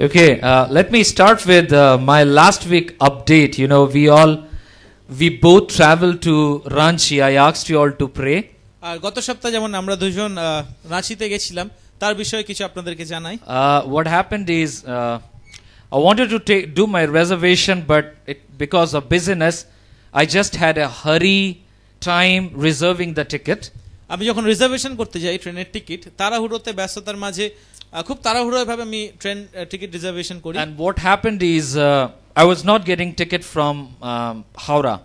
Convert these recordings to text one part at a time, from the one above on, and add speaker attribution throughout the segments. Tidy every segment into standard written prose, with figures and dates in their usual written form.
Speaker 1: Okay, let me start with my last week update. You know, we both traveled to Ranchi. I asked you all to pray.
Speaker 2: আর গত সপ্তাহে যেমন আমরা দুজন রাঁচিতে গেছিলাম তার বিষয়ে কিছু আপনাদেরকে জানাই।
Speaker 1: What happened is I wanted to do my reservation, but because of busyness, I just had a hurry time reserving the ticket.
Speaker 2: আমি যখন রিজার্ভেশন করতে যাই ট্রেনের টিকিট তাড়াহুড়োতে ব্যস্ততার মাঝে খুব তাড়াহুড়োভাবে আমি ট্রেন টিকিট রিজার্ভেশন করি।
Speaker 1: And what happened is I was not getting ticket from Howrah.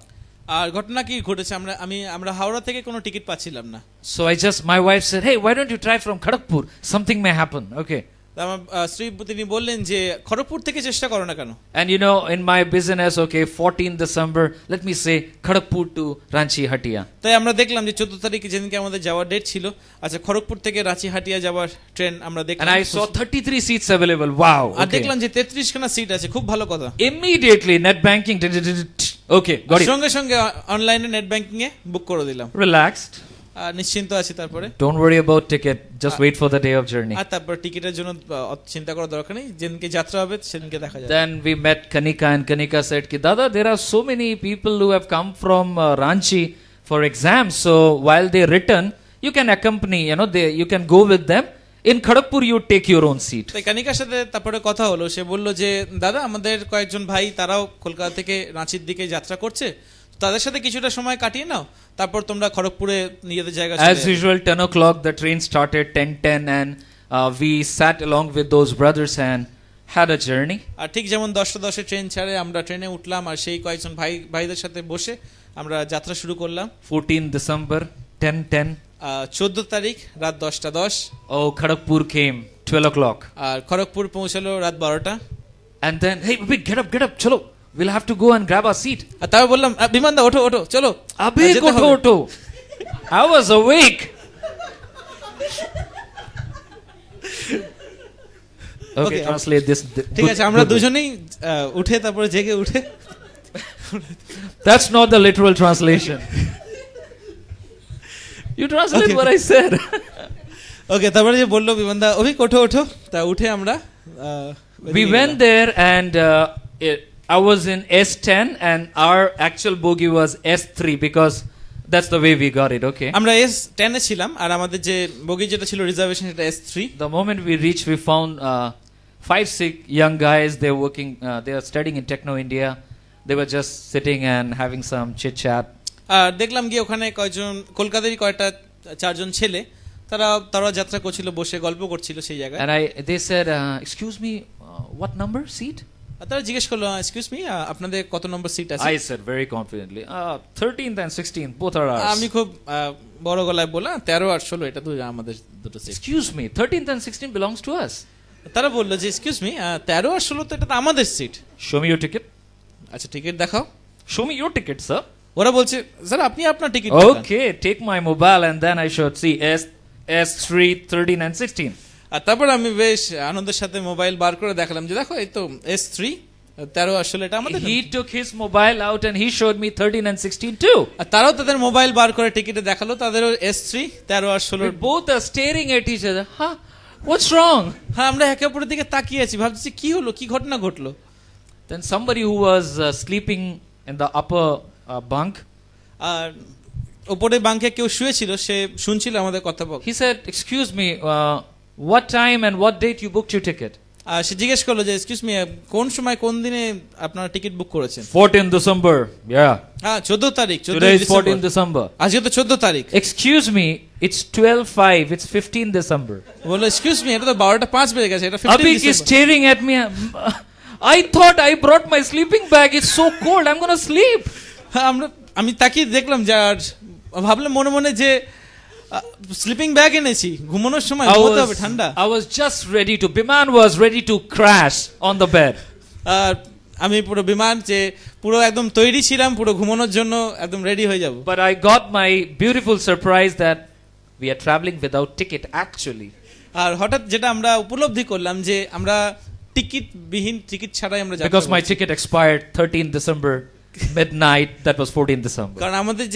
Speaker 2: আর ঘটনা কি ঘটেছে আমরা হাওড়া থেকে কোনো টিকিট পাচ্ছিলাম না।
Speaker 1: So my wife said, "Hey, why don't you try from Kharagpur? Something may happen." Okay.
Speaker 2: আমার স্ত্রী তিনি বললেন যে খড়গপুর থেকে চেষ্টা করো না কেন।
Speaker 1: And you know, in my business, okay, 14 December, let me say Kharagpur to Ranchi Hatia.
Speaker 2: তাই আমরা দেখলাম যে 14 তারিখে যেদিনকে আমাদের যাওয়ার ডেট ছিল, আচ্ছা খড়গপুর থেকে রাঁচি হাটিয়া যাওয়ার ট্রেন আমরা দেখলাম।
Speaker 1: And I saw 33 seats available. Wow.
Speaker 2: আর দেখলাম যে 33 খানা সিট আছে, খুব ভালো কথা।
Speaker 1: Immediately net banking. Okay, got it.
Speaker 2: সঙ্গে সঙ্গে অনলাইনে নেট ব্যাংকিং এ বুক করে দিলাম।
Speaker 1: Relaxed.
Speaker 2: নিশ্চিন্ত আছি তারপরে।
Speaker 1: Don't worry about ticket. Just wait for the day of journey.
Speaker 2: আর তারপর টিকিটের জন্য চিন্তা করার দরকার নেই, যেদিনকে যাত্রা হবে সেদিনকে দেখা যাবে।
Speaker 1: Then we met Kanika and Kanika said ki Dada, there are so many people who have come from Ranchi for exams, so while they return you can accompany, you can go with them. In Kharagpur you take your own seat.
Speaker 2: তাই কানিকার সাথে তারপরে কথা হলো, সে বলল যে দাদা আমাদের কয়েকজন ভাই তারাও কলকাতা থেকে রাঁচির দিকে যাত্রা করছে, তাদের সাথে কিছুটা সময় কাটিয়ে নাও, তারপর তোমরা খড়গপুরে নিজেদের জায়গা চলে যাবে।
Speaker 1: As usual 10 o'clock the train started 10:10 and we sat along with those brothers and had a journey.
Speaker 2: আর ঠিক যেমন 10:10 ট্রেন ছাড়ে আমরা ট্রেনে উঠলাম আর সেই কয়েকজন ভাইদের সাথে বসে আমরা যাত্রা শুরু করলাম।
Speaker 1: 14 December 10:10.
Speaker 2: 14 তারিখ রাত 10:10।
Speaker 1: Oh, Kharagpur came 12 o'clock.
Speaker 2: আর খড়গপুর পৌঁছালো রাত 12টা।
Speaker 1: And then, hey, get up, chalo. We'll have to go and grab our seat.
Speaker 2: আর তারপর বললাম বিমানদা ওঠো চলো।
Speaker 1: Abhi ওঠো। I was awake. Okay, translate this.
Speaker 2: ঠিক আছে, আমরা দুজনেই উঠে তারপরে জেগে উঠে।
Speaker 1: That's not the literal translation. You translate what I said.
Speaker 2: Okay, তারপরে যে বললো বিমানদা অভিক ওঠো, তা উঠে আমরা
Speaker 1: we went there and I was in S10 and our actual bogie was S3 because that's the way we got it. Okay,
Speaker 2: আমরা S10 এ ছিলাম আর আমাদের যে বগি যেটা ছিল রিজার্ভেশন সেটা S3.
Speaker 1: The moment we reached we found 5-6 young guys. They're working, they are studying in Techno India. They were just sitting and having some chit chat.
Speaker 2: আর দেখলাম গিয়ে ওখানে কয়েকজন কলকাতারই কয়েকটা চারজন ছেলে তারা যাত্রা করছিল, বসে গল্প করছিল সেই জায়গায়।
Speaker 1: And they said, excuse me, what number seat?
Speaker 2: তারা জিজ্ঞেস করলো, এক্সকিউজ মি, আপনাদের কত নম্বর সিট আছে?
Speaker 1: I said very confidently, 13th and 16th both are ours.
Speaker 2: আমি খুব বড় গলায় বললাম 13 আর 16 এটা তো আমাদের দুটো seat.
Speaker 1: Excuse me, 13th and 16th belongs to us.
Speaker 2: তারা বললো যে এক্সকিউজ মি, 13 আর 16 তো এটা তো আমাদের seat.
Speaker 1: Show me your ticket.
Speaker 2: আচ্ছা টিকিট দেখাও।
Speaker 1: Show me your ticket, sir.
Speaker 2: ওরা বলছে স্যার আপনি আপনার টিকিট
Speaker 1: দেখান। Okay, take my mobile and then I should see S3 13 and 16.
Speaker 2: আর তারপর আমি বেশ আনন্দের সাথে মোবাইল বার করে দেখালাম যে দেখো এই তো S3 13 আর 16 এটা আমাদের।
Speaker 1: He took his mobile out and he showed me 13 and 16 too.
Speaker 2: আর তারাও তাদের মোবাইল বার করে টিকিটে দেখালো তাদেরও S3 13 R 16।
Speaker 1: Both are staring at each other. Huh? What's wrong?
Speaker 2: হ্যাঁ, আমরা একে অপরের দিকে তাকিয়ে আছি, ভাবছি কি হলো, কি ঘটনা ঘটলো।
Speaker 1: Then somebody who was sleeping in the upper bunk,
Speaker 2: আর উপরে বাঙ্কে কেউ শুয়েছিল, সে শুনছিল আমাদের কথা।
Speaker 1: He said, excuse me, what time and what date you booked your ticket?
Speaker 2: সে জিজ্ঞেস করলো যে এক্সকিউজ মি, কোন সময় কোন দিনে আপনারা টিকিট বুক করেছেন?
Speaker 1: 14 December. Yeah.
Speaker 2: হ্যাঁ 14 তারিখ।
Speaker 1: Today is 14 December.
Speaker 2: আজকে তো 14 তারিখ।
Speaker 1: Excuse me, it's 12:05. It's 15 December.
Speaker 2: বললো এক্সকিউজ মি, এটা তো 12:05 বেজে গেছে, এটা 15
Speaker 1: Abhi is staring at me. I thought I brought my sleeping bag. It's so cold. I'm going to sleep.
Speaker 2: আমি তাকিয়ে দেখলাম যে আর ভাবলাম মনে মনে যে স্লিপিং ব্যাগ এনেছি, ঘুমানোর সময় ঘুমোতে হবে, ঠান্ডা।
Speaker 1: Biman was ready to crash on the bed.
Speaker 2: আর আমি পুরো বিমান যে পুরো একদম তৈরি ছিলাম পুরো ঘুমানোর জন্য, একদম রেডি হয়ে যাব।
Speaker 1: But I got my beautiful surprise that we are traveling without ticket actually.
Speaker 2: আর হঠাৎ যেটা আমরা উপলব্ধি করলাম যে আমরা টিকিট ছাড়াই আমরা যাচ্ছি।
Speaker 1: Because my ticket expired 13 December midnight, that was 14 December.
Speaker 2: কারণ আমাদের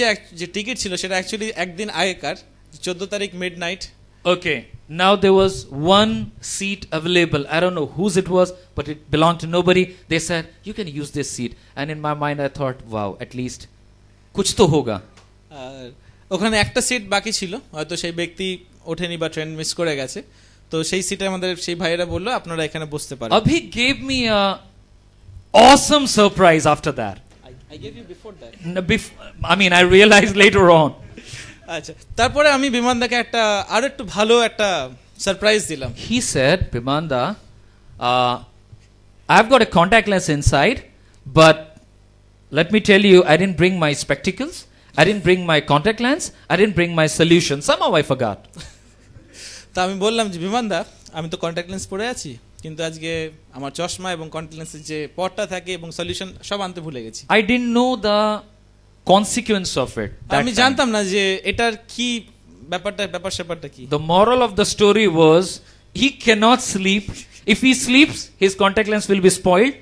Speaker 2: যে টিকিট ছিল সেটা অ্যাকচুয়ালি একদিন আগেকার, 14 তারিখ midnight
Speaker 1: Okay, now there was one seat available. I don't know whose it was, but it belonged to nobody. They said, you can use this seat. And in my mind, I thought, wow, at least kuch to hoga.
Speaker 2: আর ওখানে একটা seat বাকি ছিল, হয়তো সেই ব্যক্তি ওঠেনি বা train miss করে গেছে, তো সেই সিটে আমাদের সেই ভাইয়েরা বললো আপনারা এখানে বসতে পারেন।
Speaker 1: Abhi gave me a awesome surprise after that.
Speaker 2: I gave you before that.
Speaker 1: I mean, I realized later on.
Speaker 2: আচ্ছা, তারপরে আমি বিমানদাকে একটা আর একটু ভালো একটা সারপ্রাইজ দিলাম।
Speaker 1: He said, Bimanda, I've got a contact lens inside, but let me tell you, I didn't bring my spectacles, I didn't bring my contact lens, I didn't bring my solution. Somehow I forgot.
Speaker 2: তা আমি বললাম যে বিমানদা, আমি তো contact lens পরে আছি, কিন্তু আজকে আমার চশমা এবং কন্ট্যাক্ট লেন্সের যে পটটা থাকে এবং সলিউশন সব আনতে ভুলে গেছি।
Speaker 1: I didn't know the consequence of it.
Speaker 2: আমি জানতাম না যে এটার কি ব্যাপার স্যাপারটা কি।
Speaker 1: The moral of the story was, he cannot sleep. If he sleeps, his contact lens will be spoiled.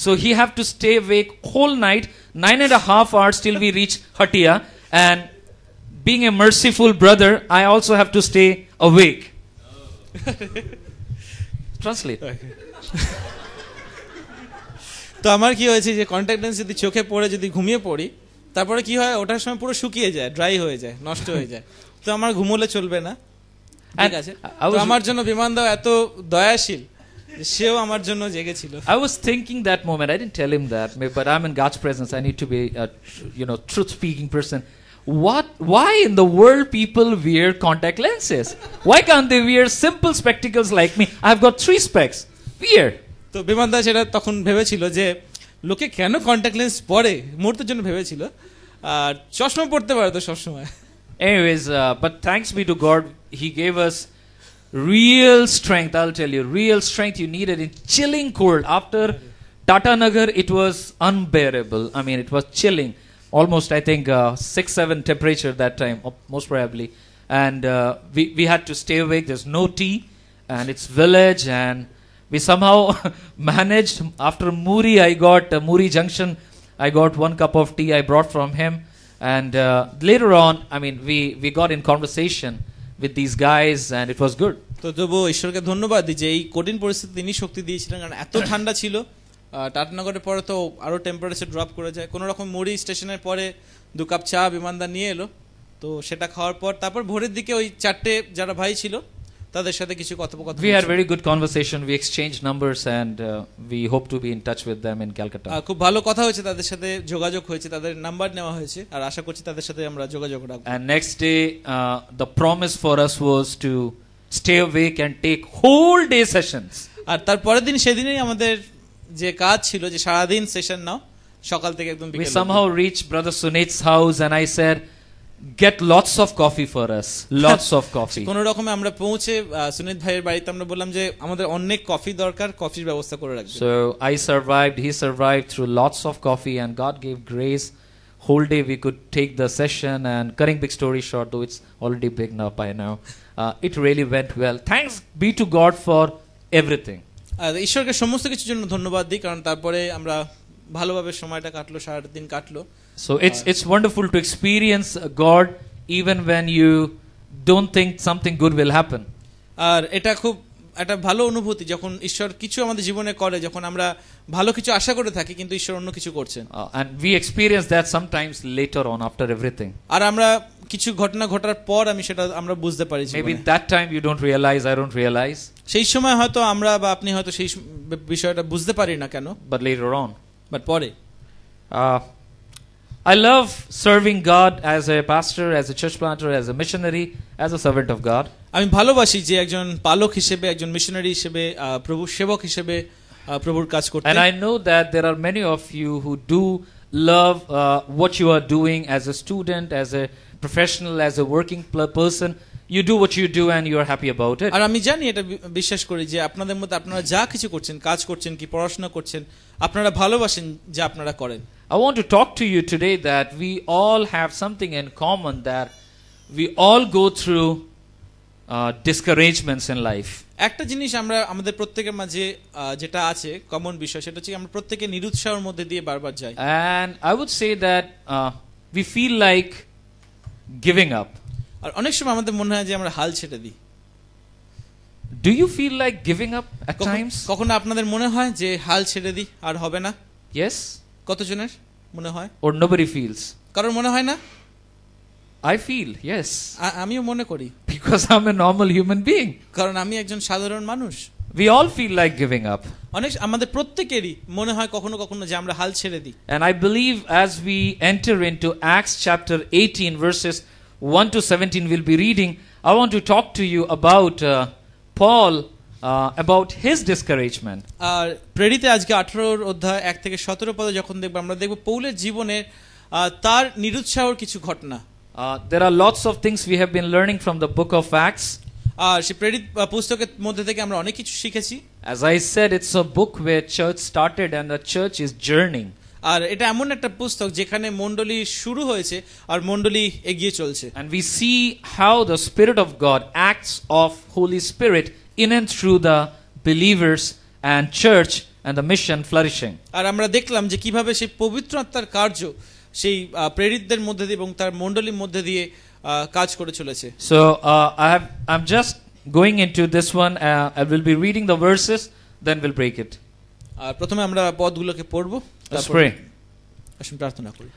Speaker 1: So he have to stay awake whole night, 9.5 hours till we reach Hatia. And being a merciful brother, I also have to stay awake. Translate.
Speaker 2: তো আমার কি হয়েছে যে contact lens যদি চোখে পড়ে যদি ঘুমিয়ে পড়ি, তারপরে কি হয়, ওটার সময় পুরো শুকিয়ে যায়, ড্রাই হয়ে যায়, নষ্ট হয়ে যায়, তো আমার ঘুমোলে চলবে না। ঠিক আছে, তো আমার জন্য বিমানদাও এত দয়াশীল, সেও আমার জন্য জেগেছিল।
Speaker 1: I was thinking that moment. I didn't tell him that, but I'm in God's presence. I need to be a truth-speaking person. Why in the world people wear contact lenses? Why can't they wear simple spectacles like me? I've got 3 specs. Weird.
Speaker 2: তো বিমানদা সেটা তখন ভেবেছিল যে লোকে কেন contact lens পরে, মুহূর্তের জন্য ভেবেছিল, আর চশমা পড়তে পারে তো সবসময়।
Speaker 1: Anyways, but thanks be to God, He gave us real strength. I'll tell you, real strength you needed in chilling cold. After Tata Nagar, it was unbearable. I mean, it was chilling. Almost, I think, 6-7 temperature that time, most probably. And we had to stay awake. There's no tea, and it's village, and we somehow managed. After Muri, Muri Junction, I got 1 cup of tea I brought from him. And later on, I mean, we got in conversation with these guys, and it was good.
Speaker 2: তো তবু ঈশ্বরকে ধন্যবাদ দিই যে এই কঠিন পরিস্থিতি তিনি শক্তি দিয়েছিলেন, কারণ এত ঠান্ডা ছিল। টাটানগরের পরে তো আরো টেম্পারেচার ড্রপ করে যায়। কোনো রকম মুড়ি স্টেশনের পরে 2 কাপ চা বিমানদা নিয়ে এলো, তো সেটা খাওয়ার পর তারপর ভোরের দিকে ওই 4টে যারা ভাই ছিল তাদের সাথে কিছু কথোপকথন।
Speaker 1: We had very good conversation. We exchanged numbers, and we hope to be in touch with them in Calcutta.
Speaker 2: খুব ভালো কথা হয়েছে, তাদের সাথে যোগাযোগ হয়েছে, তাদের নাম্বার নেওয়া হয়েছে, আর আশা করছি তাদের সাথে আমরা যোগাযোগ রাখব।
Speaker 1: And next day, the promise for us was to stay awake and take whole day sessions.
Speaker 2: আর তার পরের দিন সেদিনই আমাদের যে কাজ ছিল যে সারাদিন সেশন নাও, সকাল থেকে একদম বিকেল।
Speaker 1: We somehow reached Brother Sunit's house, and I said, get lots of coffee for us. Lots of coffee.
Speaker 2: কোন রকমে আমরা পৌঁছে সুনীত ভাইয়ের বাড়িতে আমরা বললাম যে আমাদের অনেক কফি দরকার, কফির ব্যবস্থা করে রাখবেন।
Speaker 1: So I survived, he survived through lots of coffee, and God gave grace. Whole day we could take the session, and cutting big story short, though it's already big now by now, it really went well. Thanks be to God for everything.
Speaker 2: ঈশ্বরকে সমস্ত কিছুর জন্য ধন্যবাদ দিই, কারণ তারপরে আমরা ভালোভাবে সময়টা কাটলো, সারাটা দিন কাটলো।
Speaker 1: So it's wonderful to experience God even when you don't think something good will happen.
Speaker 2: আর এটা খুব একটা ভালো অনুভূতি যখন ঈশ্বর কিছু আমাদের জীবনে করে, যখন আমরা ভালো কিছু আশা করে থাকি কিন্তু ঈশ্বর অন্য কিছু করছেন।
Speaker 1: And we experience that sometimes later on after everything.
Speaker 2: আর আমরা কিছু ঘটনা ঘটার পর সেটা আমরা বুঝতে পারি।
Speaker 1: Maybe that time you don't realize, I don't realize.
Speaker 2: সেই সময় হয়তো আমরা বা আপনি হয়তো সেই বিষয়টা বুঝতে পারি না কেন,
Speaker 1: But later on.
Speaker 2: But পরে
Speaker 1: I love serving God as a pastor, as a church planter, as a missionary, as a servant of God.
Speaker 2: আমি ভালোবাসি যে একজন পালক হিসেবে, একজন মিশনারি হিসেবে, প্রভুর সেবক হিসেবে প্রভুর কাজ করতে।
Speaker 1: And I know that there are many of you who do love what you are doing as a student, as a professional, as a working person. You do what you do and you are happy about it.
Speaker 2: আর আমি জানি, এটা বিশ্বাস করি যে আপনাদের মধ্যে আপনারা যা কিছু করছেন, কাজ করছেন কি পড়াশোনা করছেন, আপনারা ভালোবাসেন যা আপনারা করেন।
Speaker 1: I want to talk to you today that we all have something in common, that we all go through discouragements in life.
Speaker 2: একটা জিনিস আমরা আমাদের প্রত্যেকের মাঝে যেটা আছে কমন বিষয়, সেটা হচ্ছে আমরা প্রত্যেকে নিরুৎসাহের মধ্যে দিয়ে বারবার যাই।
Speaker 1: And I would say that we feel like giving up.
Speaker 2: আর অনেক সময় আমাদের মনে হয় যে আমরা হাল ছেড়ে দিই।
Speaker 1: Do you feel like giving up at times?
Speaker 2: কখনো আপনাদের মনে হয় যে হাল ছেড়ে দিই আর হবে না?
Speaker 1: Yes?
Speaker 2: কতজনের মনে হয়?
Speaker 1: Or nobody feels?
Speaker 2: কারণ মনে হয় না?
Speaker 1: I feel, yes.
Speaker 2: আমিও মনে করি,
Speaker 1: Because I'm a normal human being.
Speaker 2: কারণ আমি একজন সাধারণ মানুষ।
Speaker 1: We all feel like giving up.
Speaker 2: অনেক আমাদের প্রত্যেকেরই মনে হয় কখনো কখনো যে আমরা হাল ছেড়ে দিই।
Speaker 1: And I believe as we enter into Acts chapter 18 verses 1 to 17 we'll be reading, I want to talk to you about Paul about his discouragement.
Speaker 2: আর প্রেরিতে আজকে 18 অধ্যায় 1 থেকে 17 পদে যখন দেখব আমরা দেখব পৌলের জীবনে তার নিরুৎসাহর কিছু ঘটনা।
Speaker 1: There are lots of things we have been learning from the book of Acts.
Speaker 2: আর সেই প্রেরিত পুস্তকের মধ্যে থেকে আমরা অনেক কিছু শিখেছি।
Speaker 1: As I said, it's a book where church started and the church is journeying.
Speaker 2: আর এটা এমন একটা পুস্তক যেখানে মণ্ডলী শুরু হয়েছে আর মণ্ডলী এগিয়ে চলছে।
Speaker 1: And we see how the Spirit of God acts of Holy Spirit in and through the believers and church and the mission flourishing.
Speaker 2: আর আমরা দেখলাম যে কিভাবে সেই পবিত্র আত্মার কার্য সেই প্রেরিতদের মধ্যে দিয়ে এবং তার মণ্ডলীর মধ্যে দিয়ে কাজ করে চলেছে।
Speaker 1: So I'm just going into this one. I will be reading the verses, then we'll break it.
Speaker 2: আর প্রথমে আমরা পদগুলোকে পড়ব।
Speaker 1: Let's pray.
Speaker 2: আসুন প্রার্থনা করি।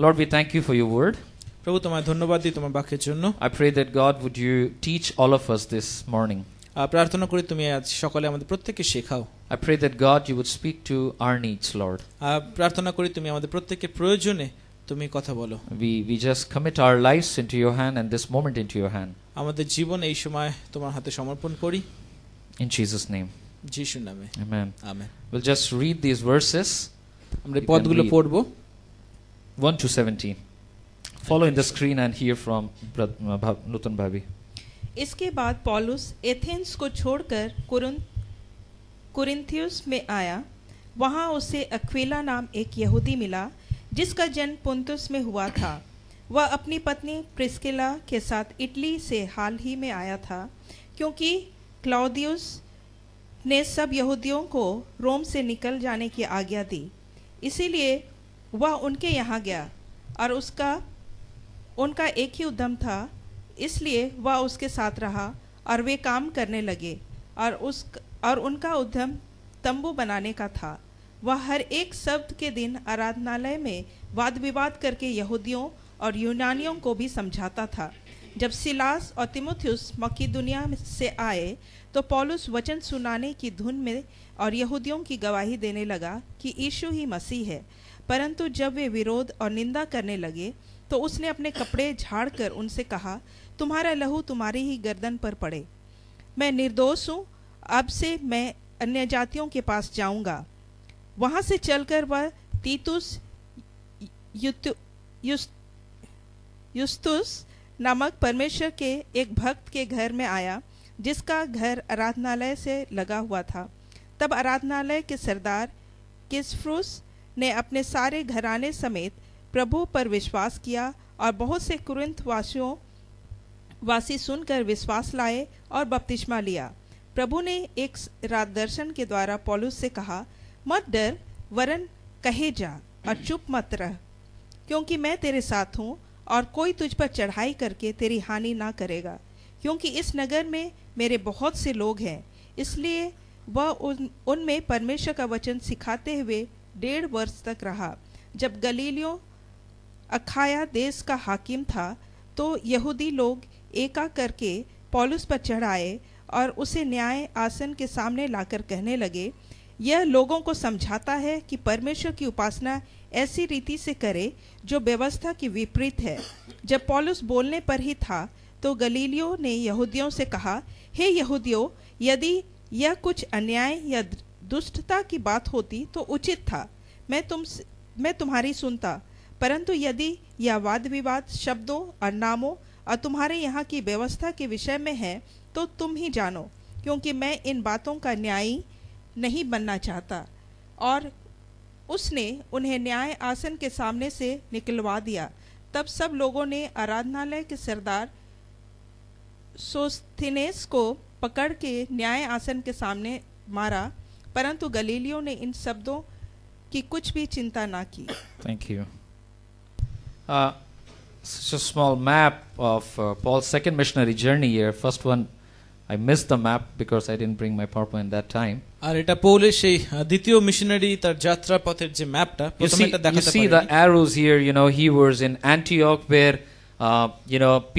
Speaker 1: Lord, we thank you for your word.
Speaker 2: প্রভু তোমায় ধন্যবাদ দিই তোমার বাক্যের জন্য।
Speaker 1: I pray that God would you teach all of us this morning.
Speaker 2: প্রার্থনা করি তুমি আজ সকালে আমাদের প্রত্যেককে শেখাও।
Speaker 1: I pray that God you would speak to our needs, Lord.
Speaker 2: প্রার্থনা করি তুমি আমাদের প্রত্যেকের প্রয়োজনে তুমি কথা বলো।
Speaker 1: We just commit our lives into your hand and this moment into your hand.
Speaker 2: আমাদের জীবন এই সময় তোমার হাতে সমর্পণ করি।
Speaker 1: In Jesus' name.
Speaker 2: যিশুর নামে।
Speaker 1: Amen.
Speaker 2: Amen.
Speaker 1: We'll just read these verses.
Speaker 2: আমরা এই পদগুলো পড়ব।
Speaker 1: 1 to 17. Follow in the screen and hear from Nutan Bhabi.
Speaker 3: इसके बाद पौलुस एथेंस को छोड़कर कुरिन्थियुस में आया। वहां उसे अक्विला नाम एक यहूदी मिला जिसका जन्म पुन्तुस में हुआ था। वह अपनी पत्नी प्रिस्किला के साथ इटली से हाल ही में आया था, क्योंकि क्लौदियुस ने सब यहूदियों को रोम से निकल जाने की आज्ञा दी। इसीलिए वह उनके यहाँ गया और उनका एक ही उद्यम था, इसलिए वह उसके साथ रहा और वे काम करने लगे और उनका उद्यम तंबू बनाने का था। वह हर एक शब्द के दिन आराधनालय में वाद विवाद करके यहूदियों और यूनानियों को भी समझाता था। जब सिलास और तीमुथियुस मकिदुनिया से आए तो पौलुस वचन सुनाने की धुन में और यहूदियों की गवाही देने लगा कि यीशु ही मसीह है। परंतु जब वे विरोध और निंदा करने लगे तो उसने अपने कपड़े झाड़कर उनसे कहा, तुम्हारा लहू तुम्हारी ही गर्दन पर पड़े। मैं निर्दोष हूँ, अब से मैं अन्य जातियों के पास जाऊंगा। वहां से चलकर वह तीतुस युस्तुस नामक परमेश्वर के एक भक्त के घर में आया, जिसका घर आराधनालय से लगा हुआ था। तब आराधनालय के सरदार किस्फ्रुस ने अपने सारे घराने समेत प्रभु पर विश्वास किया और बहुत से कुरिन्थ वासी सुनकर विश्वास लाए और बपतिस्मा लिया। प्रभु ने एक रात दर्शन के द्वारा पौलुस से कहा, मत डर, वरन कहे जा और चुप मत रह, क्योंकि मैं तेरे साथ हूँ और कोई तुझ पर चढ़ाई करके तेरी हानि ना करेगा, क्योंकि इस नगर में मेरे बहुत से लोग हैं। इसलिए वह उनमें परमेश्वर का वचन सिखाते हुए 1.5 वर्ष तक रहा। जब गलीलियो अखाया देश का हाकिम था तो यहूदी लोग एका करके पौलुस पर चढ़ाए और उसे न्याय आसन के सामने लाकर कहने लगे, यह लोगों को समझाता है कि परमेश्वर की उपासना ऐसी रीति से करे जो व्यवस्था की विपरीत है। जब पौलुस बोलने पर ही था तो गलीलियो ने यहूदियों से कहा, हे यहूदियों, यदि यह कुछ अन्याय या दुष्टता की बात होती तो उचित था, मैं तुम्हारी सुनता, परंतु यदि यह वाद विवाद शब्दों और नामों और तुम्हारे यहाँ की व्यवस्था के विषय में है तो तुम ही जानो, क्योंकि मैं इन बातों का न्यायी नहीं बनना चाहता। और उसने उन्हें न्याय आसन के सामने से निकलवा दिया। तब सब लोगों ने आराधनालय के सरदार सोस्थिनेस को पकड़ के न्याय आसन के सामने मारा, परंतु गलीलियो ने इन शब्दों की कुछ भी चिंता ना की।
Speaker 1: Thank you. Such a small map of Paul's second missionary journey here. First one I missed the map because I didn't bring my PowerPoint that time.
Speaker 2: আর এটা পৌলের সেই দ্বিতীয় মিশনারি তার যাত্রা পথের যে ম্যাপটা
Speaker 1: You
Speaker 2: প্রথমে এটা
Speaker 1: you
Speaker 2: দেখাতে
Speaker 1: see the
Speaker 2: পারি
Speaker 1: arrows here, he was in Antioch where,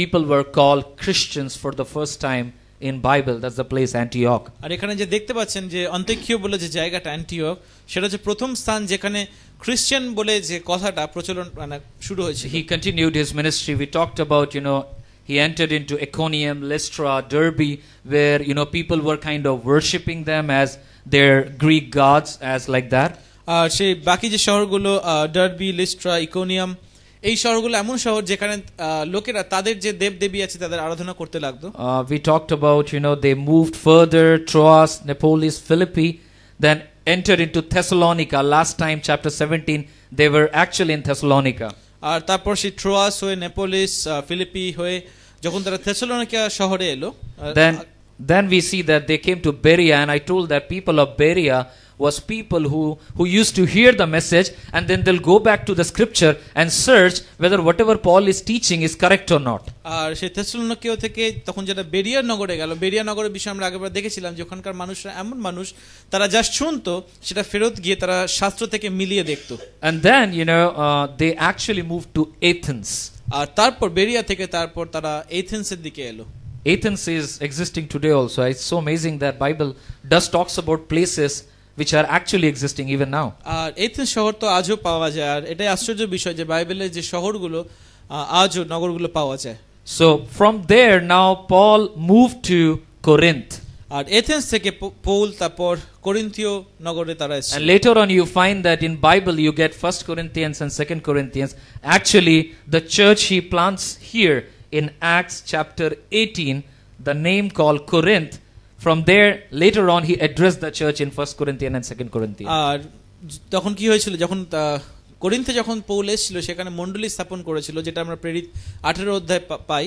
Speaker 1: people were called Christians for the first time in Bible. That's the place, Antioch.
Speaker 2: আর এখানে যে দেখতে পাচ্ছেন যে অন্ত্যেক্ষীয় বলে যে জায়গাটা অ্যান্টিওক সেটা হচ্ছে প্রথম স্থান যেখানে খ্রিস্টান বলে যে কথাটা প্রচলন মানে শুরু হয়েছিল
Speaker 1: He continued his ministry. We talked about, he entered into Iconium, Lystra, Derbe, where, people were kind of worshipping them as their Greek gods, as like that.
Speaker 2: আর সেই বাকি যে শহরগুলো ডার্বি লিস্ট্রা ইকোনিয়াম এই শহরগুলো এমন শহর যেখানে লোকেরা তাদের যে দেবদেবী আছে তাদের আরাধনা করতে লাগতো
Speaker 1: We talked about, they moved further, Troas, Neapolis, Philippi, then entered into Thessalonica. Last time, chapter 17, they were actually in Thessalonica.
Speaker 2: আর তারপর সেই ট্রোয়াস হয়ে নেপোলিস ফিলিপি হয়ে যখন তারা থেসলোনিকা শহরে এলো
Speaker 1: Then we see that they came to Berea, and I told that people of Berea was people who used to hear the message, and then they'll go back to the scripture and search whether whatever Paul is teaching is correct or not.
Speaker 2: আর সেই থেসলোনিকা থেকে তখন যেটা বেরিয়া নগরে গেল বেরিয়া নগরের বিষয়ে আমরা আগেবার দেখেছিলাম যে ওখানকার মানুষরা এমন মানুষ তারা জাস্ট শুনতো সেটা ফেরত গিয়ে তারা শাস্ত্র থেকে মিলিয়ে দেখতো
Speaker 1: And then they actually moved to Athens.
Speaker 2: আর তারপর বেরিয়া থেকে তারপর তারা এথেন্সের দিকে এলো
Speaker 1: Athens is existing today also. It's so amazing that Bible does talks about places which are actually existing even now.
Speaker 2: R Athens শহর তো আজও পাওয়া যায় আর এটাই আশ্চর্য বিষয় যে বাইবেলের যে শহরগুলো আজও নগরগুলো পাওয়া যায়
Speaker 1: So from there now Paul moved to Corinth.
Speaker 2: আর এথেন্স থেকে পৌল তারপর করিন্থীয় নগরে তারা এসেছে
Speaker 1: And later on you find that in Bible you get 1 Corinthians and 2 Corinthians. Actually the church he plants here in Acts chapter 18, the name called Corinth. From there later on he addressed the church in 1 Corinthians and 2 Corinthians.
Speaker 2: আর তখন কি হয়েছিল যখন করিন্থে যখন Paul এসেছিল সেখানে মণ্ডলী স্থাপন করেছিল যেটা আমরা প্রেরিত 18 অধ্যায় পাই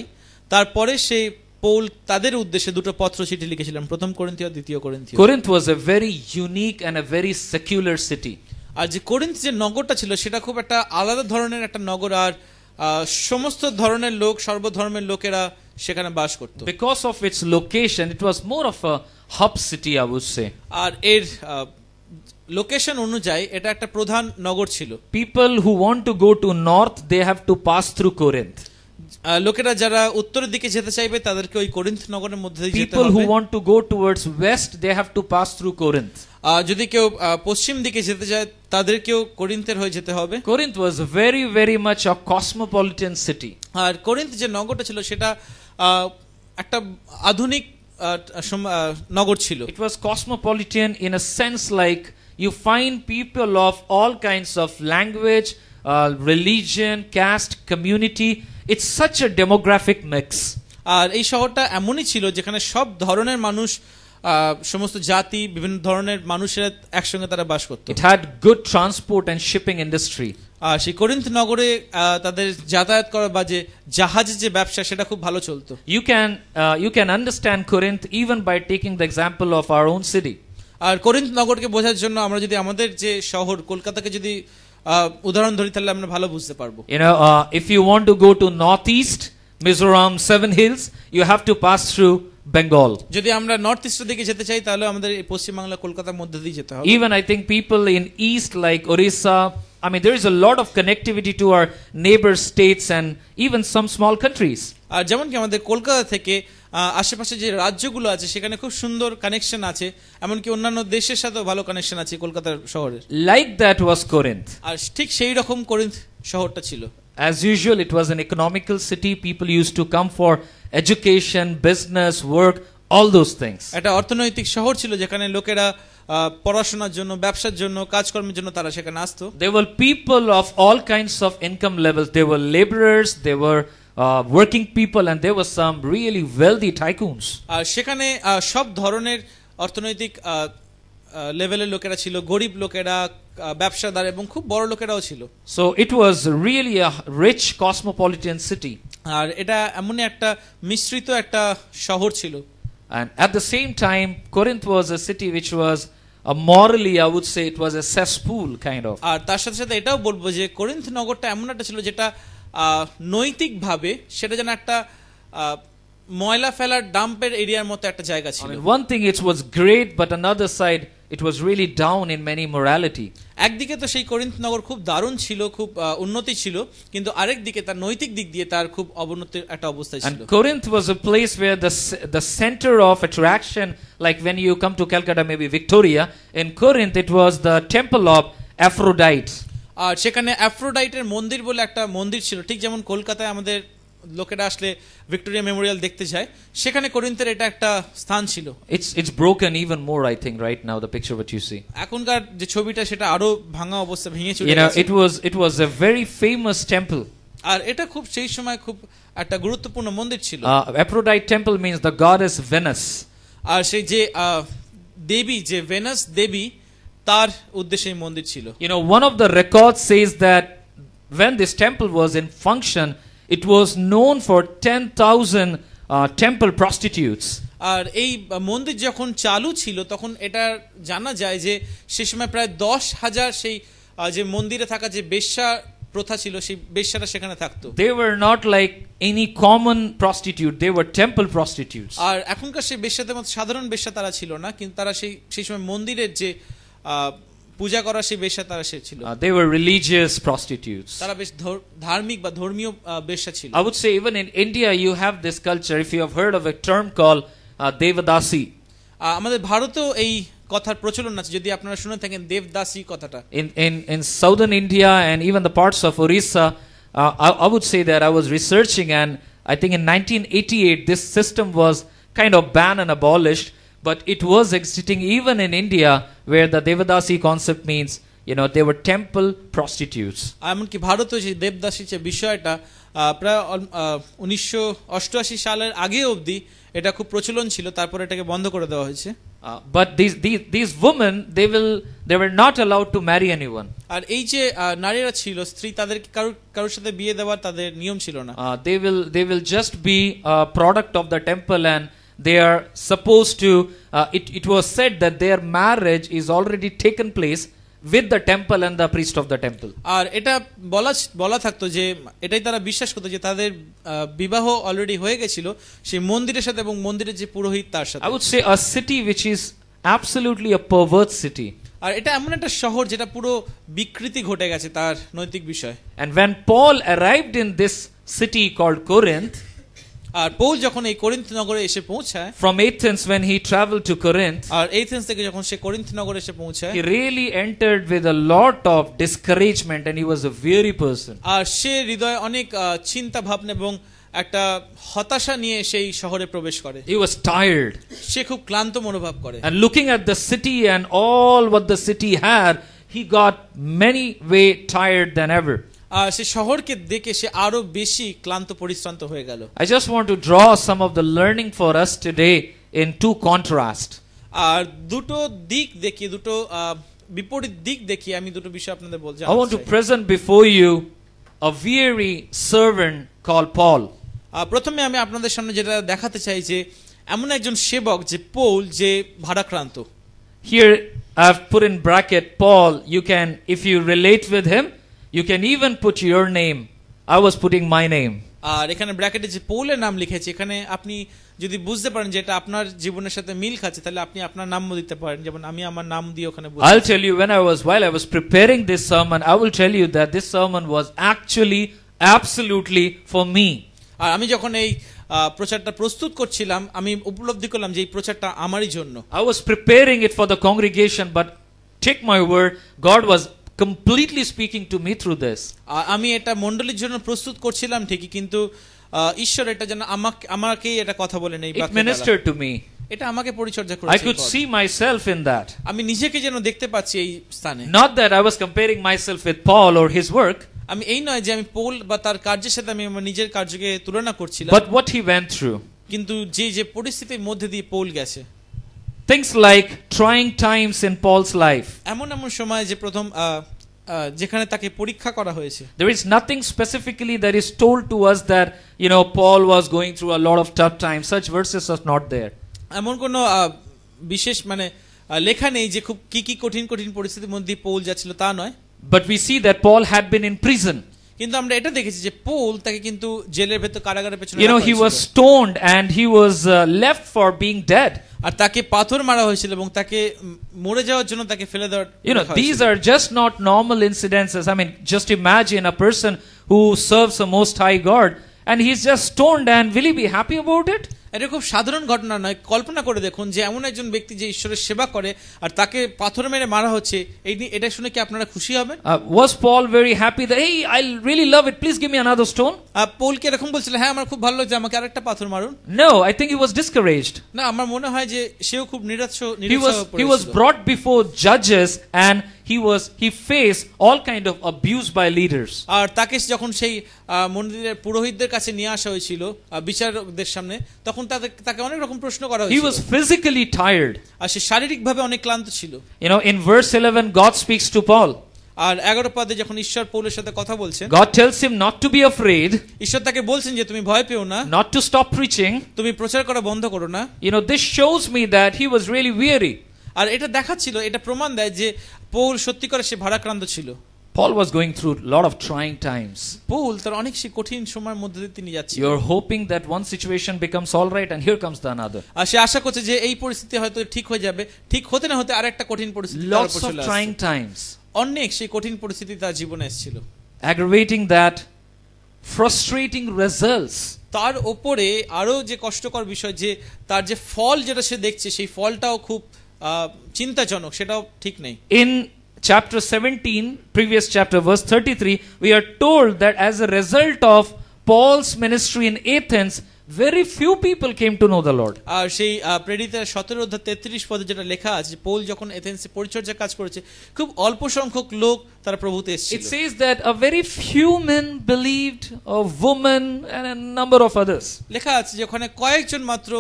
Speaker 2: তারপরে সেই পৌল তাদের উদ্দেশ্যে দুটো পত্র চিঠি লিখেছিলেন প্রথম করিন্থীয় দ্বিতীয় করিন্থীয়
Speaker 1: Corinth was a very unique and a very secular city.
Speaker 2: আর যে করিন্থ যে নগরটা ছিল সেটা খুব একটা আলাদা ধরনের একটা নগর আর সমস্ত ধরনের লোক সর্বধর্মের লোকেরা সেখানে বাস করত
Speaker 1: Because of its location it was more of a hub city, I would say.
Speaker 2: আর এর লোকেশন অনুযায়ী এটা একটা প্রধান নগর ছিল
Speaker 1: People who want to go to north they have to pass through Corinth.
Speaker 2: লোকেরা যারা উত্তরের দিকে যেতে চাইবে তাদেরকে ওই করিন্থ নগরের মধ্যে দিয়ে যেতে
Speaker 1: People
Speaker 2: হবে
Speaker 1: who want to go towards west they have to pass through Corinth.
Speaker 2: যদি কেউ পশ্চিম দিকে যেতে চায় তাদেরকেও করিন্থের হয়ে যেতে হবে
Speaker 1: Corinth was very very much a cosmopolitan city.
Speaker 2: আর করিন্থ যে নগরটা ছিল সেটা একটা আধুনিক নগর ছিল
Speaker 1: It was cosmopolitan in a sense like you find people of all kinds of language, religion, caste, community. It's such a demographic mix.
Speaker 2: আর এই শহরটা এমনই ছিল যেখানে সব ধরনের মানুষ সমস্ত জাতি বিভিন্ন ধরনের মানুষেরা একসঙ্গে তারা বাস করত
Speaker 1: It had good transport and shipping industry.
Speaker 2: আর সেই করিন্থ নগরে তাদের যাতায়াত করা বা যে জাহাজের যে ব্যবসা সেটা খুব ভালো চলতো
Speaker 1: You can understand Corinth even by taking the example of our own city.
Speaker 2: আর করিন্থ নগরকে বোঝার জন্য আমরা যদি আমাদের যে শহর কলকাতাকে যদি উদাহরণ ধরি তাহলে আমরা ভালো বুঝতে পারবো
Speaker 1: If you want to go to northeast Mizoram 7 Hills you have to pass through Bengal.
Speaker 2: যদি আমরা নর্থ ইস্টের দিকে যেতে চাই তাহলে আমাদের এই পশ্চিম বাংলা কলকাতার মধ্যে দিয়ে যেতে হবে
Speaker 1: Even I think people in east like Orissa, I mean there is a lot of connectivity to our neighbor states and even some small countries.
Speaker 2: আর যেমন কি আমাদের কলকাতা থেকে আশেপাশে যে রাজ্যগুলো আছে সেখানে খুব সুন্দর কানেকশন আছে এমনকি অন্যান্য দেশের সাথেও ভালো কানেকশন আছে কলকাতার শহরের
Speaker 1: Like that was Corinth.
Speaker 2: আর ঠিক সেই রকম করিন্থ শহরটা ছিল
Speaker 1: As usual it was an economical city. People used to come for education, business, work, all those things.
Speaker 2: এটা অর্থনৈতিক শহর ছিল যেখানে লোকেরা পড়াশোনার জন্য ব্যবসার জন্য কাজকর্মের জন্য তারা সেখানে আসতো
Speaker 1: There were people of all kinds of income levels. There were laborers, there were working people, and there were some really wealthy tycoons.
Speaker 2: আর সেখানে সব ধরনের অর্থনৈতিক লেভেলের লোকেরা ছিল গরিব লোকেরা ব্যবসাদার এবং খুব বড় লোকেরাও ছিল
Speaker 1: So it was really a rich cosmopolitan city.
Speaker 2: আর এটা এমনই একটা মিশ্রিত একটা শহর ছিল
Speaker 1: And at the same time Corinth was a city which was morally I would say it was a cesspool kind of.
Speaker 2: আর তার সাথে সাথে এটাও বলবো যে করিন্থ নগরটা এমন একটা ছিল যেটা নৈতিকভাবে সেটা যেন একটা ময়লা ফেলার ডাম্পের এরিয়ার মতো একটা জায়গা
Speaker 1: I
Speaker 2: ছিল।
Speaker 1: mean, one thing it was great, but another side it was really down in many morality.
Speaker 2: একদিকে তো সেই করিন্থ নগর খুব দারুণ ছিল, খুব উন্নতি ছিল, কিন্তু আরেক দিকে তার নৈতিক দিক দিয়ে তার খুব অবনতির একটা অবস্থা ছিল।
Speaker 1: And Corinth was a place where the center of attraction, like when you come to Calcutta, maybe Victoria, in Corinth it was the temple of Aphrodite.
Speaker 2: আর সেখানে অ্যাফ্রোডাইটের মন্দির বলে একটা মন্দির ছিল, ঠিক যেমন কলকাতায় আমাদের লোকেরা আসলে ভিক্টোরিয়া মেমোরিয়াল দেখতে যায়, সেখানে করিন্থের এটা একটা স্থান ছিল।
Speaker 1: It's broken even more, I think, right now, the picture what you see.
Speaker 2: এখনকার যে ছবিটা সেটা আরো ভাঙা অবস্থা, ভেঙে চলে
Speaker 1: You know,
Speaker 2: গেছে।
Speaker 1: it was a very famous temple.
Speaker 2: আর এটা খুব সেই সময় খুব একটা গুরুত্বপূর্ণ মন্দির ছিল।
Speaker 1: Aphrodite temple means the goddess Venus.
Speaker 2: আর সেই যে দেবী, যে ভেনাস দেবী, তার উদ্দেশ্যে এই মন্দির ছিল।
Speaker 1: You know, one of the records says that when this temple was in function, it was known for 10,000 temple prostitutes.
Speaker 2: আর এই মন্দির যখন চালু ছিল তখন এটা জানা যায় যে সে সময় প্রায় 10,000 সেই যে মন্দিরে থাকা যে বেশ্যা প্রথা ছিল, সেই বেশ্যারা সেখানে থাকতো।
Speaker 1: They were not like any common prostitute, they were temple prostitutes.
Speaker 2: আর এখনকার সেই বেশ্যাদের মতো সাধারণ বেশ্যা তারা ছিল না, কিন্তু তারা সেই সময় মন্দিরের যে পূজা করা সেই বেশ্যা তারা সে ছিল।
Speaker 1: They were religious prostitutes.
Speaker 2: তারা বেশ ধার্মিক বা ধর্মীয় বেশ্যা ছিল।
Speaker 1: I would say even in India you have this culture, if you have heard of a term called Devadasi.
Speaker 2: আমাদের ভারতেও এই কথার প্রচলন আছে, যদি আপনারা শুনে থাকেন দেবদাসী কথাটা।
Speaker 1: In southern India and even the parts of Orissa, I would say that I was researching, and I think in 1988 this system was kind of banned and abolished, but it was existing even in India, where the Devadasi concept means, you know, they were temple prostitutes.
Speaker 2: এমনকি ভারতে যে দেবদাসী যে বিষয়টা প্রায় 1988 সালের আগে অবধি এটা খুব প্রচলন ছিল, তারপর এটাকে বন্ধ করে দেওয়া হয়েছে।
Speaker 1: But these women, they were not allowed to marry anyone.
Speaker 2: আর এই যে নারীরা ছিল, স্ত্রী, তাদের কারোর সাথে বিয়ে দেওয়ার তাদের নিয়ম ছিল না।
Speaker 1: They will just be a product of the temple, and they are supposed to it was said that their marriage is already taken place with the temple and the priest of the temple.
Speaker 2: আর এটা বলা থাকতো যে এটাই তারা বিশ্বাস করতো যে তাদের বিবাহ অলরেডি হয়ে গেছিল সেই মন্দিরের সাথে এবং মন্দিরের যে পুরোহিত তার সাথে।
Speaker 1: I would say a city which is absolutely a perverse city.
Speaker 2: আর এটা এমন একটা শহর যেটা পুরো বিকৃতি ঘটে গেছে তার নৈতিক বিষয়।
Speaker 1: And when Paul arrived in this city called Corinth,
Speaker 2: আর পৌল যখন এই করিন্থ নগরে এসে পৌঁছায়,
Speaker 1: from Athens when he traveled to Corinth,
Speaker 2: আর এথেন্স থেকে যখন সে করিন্থ নগরে এসে পৌঁছায়,
Speaker 1: he really entered with a lot of discouragement, and he was a weary person.
Speaker 2: আর সে হৃদয়ে অনেক চিন্তা ভাবনা এবং একটা হতাশা নিয়ে সেই শহরে প্রবেশ করে।
Speaker 1: He was tired.
Speaker 2: সে খুব ক্লান্ত মনোভাব করে।
Speaker 1: And looking at the city and all what the city had, he got many way tired than ever.
Speaker 2: আর সে শহরকে দেখে সে আরো বেশি ক্লান্ত পরিশ্রান্ত হয়ে গেল।
Speaker 1: I just want to draw some of the learning for us today in two contrast.
Speaker 2: আর দুটো দিক দেখি, দুটো বিপরীত দিক দেখি আমি দুটো বিষয় আপনাদের বলতে চাই।
Speaker 1: I want to present before you a weary servant called Paul.
Speaker 2: প্রথমে আমি আপনাদের সামনে যেটা দেখাতে চাই যে এমন একজন সেবক যে পৌল, যে ভারাক্রান্ত।
Speaker 1: Here I have put in bracket Paul. You can, if you relate with him, you can even put your name. I was putting my name.
Speaker 2: আর এখানে ব্র্যাকেটে যে পৌলের নাম লিখেছি, এখানে আপনি যদি বুঝতে পারেন যে এটা আপনার জীবনের সাথে মিল খাচ্ছে, তাহলে আপনি আপনার নামও দিতে পারেন, যেমন আমি আমার নাম দিয়ে ওখানে বলছি।
Speaker 1: I'll tell you, while I was preparing this sermon, I will tell you that this sermon was actually absolutely for me.
Speaker 2: আর আমি যখন এই প্রচারটা প্রস্তুত করছিলাম, আমি উপলব্ধি করলাম যে এই প্রচারটা আমারই জন্য।
Speaker 1: I was preparing it for the congregation, but take my word, God was completely speaking to me through this.
Speaker 2: আমি এটা মণ্ডলীর জন্য প্রস্তুত করছিলাম ঠিকই, কিন্তু ঈশ্বর এটা যেন আমাকেই এটা কথা বলেন এই
Speaker 1: It ministered to me.
Speaker 2: এটা আমাকে পরিচর্যা করেছে।
Speaker 1: I could see myself in that.
Speaker 2: আমি নিজেকে যেন দেখতে পাচ্ছি এই স্থানে।
Speaker 1: Not that I was comparing myself with Paul or his work,
Speaker 2: আমি এই নয় যে আমি পৌল বা তার কার্যের সাথে আমি আমার নিজের কার্যকে তুলনা করছিলাম,
Speaker 1: but what he went through.
Speaker 2: কিন্তু যে পরিস্থিতির মধ্যে দিয়ে পৌল গেছে,
Speaker 1: Things like trying times in Paul's life.
Speaker 2: এমন সময় যে প্রথম যেখানে তাকে পরীক্ষা করা হয়েছে।
Speaker 1: There is nothing specifically that is told to us that, you know, Paul was going through a lot of tough times. Such verses are not there.
Speaker 2: এমন কোনো বিশেষ লেখা নেই যে খুব কি কঠিন পরিস্থিতির মধ্যে পৌল যাচ্ছিল, তা নয়।
Speaker 1: But we see that Paul had been in prison.
Speaker 2: কিন্তু আমরা এটা দেখেছি যে পৌল তাকে কিন্তু জেলের ভেতর কারাগারের পেছনে
Speaker 1: You know,
Speaker 2: রাখা
Speaker 1: he was
Speaker 2: হয়েছিল।
Speaker 1: stoned and he was left for being dead.
Speaker 2: আর তাকে পাথর মারা হয়েছিল এবং তাকে মরে যাওয়ার জন্য তাকে ফেলে দেওয়ার
Speaker 1: You know,
Speaker 2: রাখা
Speaker 1: these
Speaker 2: হয়েছিল।
Speaker 1: are just not normal incidences. I mean, just imagine a person who serves the Most High God and he's just stoned, and will he be happy about it?
Speaker 2: এটা খুব সাধারণ ঘটনা নয়। কল্পনা করে দেখুন যে এমন একজন ব্যক্তি যে ঈশ্বরের সেবা করে আর তাকে পাথর মেরে মারা হচ্ছে, এটা শুনে কি আপনারা খুশি হবেন?
Speaker 1: Was Paul very happy that, hey, I really love it, please give me another stone?
Speaker 2: Paul কি এরকম বলছিল, হ্যাঁ আমার খুব ভালো লাগছে, আমাকে আরেকটা পাথর মারুন?
Speaker 1: No, I think he was discouraged.
Speaker 2: না, আমার মনে হয় যে সেও খুব নিরাশ
Speaker 1: He was brought before judges and he faced all kind of abuse by leaders.
Speaker 2: আর তাকে যখন সেই মন্দিরের পুরোহিতদের কাছে নিয়ে আসা হয়েছিল বিচারকদের সামনে, তখন তাকে অনেক রকম প্রশ্ন করা
Speaker 1: He
Speaker 2: হয়েছিল।
Speaker 1: was physically tired.
Speaker 2: আর সে শারীরিকভাবে অনেক ক্লান্ত ছিল।
Speaker 1: You know, in verse 11, God speaks to Paul.
Speaker 2: আর 11 পদে যখন ঈশ্বর পৌলের সাথে কথা বলছেন,
Speaker 1: God tells him not to be afraid,
Speaker 2: ঈশ্বর তাকে বলছেন যে তুমি ভয় পেও না,
Speaker 1: not to stop preaching.
Speaker 2: তুমি প্রচার করা বন্ধ করো না।
Speaker 1: You know, this shows me that he was really weary.
Speaker 2: আর এটা দেখাচ্ছিল, এটা প্রমাণ দেয় যে পৌল সত্যি করে সে ভারাক্রান্ত ছিল।
Speaker 1: Paul was going through a lot of trying times.
Speaker 2: Paul তার অনেক সে কঠিন সময়ের মধ্যে দিয়ে তিনি যাচ্ছেন।
Speaker 1: You're hoping that one situation becomes all right and here comes the another.
Speaker 2: আর সে আশা করছে যে এই পরিস্থিতি হয়তো ঠিক হয়ে যাবে, ঠিক হতে না হতে আরেকটা কঠিন পরিস্থিতি তার
Speaker 1: Lots
Speaker 2: উপর
Speaker 1: of
Speaker 2: চলে
Speaker 1: trying
Speaker 2: আসছে।
Speaker 1: times.
Speaker 2: অনেক সেই কঠিন পরিস্থিতি তার জীবনে এসেছিল।
Speaker 1: Aggravating that, frustrating results.
Speaker 2: তার ওপরে আরো যে কষ্টকর বিষয় যে তার যে ফল যেটা সে দেখছে সেই ফলটাও খুব চিন্তাজনক, সেটাও ঠিক নেই।
Speaker 1: In chapter 17, previous chapter, verse 33, we are told that as a result of Paul's ministry in Athens, very few people came to know the Lord.
Speaker 2: আর সেই প্রেরিতের 17 অধ্যায় 33 পদে যেটা লেখা আছে, পৌল যখন এথেন্সে পরিচর্যা কাজ করেছে, খুব অল্প সংখ্যক লোক তারা প্রভুতে এসেছিল।
Speaker 1: It says that a very few men believed, a woman and a number of others.
Speaker 2: লেখা আছে যে ওখানে কয়েকজন মাত্র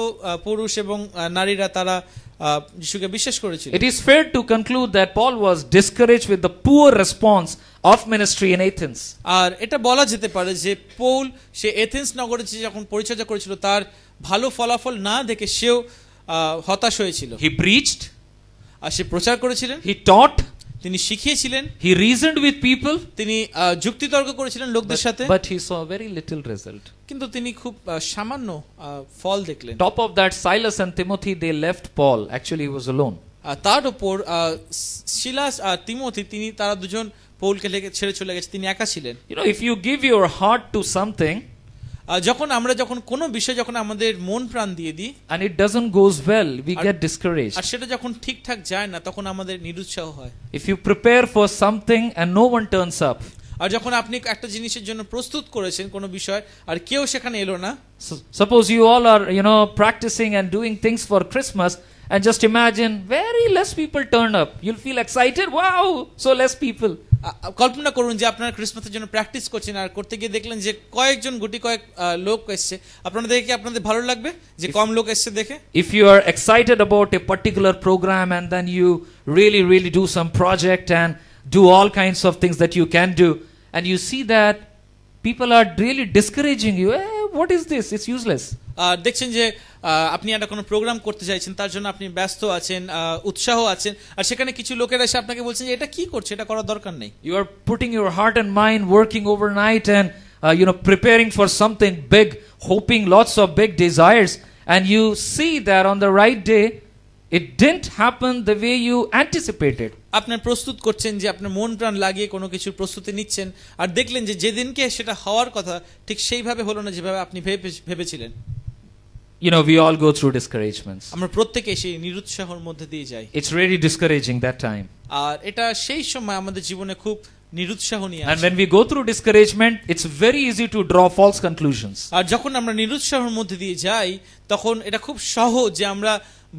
Speaker 2: পুরুষ এবং নারীরা তারা যিশুকে বিশ্বাস করেছিল।
Speaker 1: It is fair to conclude that Paul was discouraged with the poor response of ministry in Athens.
Speaker 2: আর এটা বলা যেতে পারে যে পৌল সে এথেন্স নগরে যখন পরিচর্যা করেছিল তার ভালো ফলাফল না দেখে সেও হতাশ হয়েছিল।
Speaker 1: He preached,
Speaker 2: আর সে প্রচার করেছিলেন,
Speaker 1: he taught,
Speaker 2: তিনি শিখিয়েছিলেন,
Speaker 1: he reasoned with people,
Speaker 2: তিনি যুক্তিতর্ক করেছিলেন লোকদের সাথে,
Speaker 1: but he saw very little result.
Speaker 2: কিন্তু তিনি খুব সামান্য ফল দেখলেন।
Speaker 1: Top of that, Silas and Timothy, they left Paul. Actually, he was alone.
Speaker 2: তার উপর সিলাস আর তিমোথি তারা দুজন পৌলকে ছেড়ে চলে গেছে, তিনি একা ছিলেন।
Speaker 1: You know, if you give your heart to something
Speaker 2: যখন কোনো বিষয় যখন আমাদের মন প্রাণ দিয়ে দিই
Speaker 1: and it doesn't goes well, we get discouraged.
Speaker 2: আর সেটা যখন ঠিকঠাক যায় না তখন আমাদের নিরুৎসাহ হয়।
Speaker 1: If you prepare for something and no one turns up,
Speaker 2: আর যখন আপনি একটা জিনিসের জন্য প্রস্তুত করেছেন কোনো বিষয় আর কেউ সেখানে এলো না,
Speaker 1: suppose you all are, practicing and doing things for Christmas, and just imagine very less people turn up. You'll feel excited, wow, so less people.
Speaker 2: কল্পনা করুন যে আপনারা ক্রিসমাসের জন্য প্র্যাকটিস করছেন আর করতে গিয়ে দেখলেন যে কয়েক লোক এসছে, আপনারা দেখে কি আপনাদের ভালো লাগবে যে কম লোক এসছে দেখে?
Speaker 1: If you are excited about a particular program and then you really do some project and do all kinds of things that you can do, and you see that people are really discouraging you, what is this? It's useless.
Speaker 2: আর দেখছেন যে আপনি একটা কোনো programme করতে চাইছেন, তার জন্য আপনি ব্যস্ত আছেন, উৎসাহ আছেন, আর সেখানে কিছু লোকেরা এসে আপনাকে বলছেন যে এটা কি করছে, এটা করার দরকার নেই।
Speaker 1: You are putting your heart and mind working overnight and preparing for something big, hoping lots of big desires, and you see that on the right day it didn't happen the way you anticipated.
Speaker 2: আপনার প্রস্তুত করছেন যে আপনার মন প্রাণ লাগিয়ে কোনো কিছুর প্রস্তুতি নিচ্ছেন আর দেখলেন যে যেদিনকে সেটা হওয়ার কথা ঠিক সেইভাবে হলো না যেভাবে আপনি ভেবেছিলেন।
Speaker 1: We all go through discouragements.
Speaker 2: আমরা প্রত্যেকে সেই নিরুৎসাহের মধ্যে দিয়ে যাই।
Speaker 1: It's really discouraging that time.
Speaker 2: আর এটা সেই সময় আমাদের জীবনে খুব নিরুৎসাহ নিয়ে আসে।
Speaker 1: And when we go through discouragement, it's very easy to draw false conclusions.
Speaker 2: আর যখন আমরা নিরুৎসাহের মধ্যে দিয়ে যাই তখন এটা খুব সহজ যে আমরা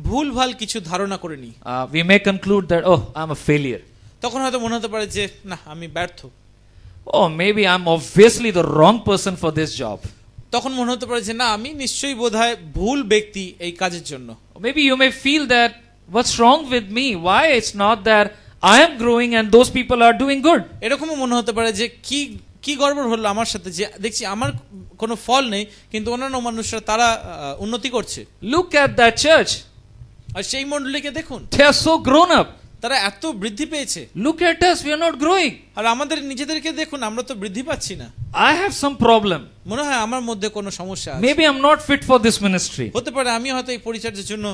Speaker 2: ভুলভাল কিছু ধারণা করে নিই।
Speaker 1: We may conclude that, oh, I'm a failure.
Speaker 2: তখন হয়তো মনে হতে পারে যে না, আমি ব্যর্থ।
Speaker 1: Oh, maybe I'm obviously the wrong person for this job.
Speaker 2: তখন মনে হতে পারে যে না, আমি নিশ্চয়ই বোধহয় ভুল ব্যক্তি এই কাজের জন্য।
Speaker 1: Maybe you may feel that, what's wrong with me? Why it's not that I am growing and those people are doing good?
Speaker 2: এরকমও মনে হতে পারে যে কি গড়বড় হলো আমার সাথে, যে দেখছি আমার কোনো ফল নেই কিন্তু অন্যান্য মানুষরা তারা উন্নতি করছে।
Speaker 1: Look at that church.
Speaker 2: আর সেই মণ্ডলীকে দেখুন,
Speaker 1: They are so grown up.
Speaker 2: তারা এত বৃদ্ধি পেয়েছে,
Speaker 1: Look at us, we are not growing.
Speaker 2: আর আমাদের নিজেদেরকে দেখুন, আমরা তো বৃদ্ধি পাচ্ছি না।
Speaker 1: I have some problem.
Speaker 2: মনে হয় আমার মধ্যে কোনো সমস্যা আছে,
Speaker 1: Maybe I'm not fit for this ministry.
Speaker 2: হতে পারে আমি হয়তো এই পরিচর্যার জন্য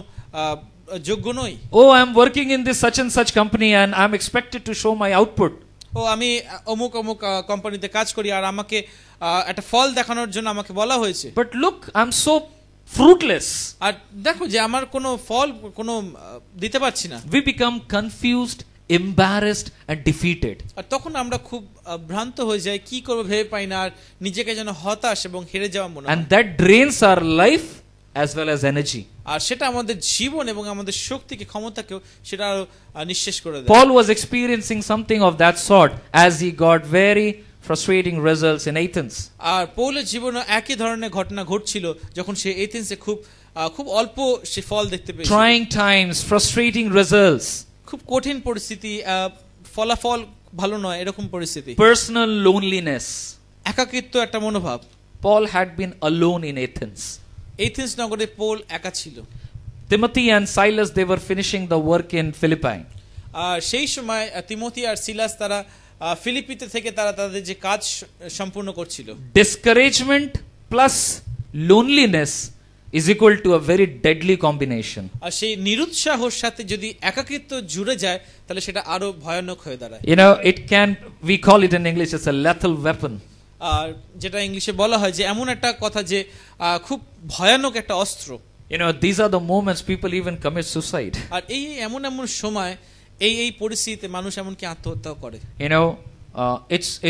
Speaker 2: যোগ্য নই।
Speaker 1: Oh, I'm working in this such and such company and I'm expected to show my output.
Speaker 2: ও আমি অমুক অমুক কোম্পানিতে কাজ করি আর আমাকে একটা ফল দেখানোর জন্য আমাকে বলা হয়েছে,
Speaker 1: But look, I'm so fruitless.
Speaker 2: আর দেখো যে আমার কোনো ফল কোনো দিতে পারছি না।
Speaker 1: We become confused, embarrassed and defeated.
Speaker 2: আর তখন আমরা খুব ভ্রান্ত হয়ে যাই, কি করবো ভেবে পাই না, আর নিজেকে যেন হতাশ এবং হেরে যাওয়া মনে হয়।
Speaker 1: And that drains our life as well as energy.
Speaker 2: আর সেটা আমাদের জীবন এবং আমাদের শক্তিকে, ক্ষমতাকেও সেটা আরো নিঃশেষ করে দেয়।
Speaker 1: Paul was experiencing something of that sort as he got very frustrating results in Athens.
Speaker 2: আর পৌলের জীবনে একই ধরনের ঘটনা ঘটছিল যখন সে এথেন্সে খুব অল্প সে ফল দেখতে পেয়েছিল।
Speaker 1: Trying times, frustrating results,
Speaker 2: খুব কঠিন পরিস্থিতি, ফলাফল ভালো নয় এরকম পরিস্থিতি,
Speaker 1: personal loneliness.
Speaker 2: একাকিত্ব একটা মনোভাব।
Speaker 1: Paul had been alone in Athens.
Speaker 2: Athens নগরে পৌল একা ছিল।
Speaker 1: Timothy and Silas, they were finishing the work in Philippi.
Speaker 2: আর সেই সময় তিমোথি আর সিলাস তারা ফিলিপিতে থেকে তারা তাদের যে কাজ সম্পূর্ণ করছিল।
Speaker 1: Discouragement plus loneliness is equal to a very deadly combination.
Speaker 2: আর সেই নিরুৎসাহর সাথে যদি একাকিত্ব জুড়ে যায় তাহলে সেটা আরো ভয়ানক হয়ে দাঁড়ায়।
Speaker 1: You know, it can, we call it in English, it's a lethal weapon.
Speaker 2: আর যেটা ইংলিশে বলা হয় যে এমন একটা কথা যে খুব ভয়ানক একটা অস্ত্র।
Speaker 1: You know, these are the moments people even commit suicide.
Speaker 2: আর এই এমন সময় এই পরিস্থিতিতে মানুষ এমনকি আত্মহত্যা করে।
Speaker 1: You know,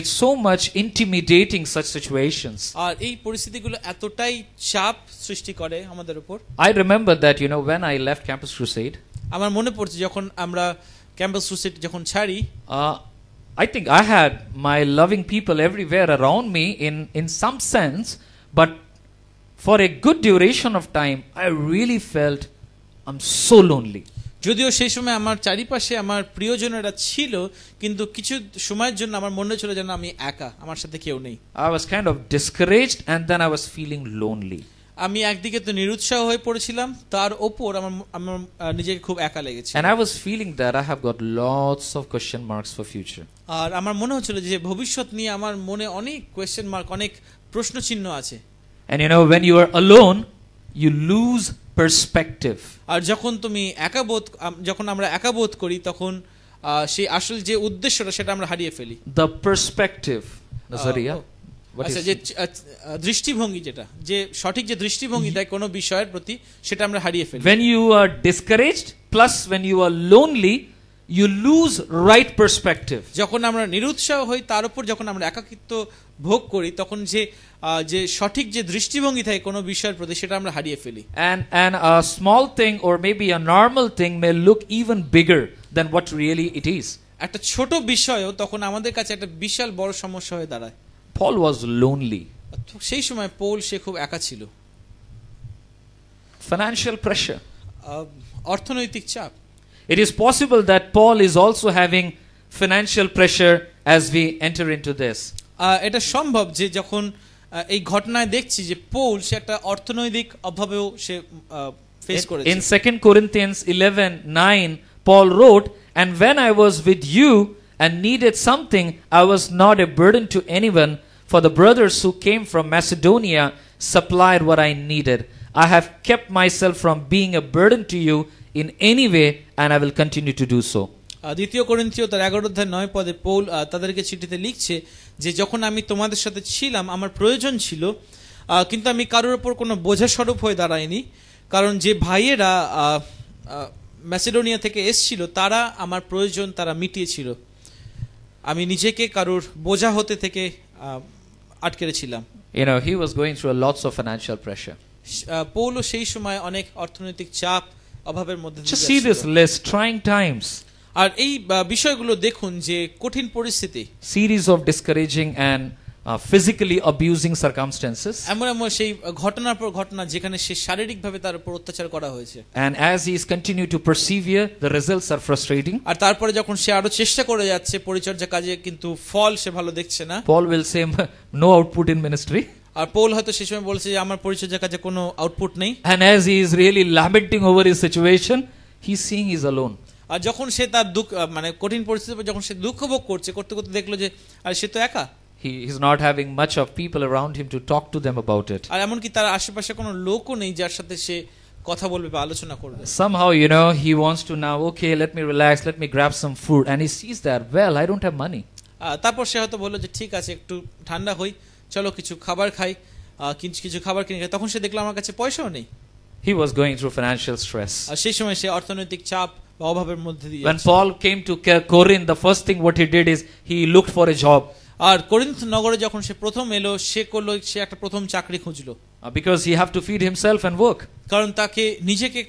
Speaker 1: it's so much intimidating such situations.
Speaker 2: আর এই পরিস্থিতিগুলো এতটাই চাপ সৃষ্টি করে আমাদের উপর।
Speaker 1: I remember that, you know, when I left Campus Crusade,
Speaker 2: আমার মনে পড়ছে যখন আমরা ক্যাম্পাস ক্রুসেড যখন ছাড়ি,
Speaker 1: I think I had my loving people everywhere around me in some sense, but for a good duration of time, I really felt I'm so lonely.
Speaker 2: যদিও সেই সময় আমার চারিপাশে আমার প্রিয়জনেরা ছিল, কিন্তু কিছু সময়ের জন্য আমার মনে ছিল যেন আমি একা, আমার সাথে কেউ নেই।
Speaker 1: I was kind of discouraged and then I was feeling lonely.
Speaker 2: আমি একদিকে তো নিরুৎসাহ হয়ে পড়েছিলাম, তার ওপর আমার নিজেকে খুব একা লেগেছে।
Speaker 1: And I was feeling that I have got lots of question marks for future.
Speaker 2: আর আমার মনে হচ্ছিল যে ভবিষ্যৎ নিয়ে আমার মনে অনেক কোয়েশ্চেন মার্ক, অনেক প্রশ্ন চিহ্ন আছে।
Speaker 1: And you know, when you are alone, you lose perspective.
Speaker 2: আর যখন আমরা একা বোধ করি তখন সেই আসল যে উদ্দেশ্যটা সেটা আমরা হারিয়ে ফেলি।
Speaker 1: The perspective, Nazaria.
Speaker 2: আচ্ছা, যে দৃষ্টিভঙ্গি, যেটা যে সঠিক যে দৃষ্টিভঙ্গি দেয় কোনো বিষয়ের প্রতি, সেটা আমরা হারিয়ে ফেলি।
Speaker 1: When you are discouraged plus when you are lonely, you lose right perspective.
Speaker 2: যখন আমরা নিরুৎসাহ হই, তার উপর যখন আমরা একাকিত্ব ভোগ করি, তখন যে সঠিক যে দৃষ্টিভঙ্গি থাকে কোনো বিষয়ের প্রতি, সেটা আমরা হারিয়ে ফেলি।
Speaker 1: And a small thing or maybe a normal thing may look even bigger than what really it is.
Speaker 2: একটা ছোট বিষয়ও তখন আমাদের কাছে একটা বিশাল বড় সমস্যা হয়ে দাঁড়ায়।
Speaker 1: Paul was lonely.
Speaker 2: সেই সময় পৌল সে খুব একা ছিল।
Speaker 1: Financial pressure.
Speaker 2: অর্থনৈতিক চাপ।
Speaker 1: It is possible that Paul is also having financial pressure as we enter into this.
Speaker 2: এটা সম্ভব যে যখন এই ঘটনায় দেখছি যে পৌল সে একটা অর্থনৈতিক অভাবেও সে ফেস করেছে।
Speaker 1: In 2 Corinthians 11:9, Paul wrote, "And when I was with you and needed something, I was not a burden to anyone, for the brothers who came from Macedonia supplied what I needed. I have kept myself from being a burden to you in any way, and I will continue to do so."
Speaker 2: দ্বিতীয় করিন্থীয় তার 11:9 Paul তাদেরকে চিঠিতে লিখছে যে যখন আমি তোমাদের সাথে ছিলাম আমার প্রয়োজন ছিল, কিন্তু আমি কারোর উপর কোনো বোঝা স্বরূপ হয়ে দাঁড়াইনি, কারণ যে ভাইয়েরা ম্যাসেডোনিয়া থেকে এসেছিল তারা আমার প্রয়োজন তারা মিটিয়েছিল, আমি নিজেকে কারোর বোঝা হতে থেকে আটকে ছিলাম।
Speaker 1: You know, he was going through lots of financial pressure.
Speaker 2: পৌলও সেই সময় অনেক অর্থনৈতিক চাপ অভাবের মধ্যে দিয়ে
Speaker 1: Just see this list, trying times.
Speaker 2: আর এই বিষয়গুলো দেখুন যে কঠিন পরিস্থিতি,
Speaker 1: series of discouraging and physically abusing circumstances.
Speaker 2: এমন সেই ঘটনার পর ঘটনা যেখানে সে শারীরিকভাবে তার উপর অত্যাচার করা হয়েছে।
Speaker 1: And as he is continue to persevere, the results are frustrating.
Speaker 2: আর তারপরে যখন সে আরো চেষ্টা করে যাচ্ছে পরিচর্যা কাজে, কিন্তু ফল সে ভালো দেখছে না।
Speaker 1: Paul will say, no output in ministry.
Speaker 2: আর পৌল হয়তো সেই সময় বলছে যে আমার পরিচর্যা কাজে কোনো আউটপুট নেই।
Speaker 1: And as he is really lamenting over his situation, he is seeing he is alone.
Speaker 2: আর যখন সে তার দুঃখ মানে কঠিন পরিস্থিতিতে যখন সে দুঃখ ভোগ করছে করতে করতে দেখলো যে আর সে তো একা,
Speaker 1: He's not having much of people around him to talk to them about it.
Speaker 2: আর এমনকি তার আশেপাশে কোনো লোকও নেই যার সাথে সে কথা বলবে বা আলোচনা করবে।
Speaker 1: Somehow, he wants to now, okay, let me relax, let me grab some food. And he sees that, well, I don't have money.
Speaker 2: তারপর সে হয়তো বললো যে ঠিক আছে একটু ঠান্ডা হই, চলো কিছু খাবার খাই, কিছু খাবার কিনে খাই। তখন সে দেখলো আমার কাছে পয়সাও নেই।
Speaker 1: He was going through financial stress.
Speaker 2: আর সেই সময় সে অর্থনৈতিক চাপ বা অভাবের মধ্যে দিয়ে
Speaker 1: When Paul came to Corinth, the first thing what he did is he looked for a job.
Speaker 2: আর করিন্থ নগরে যখন সে প্রথম এলো সে একটা প্রথম চাকরি খুঁজলো,
Speaker 1: Because he have to feed himself and work.
Speaker 2: কারণ তাকে নিজেকে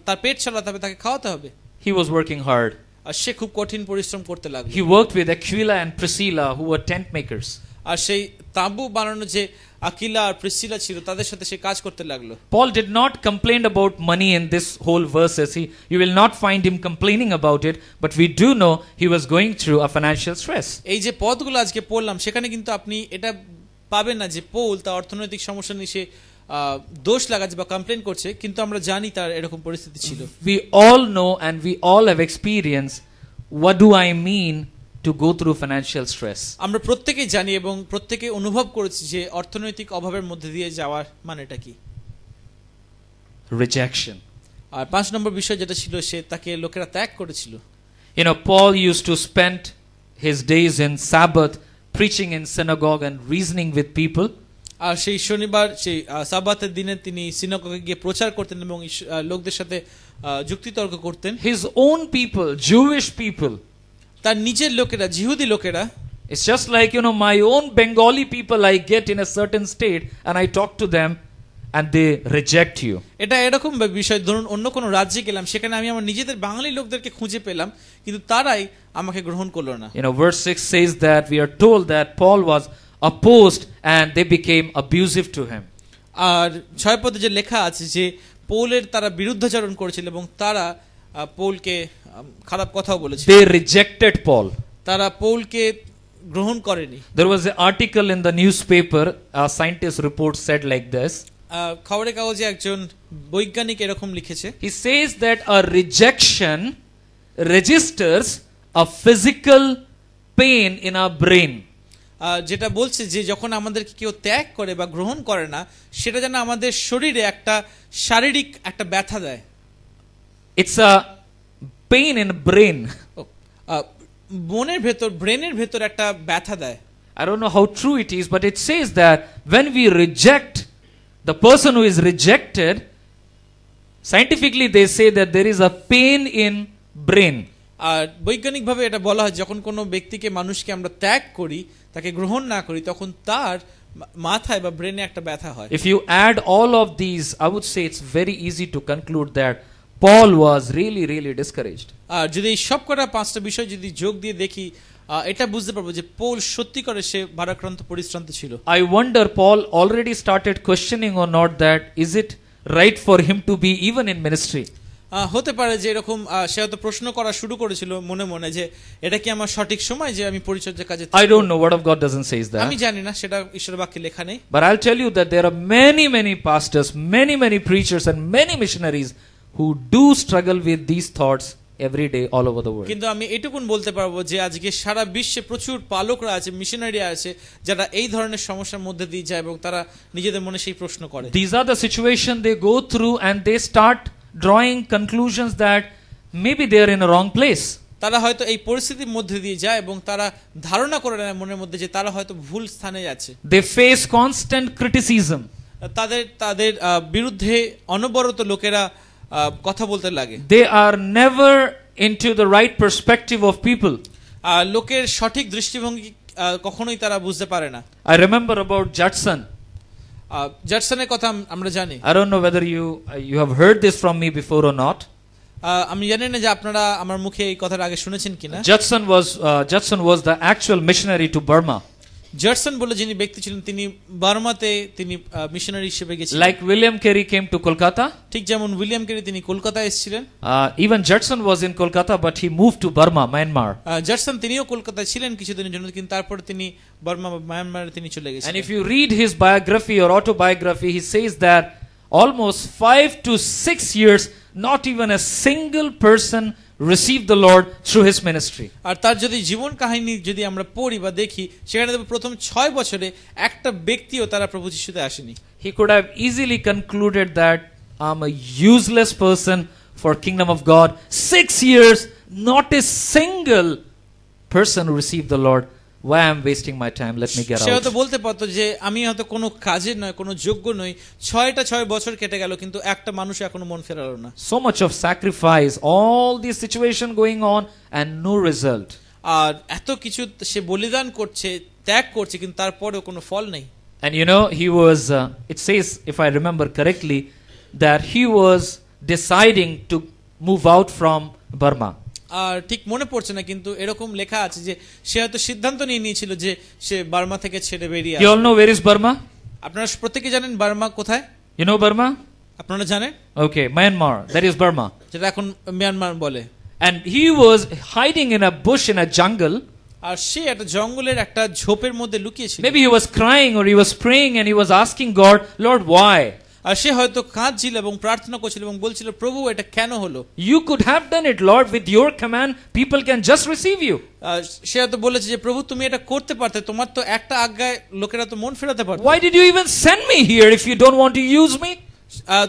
Speaker 2: তার পেট চালাতে হবে, তাকে খাওয়াতে হবে।
Speaker 1: He was working hard.
Speaker 2: আর সে খুব কঠিন পরিশ্রম করতে লাগলো।
Speaker 1: He worked with Aquila and Priscilla, who were tent makers.
Speaker 2: আর সেই তাঁবু বানানো যে আকিলা আর প্রিসিলা ছিল তাদের সাথে সে কাজ করতে লাগলো।
Speaker 1: Paul did not complain about money in this whole verses. You will not find him complaining about it, but we do know he was going through a financial stress.
Speaker 2: এই যে পদগুলো আজকে পড়লাম সেখানে কিন্তু আপনি এটা পাবেন না যে পৌল তার অর্থনৈতিক সমস্যা নিয়ে সে দোষ লাগাচ্ছে বা কমপ্লেন করছে, কিন্তু আমরা জানি তার এরকম পরিস্থিতি ছিল।
Speaker 1: We all know and we all have experienced what do I mean to go through financial stress.
Speaker 2: আমরা প্রত্যেকেই জানি এবং প্রত্যেকে অনুভব করেছি যে অর্থনৈতিক অভাবের মধ্যে দিয়ে যাওয়ার মানেটা কি।
Speaker 1: Rejection.
Speaker 2: আর 5 নম্বর বিষয় যেটা ছিল সে তাকে লোকেরা ত্যাগ করেছিল।
Speaker 1: Paul used to spend his days in Sabbath preaching in synagogue and reasoning with people.
Speaker 2: আর সেই শনিবার সেই সাব্বাতের দিনে তিনি সিনাগোগে গিয়ে প্রচার করতেন এবং লোকদের সাথে যুক্তিতর্ক করতেন।
Speaker 1: His own people, Jewish people,
Speaker 2: তার নিজের লোকেরা, জিহুদি লোকেরা,
Speaker 1: it's just like my own Bengali people I get in a certain state and I talk to them and they reject you.
Speaker 2: এটা এরকম বিষয়, ধরুন অন্য কোনো রাজ্যে গেলাম সেখানে আমি আমার নিজেদের বাঙালি লোকদেরকে খুঁজে পেলাম কিন্তু তারাই আমাকে গ্রহণ করলো না।
Speaker 1: Verse 6 says that we are told that Paul was opposed and they became abusive to him.
Speaker 2: আর 6 পদে যে লেখা আছে যে পৌলের তারা বিরুদ্ধাচরণ করেছিল এবং তারা পৌলকে খারাপ কথাও বলেছিল।
Speaker 1: They rejected Paul.
Speaker 2: তারা পৌলকে গ্রহণ করেনি।
Speaker 1: There was an article in the newspaper, a scientist report said like this.
Speaker 2: খবরের কাগজে একজন বৈজ্ঞানিক এরকম লিখেছে।
Speaker 1: He says that a rejection registers a physical pain in our brain.
Speaker 2: যেটা বলছে যে যখন আমাদেরকে কেউ ত্যাগ করে বা গ্রহণ করে না সেটা যেন আমাদের শরীরে একটা শারীরিক একটা ব্যথা দেয়।
Speaker 1: It's a pain in brain.
Speaker 2: মনের ভেতর, ব্রেনের ভেতর একটা ব্যথা দেয়।
Speaker 1: I don't know how true it is, but it says that when we reject the person who is rejected, scientifically they say that there is a pain in brain.
Speaker 2: আর বৈজ্ঞানিকভাবে এটা বলা হয় যখন কোনো ব্যক্তিকে, মানুষকে আমরা ত্যাগ করি, তাকে গ্রহণ না করি, তখন তার মাথায় বা ব্রেনে একটা ব্যথা হয়।
Speaker 1: If you add all of these, I would say it's very easy to conclude that Paul was really, really discouraged.
Speaker 2: আর যদি এই সব কটা 5টা বিষয় যদি যোগ দিয়ে দেখি এটা বুঝতে পারবো যে পৌল সত্যি করে সে ভারাক্রান্ত পরিশ্রান্ত ছিল।
Speaker 1: I wonder Paul already started questioning or not that is it right for him to be even in ministry.
Speaker 2: হতে পারে যে এরকম সে হয়তো প্রশ্ন করা শুরু করেছিল মনে মনে যে এটা কি আমার সঠিক সময় যে আমি পরিচর্যার কাজে।
Speaker 1: I don't know, word of God doesn't say that.
Speaker 2: আমি জানি না, সেটা ঈশ্বরের বাক্যে লেখা নেই।
Speaker 1: But I'll tell you that there are many, many pastors, many, many preachers and many missionaries who do struggle with these thoughts every day all over the world.
Speaker 2: কিন্তু আমি এটুকুন বলতে পারবো যে আজকে সারা বিশ্বে প্রচুর পালকরা আছে, মিশনারি আছে যারা এই ধরনের সমস্যার মধ্যে দিয়ে যায় এবং তারা নিজেদের মনে সেই প্রশ্ন করে।
Speaker 1: These are the situation they go through and they start drawing conclusions that maybe they are in a wrong place.
Speaker 2: তারা হয়তো এই পরিস্থিতির মধ্যে দিয়ে যায় এবং তারা ধারণা করে নেয় মনের মধ্যে যে তারা হয়তো ভুল স্থানে যাচ্ছে।
Speaker 1: They face constant criticism.
Speaker 2: তাদের বিরুদ্ধে অনবরত লোকেরা কথা বলতে লাগে।
Speaker 1: They are never into the right perspective of people.
Speaker 2: লোকের সঠিক দৃষ্টিভঙ্গি কখনোই তারা বুঝতে পারে না।
Speaker 1: I remember about Judson.
Speaker 2: জডসনের কথা আমরা জানি।
Speaker 1: I don't know whether you have heard this from me before or not.
Speaker 2: আমি জানি না যে আপনারা আমার মুখে এই কথাটা আগে শুনেছেন কিনা।
Speaker 1: Judson was the actual missionary to Burma.
Speaker 2: জডসন বলে যিনি ব্যক্তি ছিলেন তিনি বার্মাতে তিনি মিশনারি হিসেবে গেছিলেন।
Speaker 1: Like William Carey came to Kolkata.
Speaker 2: ঠিক যেমন উইলিয়াম কেরি তিনি কলকাতায় এসেছিলেন।
Speaker 1: Even Judson was in Kolkata but he moved to Burma, Myanmar.
Speaker 2: জডসন তিনিও কলকাতায় ছিলেন কিছুদিনের জন্য, কিন্তু তারপর তিনি বার্মা মায়ানমারে তিনি চলে গেছেন।
Speaker 1: And if you read his biography or autobiography, he says that almost 5 to 6 years not even a single person received the Lord through his ministry.
Speaker 2: আর তার যদি জীবন কাহিনী যদি আমরা পড়ি বা দেখি, সেখানে দেখব প্রথম 6 বছরে একটা ব্যক্তিও তারা প্রভু যিশুতে আসেনি।
Speaker 1: He could have easily concluded that I'm a useless person for kingdom of God. 6 years, not a single person who received the Lord. Why I'm wasting my time? Let me get
Speaker 2: সে হয়তো
Speaker 1: out.
Speaker 2: বলতে পারতো যে আমি হয়তো কোনো কাজের নয়, কোনো যোগ্য নই, 6 বছর কেটে গেল কিন্তু একটা মানুষ এখনো মন ফেরালো না।
Speaker 1: So much of sacrifice, all this situation going on and no result.
Speaker 2: আর এত কিছু সে বলিদান করছে, ত্যাগ করছে, কিন্তু তারপরেও কোনো ফল নেই।
Speaker 1: And you know, he was, it says, if I remember correctly, that he was deciding to move out from Burma.
Speaker 2: আর ঠিক মনে পড়ছে না, কিন্তু এরকম লেখা আছে যে সে হয়তো সিদ্ধান্ত নিয়ে নিয়েছিল যে সে বার্মা থেকে ছেড়ে বেরিয়ে
Speaker 1: You
Speaker 2: আসবে।
Speaker 1: all know where is Burma?
Speaker 2: আপনারা প্রত্যেকে জানেন বার্মা কোথায়?
Speaker 1: You know Burma?
Speaker 2: আপনারা জানেন?
Speaker 1: Okay, Myanmar. That is Burma.
Speaker 2: যেটা এখন মিয়ানমার বলে।
Speaker 1: And he was hiding in a bush in a jungle.
Speaker 2: আর সে একটা জঙ্গলের একটা ঝোপের মধ্যে লুকিয়েছিল।
Speaker 1: Maybe he was crying or he was praying and he was asking God, Lord, why?
Speaker 2: আর সে হয়তো কাঁদছিল এবং প্রার্থনা করছিল এবং বলছিল, প্রভু এটা কেন হলো?
Speaker 1: You could have done it, Lord, with your command. People can just receive you.
Speaker 2: সে হয়তো বলেছে যে প্রভু তুমি এটা করতে পারতে, তোমার তো একটা আজ্ঞায় লোকেরা তো মন ফেরাতে পারত।
Speaker 1: Why did you even send me here if you don't want to use me?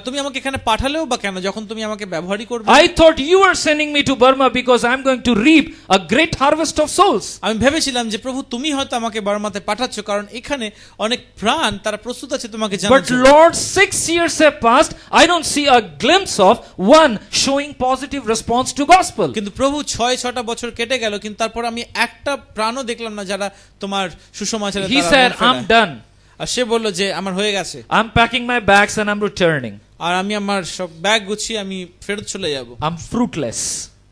Speaker 2: তুমি আমাকে এখানে পাঠালেও বা কেন, যখন তুমি আমাকে ব্যবহারই করবে?
Speaker 1: I thought you were sending me to Burma because I'm going to reap a great harvest of souls.
Speaker 2: আমি ভেবেছিলাম যে প্রভু তুমি হয়তো আমাকে বার্মাতে পাঠাচ্ছ, কারণ এখানে অনেক প্রাণ তারা প্রস্তুত আছে তোমাকে জানার
Speaker 1: But
Speaker 2: জন্য।
Speaker 1: Lord, 6 years have passed. I don't see a glimpse of one showing positive response to gospel.
Speaker 2: কিন্তু প্রভু 6টা বছর কেটে গেল, কিন্তু তারপর আমি একটা প্রাণও দেখলাম না যারা তোমার সুসমাচারে
Speaker 1: He said, I'm done.
Speaker 2: আর সে বলল যে আমার হয়ে গেছে,
Speaker 1: I'm packing my bags and I'm returning.
Speaker 2: আর আমি আমার সব ব্যাগ গুছিয়ে আমি ফেরত চলে যাব,
Speaker 1: I'm fruitless.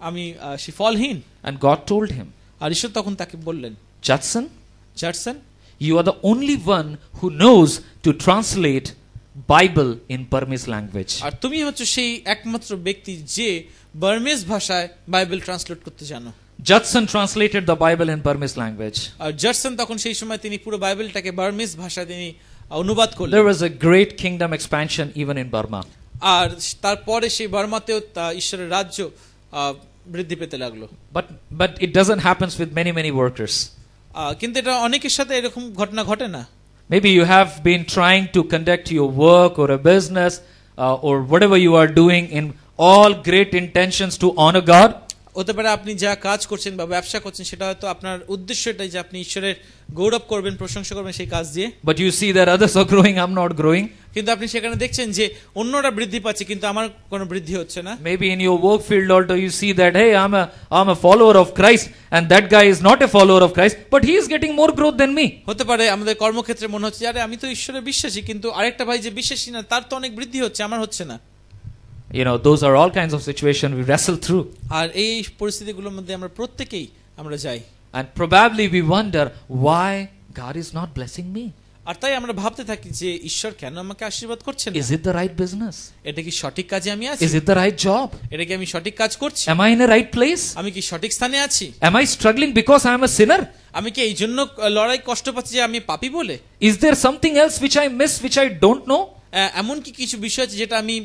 Speaker 2: আমি সে ফলহীন।
Speaker 1: And God told him,
Speaker 2: আর ঈশ্বর তখন তাকে বললেন,
Speaker 1: Judson,
Speaker 2: জারসন,
Speaker 1: you are the only one who knows to translate Bible in Burmese language.
Speaker 2: আর তুমি হচ্ছে সেই একমাত্র ব্যক্তি যে বার্মিজ ভাষায় বাইবেল ট্রান্সলেট করতে জানো।
Speaker 1: Judson translated the Bible in Burmese language.
Speaker 2: আর জারসন তখন সেই সময় তিনি পুরো বাইবেলটাকে বার্মিজ ভাষায় তিনি অনুবাদ করলেন।
Speaker 1: There was a great kingdom expansion even in Burma.
Speaker 2: আর তারপরে সেই বার্মাতেও ঈশ্বরের রাজ্য বৃদ্ধি পেতে লাগলো।
Speaker 1: But it doesn't happen with many workers.
Speaker 2: কিন্তু এটা অনেকের সাথে এরকম ঘটনা ঘটে না।
Speaker 1: Maybe you have been trying to conduct your work or a business or whatever you are doing in all great intentions to honor God.
Speaker 2: হতে পারে আপনি যা কাজ করছেন বা ব্যবসা করছেন সেটা হয়তো আপনার উদ্দেশ্য এটাই যে আপনি ঈশ্বরের গৌরব করবেন, প্রশংসা করবেন সেই কাজ দিয়ে।
Speaker 1: But you see that others are growing, I'm not growing.
Speaker 2: কিন্তু আপনি সেখানে দেখছেন যে অন্যরা বৃদ্ধি পাচ্ছে কিন্তু আমার কোনো বৃদ্ধি হচ্ছে না।
Speaker 1: Maybe in your work field also you see that, hey, I'm a follower of Christ and that guy is not a follower of Christ, but he is getting more growth than me.
Speaker 2: হতে পারে আমাদের কর্মক্ষেত্রে মনে হচ্ছে আরে আমি তো ঈশ্বরে বিশ্বাসী, কিন্তু আরেকটা ভাই যে বিশ্বাসী না তার তো অনেক বৃদ্ধি হচ্ছে, আমার হচ্ছে না।
Speaker 1: You know, those are all kinds of situations we wrestle through.
Speaker 2: আর এই পরিস্থিতিগুলোর মধ্যে আমরা প্রত্যেকেই আমরা যাই।
Speaker 1: And probably we wonder why God is not blessing me.
Speaker 2: আর তাই আমরা ভাবতে থাকি যে ঈশ্বর কেন আমাকে আশীর্বাদ করছেন না?
Speaker 1: Is it the right business?
Speaker 2: এটা কি সঠিক কাজে আমি আছি?
Speaker 1: Is it the right job?
Speaker 2: এটা কি আমি সঠিক কাজ করছি?
Speaker 1: Am I in a right place?
Speaker 2: আমি কি সঠিক স্থানে আছি?
Speaker 1: Am I struggling because I am a sinner?
Speaker 2: আমি কি এই জন্য লড়াই কষ্ট পাচ্ছি যে আমি পাপী বলে?
Speaker 1: Is there something else which I miss, which I don't know?
Speaker 2: এমন কি কিছু বিষয় আছে যেটা আমি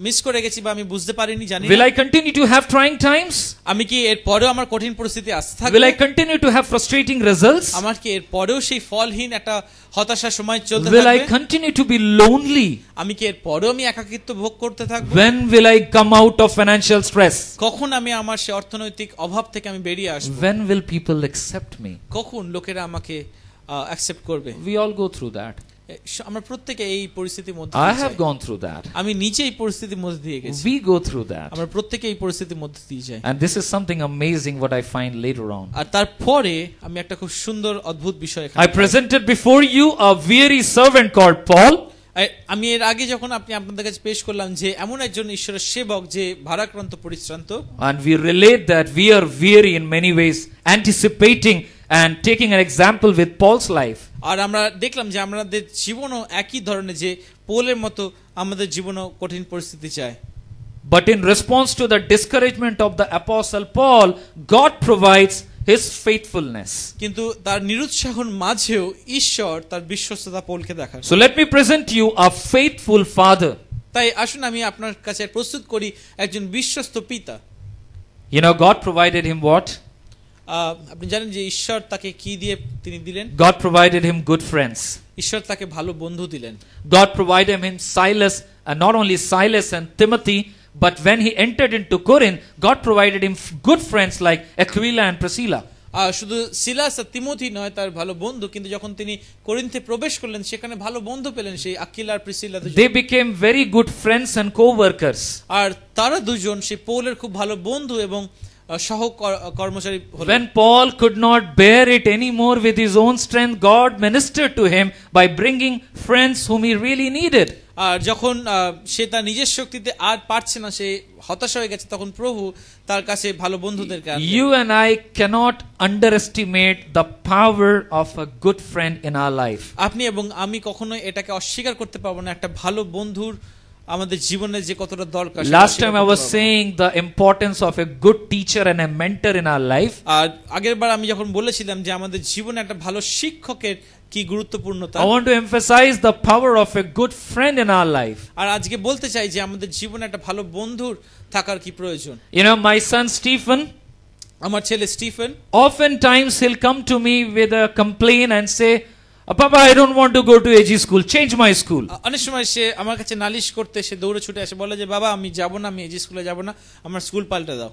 Speaker 2: মিস করে গেছি বা আমি বুঝতে পারিনি, জানি না?
Speaker 1: Will I continue to have trying times?
Speaker 2: আমি কি এর পরেও আমার কঠিন পরিস্থিতি আসতে থাকবে?
Speaker 1: Will I continue to have frustrating results?
Speaker 2: আমার কি এর পরেও সেই ফলহীন একটা হতাশার সময় চলতে
Speaker 1: Will I
Speaker 2: থাকবে?
Speaker 1: continue to be lonely?
Speaker 2: আমি কি এর পরেও আমি একাকিত্ব ভোগ করতে থাকব?
Speaker 1: When will I come out of financial stress?
Speaker 2: কখন আমি আমার সেই অর্থনৈতিক অভাব থেকে আমি বেরিয়ে আসব?
Speaker 1: When will people accept me?
Speaker 2: কখন লোকেরা আমাকে অ্যাকসেপ্ট করবে?
Speaker 1: We all go through that.
Speaker 2: আমরা প্রত্যেকে এই পরিস্থিতির মধ্যে
Speaker 1: I
Speaker 2: দিয়ে
Speaker 1: have
Speaker 2: যাই।
Speaker 1: gone through that.
Speaker 2: আমি নিজে এই পরিস্থিতির মধ্যে দিয়ে গেছি।
Speaker 1: We go through that.
Speaker 2: আমরা প্রত্যেকে এই পরিস্থিতির মধ্যে দিয়ে যাই।
Speaker 1: And this is something amazing what I find later on.
Speaker 2: আর তারপরে আমি একটা খুব সুন্দর অদ্ভুত বিষয় এখানে
Speaker 1: I presented before you a weary servant called Paul.
Speaker 2: আমি এর আগে যখন আপনাদের কাছে পেশ করলাম যে এমন একজন ঈশ্বরের সেবক যে ভারাক্রান্ত পরিশ্রান্ত,
Speaker 1: And we relate that we are weary in many ways, anticipating and taking an example with Paul's life.
Speaker 2: আর আমরা দেখলাম যে আমাদের জীবনও একই ধরনের, যে পৌলের মতো আমাদের জীবনও কঠিন পরিস্থিতি চায়।
Speaker 1: But in response to the discouragement of the apostle Paul, God provides his faithfulness.
Speaker 2: কিন্তু তার নিরুৎসাহর মাঝেও ঈশ্বর তার বিশ্বস্ততা পৌলকে দেখান।
Speaker 1: So let me present you a faithful father.
Speaker 2: তাই আসুন আমি আপনার কাছে প্রস্তুত করি একজন বিশ্বস্ত পিতা।
Speaker 1: You know, God provided him what?
Speaker 2: আপনি জানেন যে ঈশ্বর তাকে কি দিয়ে তিনি দিলেন?
Speaker 1: God provided him good friends.
Speaker 2: ঈশ্বর তাকে ভালো বন্ধু দিলেন।
Speaker 1: God provided him Silas, and not only Silas and Timothy, but when he entered into Corinth, God provided him good friends like Aquila and Priscilla.
Speaker 2: শুধু সিলাস আর তিমোথি নয় তার ভালো বন্ধু, কিন্তু যখন তিনি করিন্থে প্রবেশ করলেন সেখানে ভালো বন্ধু পেলেন সেই আকিলা আর প্রিসিলা দুজন।
Speaker 1: They became very good friends and co-workers.
Speaker 2: আর তারা দুজন সেই পৌলের খুব ভালো বন্ধু এবং সহকর্মচারী হলেন।
Speaker 1: When Paul could not bear it anymore with his own strength, God ministered to him by bringing friends whom he really needed.
Speaker 2: আর যখন সে তার নিজের শক্তিতে আর পারছে না, সে হতাশা হয়ে গেছে, তখন প্রভু তার কাছে ভালো বন্ধুদেরকে আনলেন।
Speaker 1: You and I cannot underestimate the power of a good friend in our life.
Speaker 2: আপনি এবং আমি কখনোই এটাকে অস্বীকার করতে পারবো না, একটা ভালো বন্ধুর আমাদের জীবনে যে কতটা দরকার।
Speaker 1: Last time I was saying the importance of a good teacher and a mentor in our life.
Speaker 2: আর আগেরবার আমি যখন বলেছিলাম যে আমাদের জীবনে একটা ভালো শিক্ষকের কি গুরুত্বপূর্ণতা,
Speaker 1: I want to emphasize the power of a good friend in our life.
Speaker 2: আর আজকে বলতে চাই যে আমাদের জীবনে একটা ভালো বন্ধুর থাকার কি প্রয়োজন।
Speaker 1: You know, my son Stephen,
Speaker 2: আমার ছেলে Stephen,
Speaker 1: oftentimes he'll come to me with a complaint and say, Papa, I don't want to go to AG school. Change my school.
Speaker 2: অনেক সময় সে আমার কাছে নালিশ করতে সে দৌড়ে ছুটে আসে, বলে যে বাবা আমি যাব না, আমি এজি স্কুলে যাব না, আমার স্কুল পাল্টে দাও।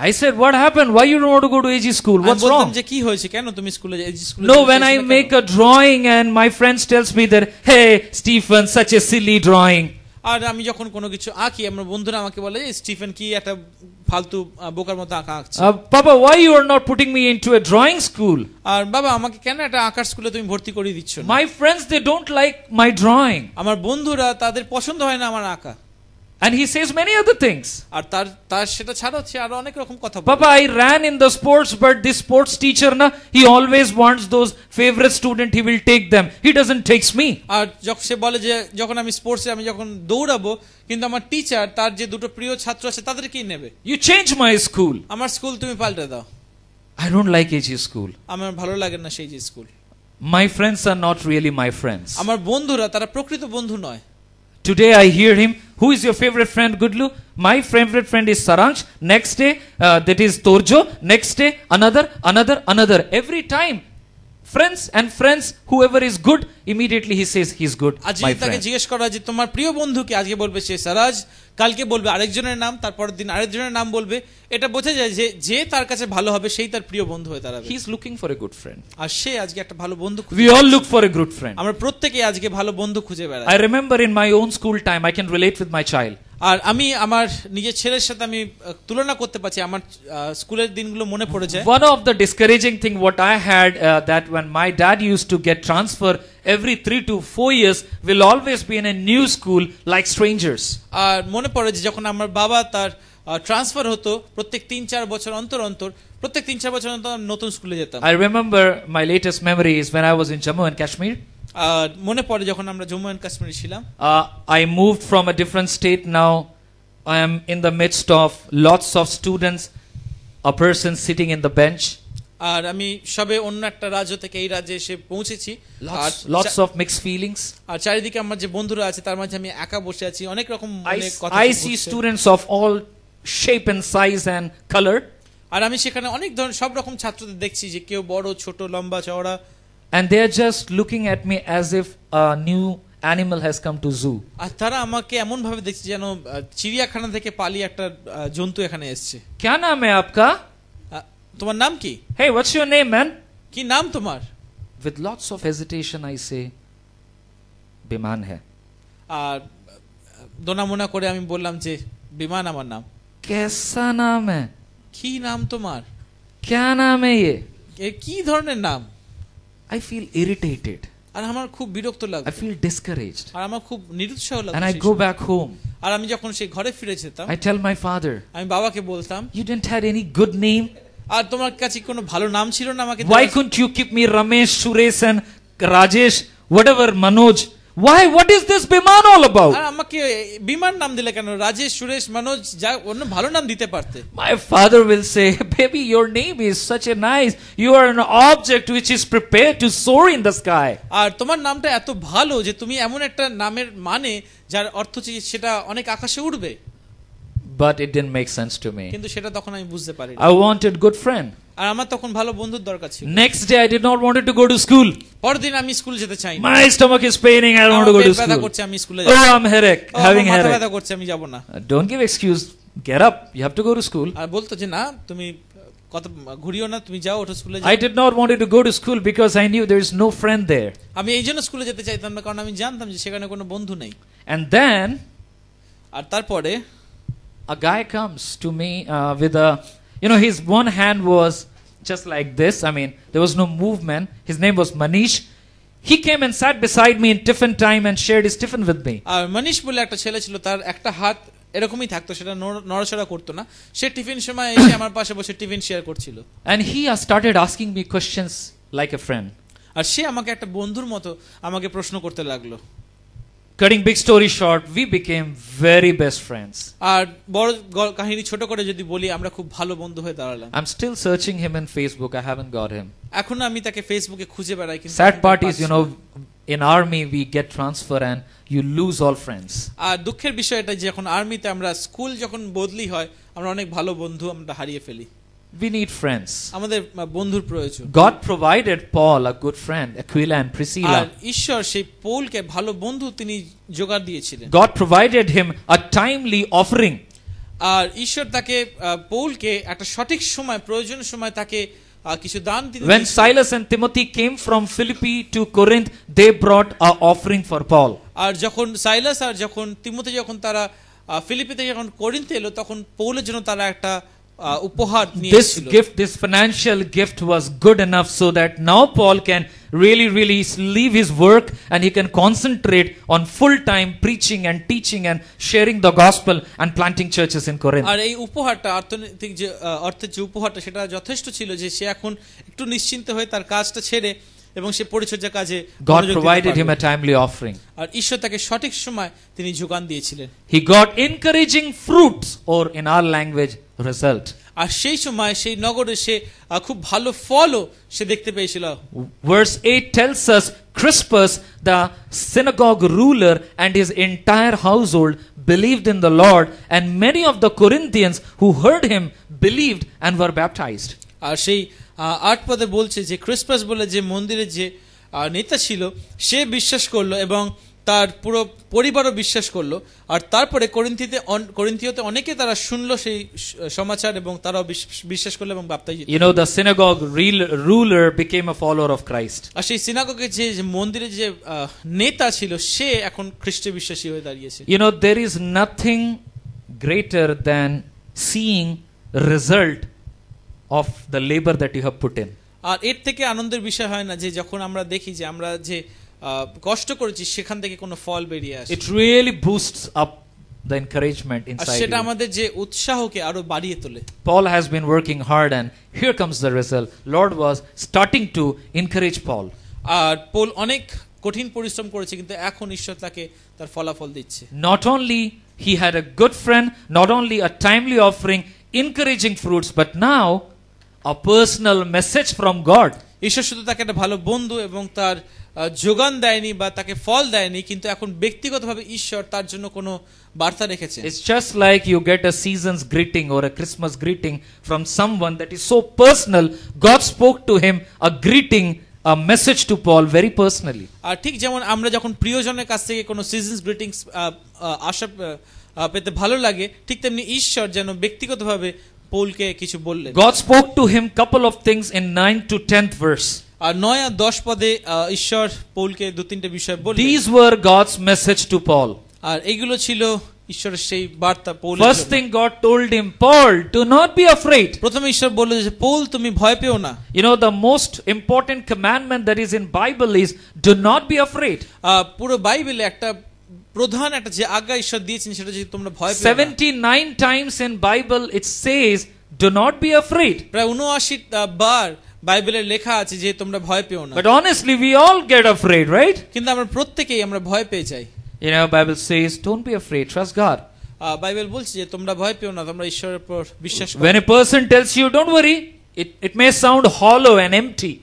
Speaker 1: I said, what happened? Why you don't want to go to AG school? What's wrong?
Speaker 2: যে কি হয়েছে, কেন তুমি স্কুলে এজি স্কুলে?
Speaker 1: No, when I make a drawing and my friends tells me that, hey, Stephen, such a silly drawing.
Speaker 2: আর আমি যখন কোনো কিছু আঁকি, আমার বন্ধুরা আমাকে বলে যে স্টিফেন কি একটা ফালতু বোকার মতো আঁকা আঁকছে।
Speaker 1: Papa, why you are not putting me into a drawing school?
Speaker 2: আর বাবা আমাকে কেন একটা আঁকার স্কুলে তুমি ভর্তি করে দিচ্ছ না?
Speaker 1: My friends, they don't like my drawing.
Speaker 2: আমার বন্ধুরা তাদের পছন্দ হয় না আমার আঁকা।
Speaker 1: And he says many other things.
Speaker 2: আর তার সেটা ছাড়া হচ্ছে আরো অনেক রকম কথা বলে।
Speaker 1: Papa, I ran in the sports, but this sports teacher, na, he always wants those favorite student, he will take them. He doesn't takes me.
Speaker 2: আর যখন সে বলে যে যখন আমি স্পোর্টসে আমি যখন দৌড়াবো, কিন্তু আমার টিচার তার যে দুটো প্রিয় ছাত্র আছে তাদেরকেই নেবে।
Speaker 1: You change my school.
Speaker 2: আমার স্কুল তুমি পাল্টে দাও।
Speaker 1: I don't like AG school.
Speaker 2: আমার ভালো লাগে না সেই যে school.
Speaker 1: My friends are not really my friends.
Speaker 2: আমার বন্ধুরা তারা প্রকৃত বন্ধু নয়।
Speaker 1: Today I hear him, who is your favorite friend, Goodlu? My favorite friend is Saransh. Next day, that is Torjo. Next day, another. Every time, friends, whoever is good, immediately he says he's good,
Speaker 2: আজকে
Speaker 1: my
Speaker 2: তাকে
Speaker 1: friend.
Speaker 2: জিজ্ঞেস করা যে তোমার প্রিয় বন্ধুকে, আজকে বলবে সে সারাজ, কালকে বলবে আরেকজনের নাম, তারপরের দিন আরেকজনের নাম বলবে। এটা বোঝা যায় যে যে তার কাছে ভালো হবে সেই তার প্রিয় বন্ধু হয়ে দাঁড়াবে।
Speaker 1: He's looking for a good friend.
Speaker 2: আর সে আজকে একটা ভালো বন্ধু খুঁজে।
Speaker 1: We all look for a good friend.
Speaker 2: আমরা প্রত্যেকেই আজকে ভালো বন্ধু খুঁজে বেড়াই।
Speaker 1: I remember in my own school time, I can relate with my child.
Speaker 2: আর আমি আমার নিজের ছেলের সাথে আমি তুলনা করতে পারছি, আমার স্কুলের দিনগুলো মনে পড়ে যায়।
Speaker 1: One of the discouraging thing what I had, that when my dad used to get transfer every 3 to 4 years, will always be in a new school like strangers.
Speaker 2: আর মনে পড়ে যে যখন আমার বাবা তার ট্রান্সফার হতো প্রত্যেক 3-4 বছর অন্তর নতুন স্কুলে যেতাম।
Speaker 1: I remember my latest memory is when I was in Jammu and Kashmir.
Speaker 2: মনে পড়ে যখন আমরা জম্মু এন্ড কাশ্মীরে ছিলাম।
Speaker 1: I moved from a different state. Now I am in the midst of lots of students, a person sitting in the bench.
Speaker 2: আর আমি সবে অন্য একটা রাজ্য থেকে এই রাজ্যে এসে পৌঁছেছি।
Speaker 1: Lots of mixed feelings.
Speaker 2: আর চারিদিকে আমার যে বন্ধুরা আছে তার মাঝে আমি একা বসে আছি, অনেক রকম কথা।
Speaker 1: I see students of all shape and size and color.
Speaker 2: আর আমি সেখানে অনেক ধরনের সব রকম ছাত্রদের দেখছি, যে কেউ বড় ছোট লম্বা চওড়া।
Speaker 1: And they are just looking at me as if a new animal has come to zoo.
Speaker 2: আর তারা আমাকে এমন ভাবে দেখছে যেন চিড়িয়াখানা থেকে পালিয়ে একটা জন্তু এখানে এসেছে।
Speaker 1: Kya naam hai aapka?
Speaker 2: তোমার নাম কি?
Speaker 1: Hey, what's your name, man?
Speaker 2: কি নাম তোমার?
Speaker 1: With lots of hesitation I say, Biman hai.
Speaker 2: আর দোনামোনা করে আমি বললাম যে বিমান আমার নাম।
Speaker 1: Kaisa naam hai?
Speaker 2: কি নাম তোমার?
Speaker 1: Kya naam hai ye?
Speaker 2: এ কি ধরনের নাম?
Speaker 1: I feel irritated.
Speaker 2: আর আমার খুব বিরক্ত
Speaker 1: I
Speaker 2: লাগছে,
Speaker 1: feel discouraged.
Speaker 2: আর আমার খুব নিরুৎসাহ লাগছে।
Speaker 1: And I go back home.
Speaker 2: আর আমি যখন সেই ঘরে ফিরে যেতাম,
Speaker 1: I tell my father,
Speaker 2: আমি বাবাকে বলতাম,
Speaker 1: you didn't have any good name?
Speaker 2: আর তোমার কাছে কোনো ভালো নাম ছিল না আমাকে?
Speaker 1: Why couldn't you keep me Ramesh, Suresh and Rajesh, whatever, Manoj? Why? What is this Biman all about?
Speaker 2: আর আমাকে বিমান নাম দিলে কেন? রাজেশ, সুরেশ, মনোজ, যা অন্য ভালো নাম দিতে পারতে।
Speaker 1: My father will say, baby, your name is such a nice, you are an object which is prepared to soar in the sky.
Speaker 2: আর তোমার নামটা এত ভালো যে তুমি এমন একটা নামের মানে যার অর্থ হচ্ছে সেটা অনেক আকাশে উড়বে।
Speaker 1: but it didn't make sense to me.
Speaker 2: কিন্তু সেটা তখন আমি বুঝতে পারি
Speaker 1: I wanted good friend.
Speaker 2: আর আমার তখন ভালো বন্ধুর দরকার ছিল।
Speaker 1: Next day I did not wanted to go to school.
Speaker 2: পরের দিন আমি স্কুল যেতে চাই না।
Speaker 1: My stomach is paining, I don't want to go to
Speaker 2: ব্যথা
Speaker 1: school.
Speaker 2: করছে, আমি স্কুলে
Speaker 1: Oh, I'm headache, having
Speaker 2: মাথা
Speaker 1: headache.
Speaker 2: ব্যথা করছে, আমি যাব না।
Speaker 1: Don't give excuse. Get up. You have to go to school.
Speaker 2: আর বলতো যে না তুমি কত ঘুরিও না, তুমি যাও, ওঠো স্কুলে যাও।
Speaker 1: I did not wanted to go to school because I knew there is no friend there.
Speaker 2: আমি এই জন্য স্কুলে যেতে চাইতাম না, কারণ আমি জানতাম যে সেখানে কোনো বন্ধু নেই।
Speaker 1: And then
Speaker 2: আর তারপরে
Speaker 1: a guy comes to me with a, his one hand was just like this. I mean, there was no movement. His name was Manish. He came and sat beside me in tiffin time and shared his tiffin with me.
Speaker 2: আর মনীষ বলে একটা ছেলে ছিল, তার একটা হাত এরকমই থাকতো, সেটা নড়াচড়া করতো না। সে টিফিন সময় এসে আমার পাশে বসে টিফিন শেয়ার করছিল।
Speaker 1: And he started asking me questions like a friend.
Speaker 2: আর সে আমাকে একটা বন্ধুর মতো আমাকে প্রশ্ন করতে লাগলো।
Speaker 1: Cutting big story short, we became very best friends.
Speaker 2: আর বড় কাহিনী ছোট করে যদি বলি, আমরা খুব ভালো বন্ধু হয়ে দাঁড়ালাম।
Speaker 1: I'm still searching him in Facebook. I haven't got him.
Speaker 2: এখন আমি তাকে ফেসবুকে খুঁজে বেড়াই, কিন্তু
Speaker 1: Sad part is, in army we get transfer and you lose all friends.
Speaker 2: আর দুঃখের বিষয় এটা যে এখন আর্মিতে আমরা স্কুল যখন বদলি হয়, আমরা অনেক ভালো বন্ধু আমরা হারিয়ে ফেলি।
Speaker 1: We need friends.
Speaker 2: আমাদের বন্ধুর প্রয়োজন।
Speaker 1: God provided Paul a good friend, Aquila and
Speaker 2: R
Speaker 1: Priscilla.
Speaker 2: ঈশ্বর সেই পৌলকে ভালো বন্ধু তিনি জোগাড় দিয়েছিলেন।
Speaker 1: God provided him a timely offering.
Speaker 2: আর ঈশ্বর তাকে পৌলকে একটা সঠিক সময়, প্রয়োজনীয় সময় তাকে কিছু দান তিনি
Speaker 1: When Silas and Timothy came from Philippi to Corinth, they brought an offering for Paul.
Speaker 2: আর যখন সাইলাস আর যখন তিমোথে যখন তারা ফিলিপিতে যখন করিন্থে এলো, তখন পৌলের জন্য তারা একটা উপহার নিয়ে এসেছিল।
Speaker 1: This financial gift was good enough so that now Paul can really leave his work and he can concentrate on full time preaching and teaching and sharing the gospel and planting churches in Corinth.
Speaker 2: আর এই উপহারটা অর্থনৈতিক যে অর্থের যে উপহারটা, সেটা যথেষ্ট ছিল যে সে এখন একটু নিশ্চিন্ত হয়ে তার কাজটা ছেড়ে এবং সে পরিচর্যা কাজে
Speaker 1: God provided him a timely offering.
Speaker 2: আর ঈশ্বর তাকে সঠিক সময় তিনি যোগান দিয়েছিলেন।
Speaker 1: He got encouraging fruits, or in our language, result.
Speaker 2: আর সেই সময় সেই নগরে সে খুব ভালো ফলও সে দেখতে পেয়েছিল।
Speaker 1: Verse 8 tells us Crispus, the synagogue ruler, and his entire household believed in the Lord, and many of the Corinthians who heard him believed and were baptized.
Speaker 2: আর সেই 8 পদে বলছে যে ক্রিসপাস বলে যে মন্দিরের যে নেতা ছিল, সে বিশ্বাস করলো এবং তার পুরো পরিবারও বিশ্বাস করলো। আর তারপরে করিন্থীয়তে অনেকে তারা শুনলো সেই সমাচার এবং তারাও বিশ্বাস করলো এবং বাপ্তাইজিত।
Speaker 1: The synagogue ruler became a follower of Christ.
Speaker 2: আর সেই সিনাগোগের যে মন্দিরের যে নেতা ছিল, সে এখন খ্রিস্টে বিশ্বাসী হয়ে দাঁড়িয়েছে।
Speaker 1: There is nothing greater than seeing result of the labor that you have put in.
Speaker 2: আর এর থেকে আনন্দের বিষয় হয় না যে যখন আমরা দেখি যে আমরা যে কষ্ট করেছি সেখান থেকে কোনো ফল বেরিয়ে আসে।
Speaker 1: It really boosts up the encouragement
Speaker 2: R
Speaker 1: inside
Speaker 2: সেটা
Speaker 1: you.
Speaker 2: আমাদের যে উৎসাহকে আরো বাড়িয়ে তোলে।
Speaker 1: Paul has been working hard and here comes the result. Lord was starting to encourage Paul.
Speaker 2: আর পৌল অনেক কঠিন পরিশ্রম করেছে, কিন্তু এখন ঈশ্বর তাকে তার ফলাফল দিচ্ছে।
Speaker 1: Not only he had a good friend, not only a timely offering, encouraging fruits, but now a personal message from God.
Speaker 2: ঈশ্বর শুধু তাকে একটা ভালো বন্ধু এবং তার যোগান দেয়নি বা তাকে ফল দেয়নি, কিন্তু এখন ব্যক্তিগতভাবে ঈশ্বর তার জন্য কোনো বার্তা রেখেছে।
Speaker 1: It's just like you get a season's greeting or a Christmas greeting from someone that is so personal. God spoke to him a greeting, a message to Paul very personally.
Speaker 2: আর ঠিক যেমন আমরা যখন প্রিয়জনের কাছ থেকে কোনো সিজনস গ্রিটিংস আশা পেতে ভালো লাগে, ঠিক তেমনি ঈশ্বর যেন ব্যক্তিগতভাবে পৌলকে কিছু বললেন।
Speaker 1: God spoke to him couple of things in 9 to 10th verse.
Speaker 2: আর 9 আর 10 পদে ঈশ্বর পৌলকে 2-3টে বিষয় বললেন।
Speaker 1: These were God's message to Paul.
Speaker 2: আর এইগুলো ছিল ঈশ্বরের সেই বার্তা পৌলের জন্য।
Speaker 1: First thing God told him, Paul, do not be afraid.
Speaker 2: প্রথমে ঈশ্বর বললেন যে পৌল তুমি ভয় পেও না।
Speaker 1: The most important commandment that is in Bible is do not be afraid.
Speaker 2: পুরো বাইবেলে একটা প্রধান একটা যে আজ্ঞা ঈশ্বর দিয়েছেন সেটা যে তোমরা ভয় পেও না।
Speaker 1: 79 times in Bible it says do not be afraid.
Speaker 2: প্রায় 79 বার বাইবেলে লেখা আছে যে তোমরা ভয় পেও না।
Speaker 1: But honestly we all get afraid, right?
Speaker 2: কিন্তু আমরা প্রত্যেকেই আমরা ভয় পেয়ে যাই।
Speaker 1: Bible says don't be afraid, trust God.
Speaker 2: Bible বলছে যে তোমরা ভয় পেও না, তোমরা ঈশ্বরের উপর বিশ্বাস করো।
Speaker 1: When a person tells you don't worry, it may sound hollow and empty.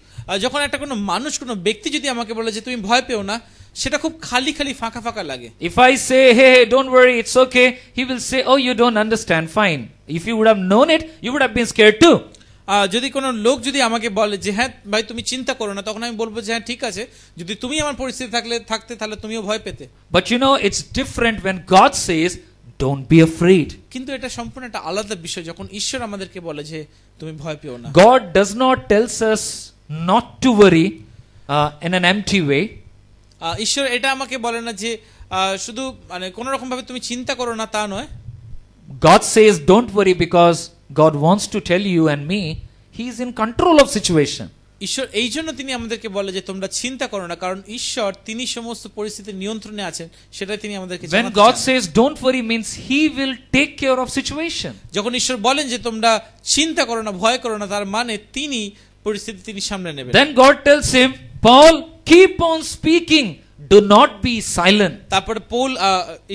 Speaker 2: যখন একটা কোনো মানুষ কোনো ব্যক্তি যদি আমাকে বলে যে তুমি ভয় পেও না, সেটা খুব খালি খালি ফাঁকা ফাঁকা লাগে।
Speaker 1: If I say, hey, don't worry, it's okay, he will say, oh, you don't understand, fine. If you would have known it, you would have been scared too.
Speaker 2: যদি কোনো লোক যদি আমাকে বলে যে হ্যাঁ ভাই তুমি চিন্তা করো না, তখন আমি বলবো যে হ্যাঁ ঠিক আছে, যদি তুমি আমার পরিস্থিতি থাকতে তাহলে তুমিও ভয় পেতে।
Speaker 1: But you know, it's different when God says, don't be afraid.
Speaker 2: কিন্তু এটা সম্পূর্ণ একটা আলাদা বিষয় যখন ঈশ্বর আমাদেরকে বলে যে তুমি ভয় পেও না।
Speaker 1: God does not tells us not to worry in an empty way.
Speaker 2: ঈশ্বর এটা আমাকে বলে না যে শুধু মানে কোন রকম ভাবে তুমি চিন্তা করো না, তা নয়।
Speaker 1: God says don't worry because God wants to tell you and me he is in control of situation.
Speaker 2: ঈশ্বর এই জন্য তিনি আমাদেরকে বলে যে তোমরা চিন্তা করো না, কারণ ঈশ্বর তিনি সমস্ত পরিস্থিতির নিয়ন্ত্রণে আছেন, সেটাই তিনি আমাদেরকে জানাতে চান।
Speaker 1: When God says don't worry means he will take care of situation.
Speaker 2: যখন ঈশ্বর বলেন যে তোমরা চিন্তা করো না, ভয় করো না, তার মানে তিনি পরিস্থিতি তিনি সামলে নেবেন।
Speaker 1: Then God tells him, Paul, keep on speaking, do not be silent.
Speaker 2: তারপরে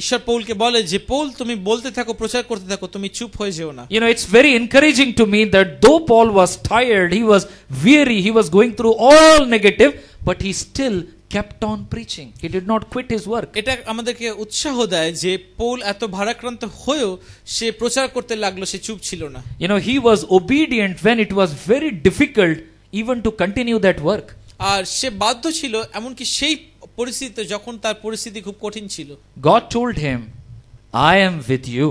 Speaker 2: ঈশ্বর পৌলকে বলে যে পৌল তুমি বলতে থাকো, প্রচার করতে থাকো, তুমি চুপ হয়ে যেও না।
Speaker 1: You know, it's very encouraging to me that though Paul was tired, he was weary, he was going through all negative, but he still kept on preaching. He did not quit his work.
Speaker 2: এটা আমাদেরকে উৎসাহ দেয় যে Paul এত ভারাক্রান্ত হয়েও সে প্রচার করতে লাগলো, সে চুপ ছিল না।
Speaker 1: You know, he was obedient when it was very difficult even to continue that work.
Speaker 2: আর সে বাধ্য ছিল এমনকি সেই পরিস্থিতিতে যখন তার পরিস্থিতি খুব কঠিন ছিল।
Speaker 1: God told him, I am with you,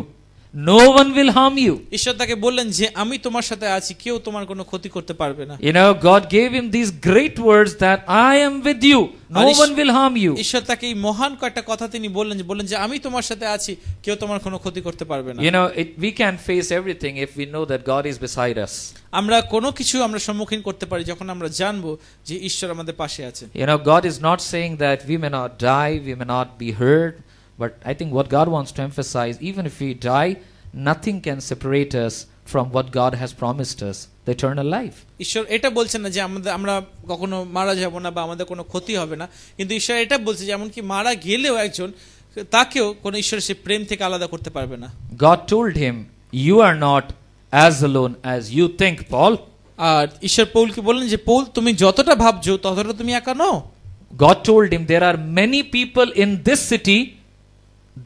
Speaker 1: no one will harm you.
Speaker 2: ঈশ্বর তাকে বললেন যে আমি তোমার সাথে আছি, কেউ তোমার কোনো ক্ষতি করতে পারবে না।
Speaker 1: You know, God gave him these great words that I am with you, no one will harm you.
Speaker 2: ঈশ্বর তাকে এই মহান কয়েকটা কথা তিনি বললেন যে আমি তোমার সাথে আছি, কেউ তোমার কোনো ক্ষতি করতে পারবে না।
Speaker 1: You know, we can face everything if we know that God is beside us.
Speaker 2: আমরা কোনো কিছু আমরা সম্মুখীন করতে পারি যখন আমরা জানবো যে ঈশ্বর আমাদের পাশে আছেন।
Speaker 1: You know, God is not saying that we may not die, we may not be hurt, but I think what God wants to emphasize, even if we die, nothing can separate us from what God has promised us, the eternal life.
Speaker 2: ঈশ্বর এটা বলছেন না যে আমরা কখনো মারা যাব না বা আমাদের কোনো ক্ষতি হবে না, কিন্তু ঈশ্বর এটা বলছে যে এমনকি মারা গেলেও একজন তাকেও কোনো ঈশ্বর সে প্রেম থেকে আলাদা করতে পারবে না।
Speaker 1: God told him, you are not as alone as you think, Paul.
Speaker 2: আর ঈশ্বর পৌলকে বললেন যে পৌল তুমি যতটা ভাবছো ততটা তুমি একা নও।
Speaker 1: God told him there are many people in this city,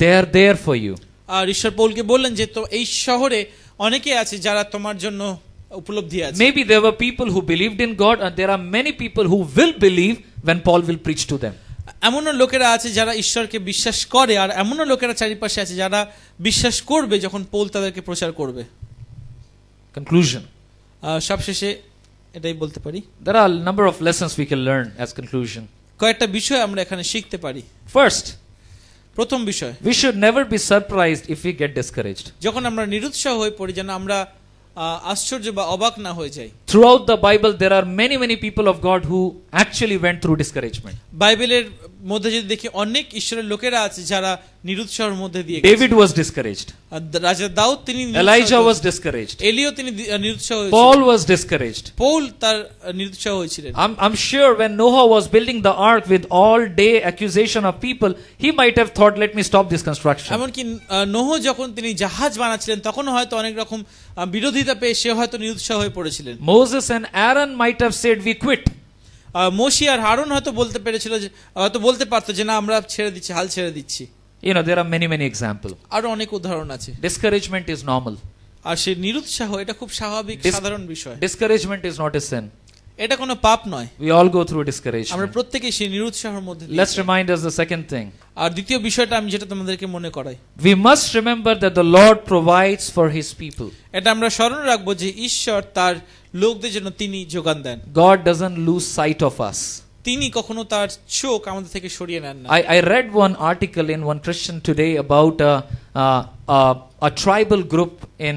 Speaker 1: they are there for you.
Speaker 2: আর ঈশ্বর পৌলকে বললেন যে তো এই শহরে অনেকে আছে যারা তোমার জন্য উপলব্ধি আছে।
Speaker 1: Maybe there were people who believed in God and there are many people who will believe when Paul will preach to them.
Speaker 2: এমনও লোকেরা আছে যারা ঈশ্বরকে বিশ্বাস করে, আর এমনও লোকেরা চারিপাশে আছে যারা বিশ্বাস করবে যখন পৌল তাদেরকে প্রচার করবে।
Speaker 1: Conclusion.
Speaker 2: সবশেষে এটাই বলতে পারি,
Speaker 1: There are a number of lessons we can learn as conclusion.
Speaker 2: কয়েকটা বিষয় আমরা এখানে শিখতে পারি।
Speaker 1: First,
Speaker 2: প্রথম বিষয়,
Speaker 1: we should never be surprised if we get discouraged.
Speaker 2: যখন আমরা নিরুৎসাহ হয়ে পড়ি যেন আমরা আশ্চর্য বা অবাক না হয়ে যাই।
Speaker 1: Throughout the Bible there are many people of God who actually went through discouragement.
Speaker 2: বাইবেলের মধ্যে যদি দেখি অনেক ঈশ্বরের লোকেরা আছে যারা নিরুৎসাহের মধ্যে দিয়ে
Speaker 1: David was discouraged.
Speaker 2: রাজা দাউদ তিনি,
Speaker 1: Elijah was discouraged.
Speaker 2: এলিও তিনি নিরুৎসাহ হয়েছিলেন।
Speaker 1: Paul was discouraged.
Speaker 2: পৌল তার নিরুৎসাহ হয়েছিলেন।
Speaker 1: I'm sure when Noah was building the ark with all day accusation of people, he might have thought, let me stop this construction.
Speaker 2: এমনকি নোহ যখন তিনি জাহাজ বানাচ্ছিলেন তখন হয়তো অনেক রকম বিরোধিতা পেয়ে সে হয়তো নিরুৎসাহ হয়ে পড়েছিলেন।
Speaker 1: Moses and Aaron might have said, we quit.
Speaker 2: Moshe আর হারুন হয়তো বলতে পেরেছিল যে হয়তো বলতে পারতো যে না আমরা ছেড়ে দিচ্ছি, হাল ছেড়ে দিচ্ছি।
Speaker 1: You know, there are many examples.
Speaker 2: আরো অনেক উদাহরণ আছে।
Speaker 1: Discouragement is normal.
Speaker 2: আর সেই নিরুৎসাহ এটা খুব স্বাভাবিক সাধারণ বিষয়।
Speaker 1: Discouragement is not a sin.
Speaker 2: এটা কোনো পাপ নয়।
Speaker 1: We all go through
Speaker 2: আমরা
Speaker 1: discouragement.
Speaker 2: প্রত্যেকই সেই নিরুৎসাহের মধ্যে দিয়ে
Speaker 1: Let's
Speaker 2: যাই।
Speaker 1: remind us the second thing.
Speaker 2: আর দ্বিতীয় বিষয়টা আমি যেটা তোমাদেরকে মনে করাই,
Speaker 1: We must remember that the Lord provides for his people.
Speaker 2: এটা আমরা স্মরণ রাখবো যে ঈশ্বর তার লোকদের জন্য তিনি যোগান দেন।
Speaker 1: God doesn't lose sight of us.
Speaker 2: তিনি কখনো তার চোখ আমাদের থেকে সরিয়ে নেন না।
Speaker 1: I read one article in one Christian today about a tribal group in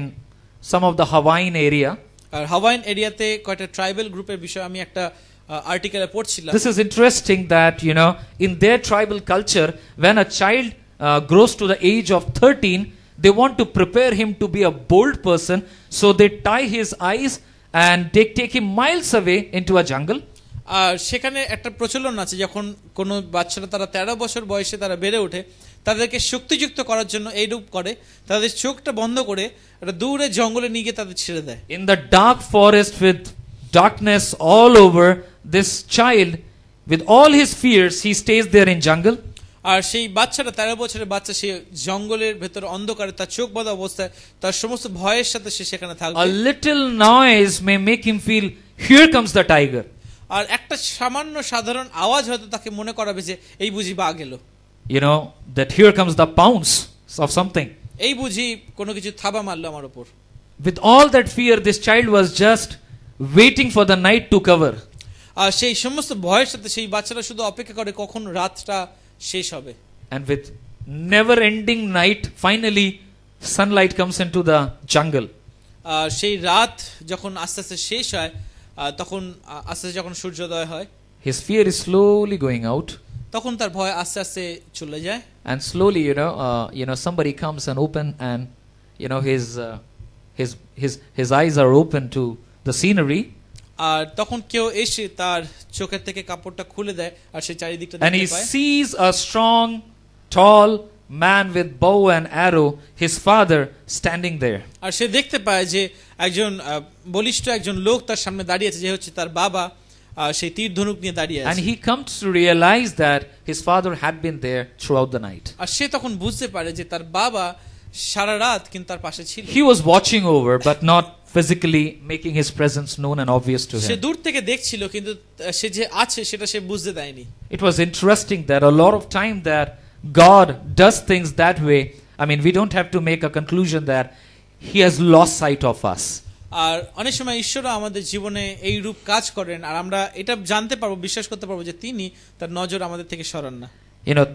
Speaker 1: some of the Hawaiian area.
Speaker 2: আর হাওয়াইন এরিয়াতে কয়েকটা ট্রাইবাল গ্রুপের বিষয়ে আমি একটা আর্টিকেলে পড়ছিলাম।
Speaker 1: This is interesting that, you know, in their tribal culture, when a child grows to the age of 13, they want to prepare him to be a bold person, so they tie his eyes and take him miles away into a jungle.
Speaker 2: আর সেখানে একটা প্রচলন আছে, যখন কোনো বাচ্চারা তারা 13 বছর বয়সে তারা বেড়ে ওঠে, তাদেরকে শক্তিযুক্ত করার জন্য এইরূপ করে, তাদের চোখটা বন্ধ করে একটা দূরে জঙ্গলে নিয়ে গিয়ে তাদের ছেড়ে দেয়।
Speaker 1: In the dark forest with darkness all over, this child, with all his fears, he stays there in jungle.
Speaker 2: আর সেই বাচ্চাটা 13 বছরের বাচ্চা সে জঙ্গলের ভেতর অন্ধকারে তার চোখ বাঁধা অবস্থায় তার সমস্ত ভয়ের সাথে সে সেখানে থাকবে।
Speaker 1: A little noise may make him feel, here comes the tiger.
Speaker 2: আর একটা সামান্য সাধারণ আওয়াজ হয়তো তাকে মনে করাবে যে এই বুঝি বাঘ এলো,
Speaker 1: You know, that here comes the pounce of something.
Speaker 2: এই বুঝি কোনো কিছু থাবা মারলো আমার উপর।
Speaker 1: With all that fear, this child was just waiting for the night to cover.
Speaker 2: আর সেই সমস্ত ভয়ের সাথে সেই বাচ্চাটা শুধু অপেক্ষা করে কখন রাতটা শেষ হবে।
Speaker 1: And with never ending night, finally sunlight comes into the jungle.
Speaker 2: আর সেই রাত যখন আস্তে আস্তে শেষ হয় তখন আস্তে আস্তে যখন সূর্যোদয় হয়,
Speaker 1: His fear is slowly going out.
Speaker 2: তখন তার ভয় আস্তে আস্তে চলে যায়।
Speaker 1: And slowly, somebody comes and open, and his eyes are open to the scenery.
Speaker 2: আর তখন কেউ এসে তার চোখের থেকে কাপড়টা খুলে দেয় আর সে চারিদিকটা
Speaker 1: And he
Speaker 2: দেখতে পায়।
Speaker 1: sees a strong, tall man with bow and arrow, his father, standing there.
Speaker 2: আর সে দেখতে পায় যে একজন বলিষ্ঠ একজন লোক তার সামনে দাঁড়িয়ে আছে, যে হচ্ছে তার বাবা, সেই তীর ধনুক নিয়ে দাঁড়িয়ে
Speaker 1: And
Speaker 2: আছে।
Speaker 1: he comes to realize that his father had been there throughout the night.
Speaker 2: আর সে তখন বুঝতে পারে যে তার বাবা সারা রাত কিন্তু তার পাশে ছিল।
Speaker 1: He was watching over, but not physically making his presence known and obvious to
Speaker 2: say
Speaker 1: him.
Speaker 2: দূর থেকে দেখছিল কিন্তু সে যে আছে সেটা সে বুঝতে দেয়নি।
Speaker 1: It was interesting that a lot of time that God does things that way. I mean, we don't have to make a conclusion that he has lost sight of us.
Speaker 2: আর অনেক সময় ঈশ্বর আমাদের জীবনে এই রূপ কাজ করেন আর আমরা এটা জানতে পারবো, বিশ্বাস করতে পারবো যে তিনি তার নজর আমাদের থেকে সরান না।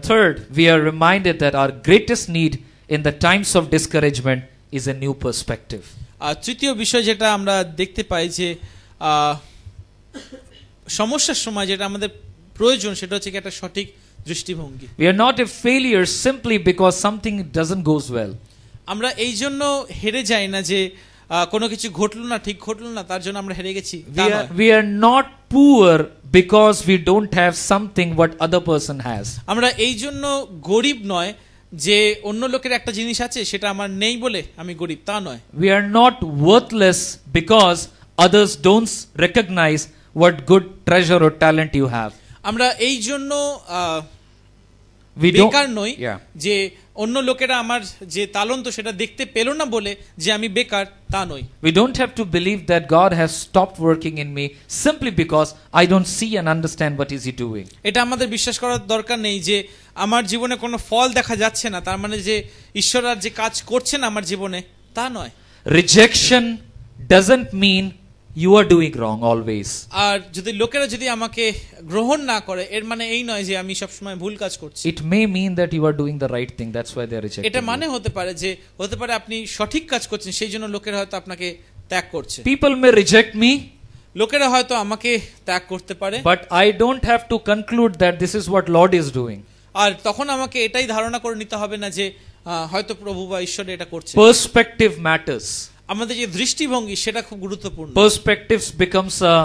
Speaker 1: Third, we are reminded that our greatest need in the times of discouragement is a new perspective.
Speaker 2: আর তৃতীয় বিষয় যেটা আমরা দেখতে পাই যে সমস্যার সময় যেটা আমাদের প্রয়োজন সেটা হচ্ছে একটা সঠিক দৃষ্টিভঙ্গি।
Speaker 1: We are not a failure simply because something doesn't goes well.
Speaker 2: আমরা এই জন্য হেরে যাই না যে কোনো কিছু ঘটলো না, ঠিক ঘটলো না, তার জন্য আমরা হেরে গেছি।
Speaker 1: We are not poor because we don't have something what other person has.
Speaker 2: আমরা এই জন্য গরিব নয় যে অন্য লোকের একটা জিনিস আছে সেটা আমার নেই বলে আমি গরিব, তা নয়।
Speaker 1: We are not worthless because others don't recognize what good treasure or talent you have.
Speaker 2: আমরা এই জন্য
Speaker 1: We don't.
Speaker 2: বেকার নই
Speaker 1: Yeah.
Speaker 2: যে অন্য লোকেরা আমার যে তালন্ত সেটা দেখতে পেল না বলে যে আমি বেকার, তা নই।
Speaker 1: We don't have to believe that God has stopped working in me simply because I don't see and understand what is he doing.
Speaker 2: এটা আমাদের বিশ্বাস করার দরকার নেই যে আমার জীবনে কোনো ফল দেখা যাচ্ছে না তার মানে যে ঈশ্বর আর যে কাজ করছেন আমার জীবনে, তা নয়।
Speaker 1: Rejection doesn't mean you are doing wrong always.
Speaker 2: আর যদি লোকেরা যদি আমাকে গ্রহণ না করে এর মানে এই নয় যে আমি সবসময় ভুল কাজ করছি।
Speaker 1: It may mean that you are doing the right thing, that's why they are rejecting
Speaker 2: এটা মানে
Speaker 1: you.
Speaker 2: হতে পারে যে আপনি সঠিক কাজ করছেন সেই জন্য লোকেরা হয়তো আপনাকে ত্যাগ করছে।
Speaker 1: People may reject me,
Speaker 2: লোকেরা হয়তো আমাকে ত্যাগ করতে পারে,
Speaker 1: but I don't have to conclude that this is what Lord is doing.
Speaker 2: আর তখন আমাকে এটাই ধারণা করে নিতে হবে না যে হয়তো প্রভু বা ঈশ্বর এটা করছে।
Speaker 1: Perspective matters.
Speaker 2: আমাদের যে দৃষ্টিভঙ্গি সেটা খুব গুরুত্বপূর্ণ।
Speaker 1: Perspectives becomes a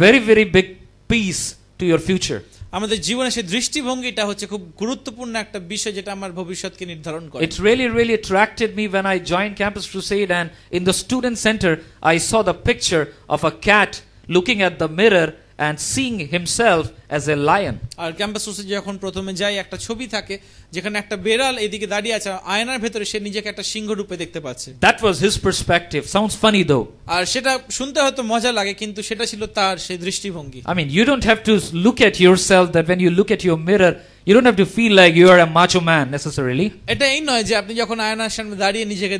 Speaker 1: very, very big piece to your future.
Speaker 2: আমাদের জীবনে সেই দৃষ্টিভঙ্গিটা হচ্ছে খুব গুরুত্বপূর্ণ একটা বিষয় যেটা আমার ভবিষ্যৎকে নির্ধারণ করে।
Speaker 1: It really, really attracted me when I joined Campus Crusade, and in the student center, I saw the picture of a cat looking at the mirror and seeing himself as a lion.
Speaker 2: আর campus ক্রুসেডে যখন প্রথমে যাই একটা ছবি থাকে যেখানে একটা বেড়াল এদিকে দাঁড়িয়ে আছে, আয়নার ভেতরে সে নিজেকে একটা সিংহ রূপে দেখতে পাচ্ছে।
Speaker 1: That was his perspective. Sounds funny though.
Speaker 2: আর সেটা শুনতে হয়তো মজা লাগে কিন্তু সেটা ছিল তার সেই দৃষ্টিভঙ্গি।
Speaker 1: I mean, you don't have to look at yourself that when you look at your mirror, you don't have to feel like you are a macho man necessarily.
Speaker 2: এটা এই নয় যে আপনি যখন আয়নার সামনে দাঁড়িয়ে নিজেকে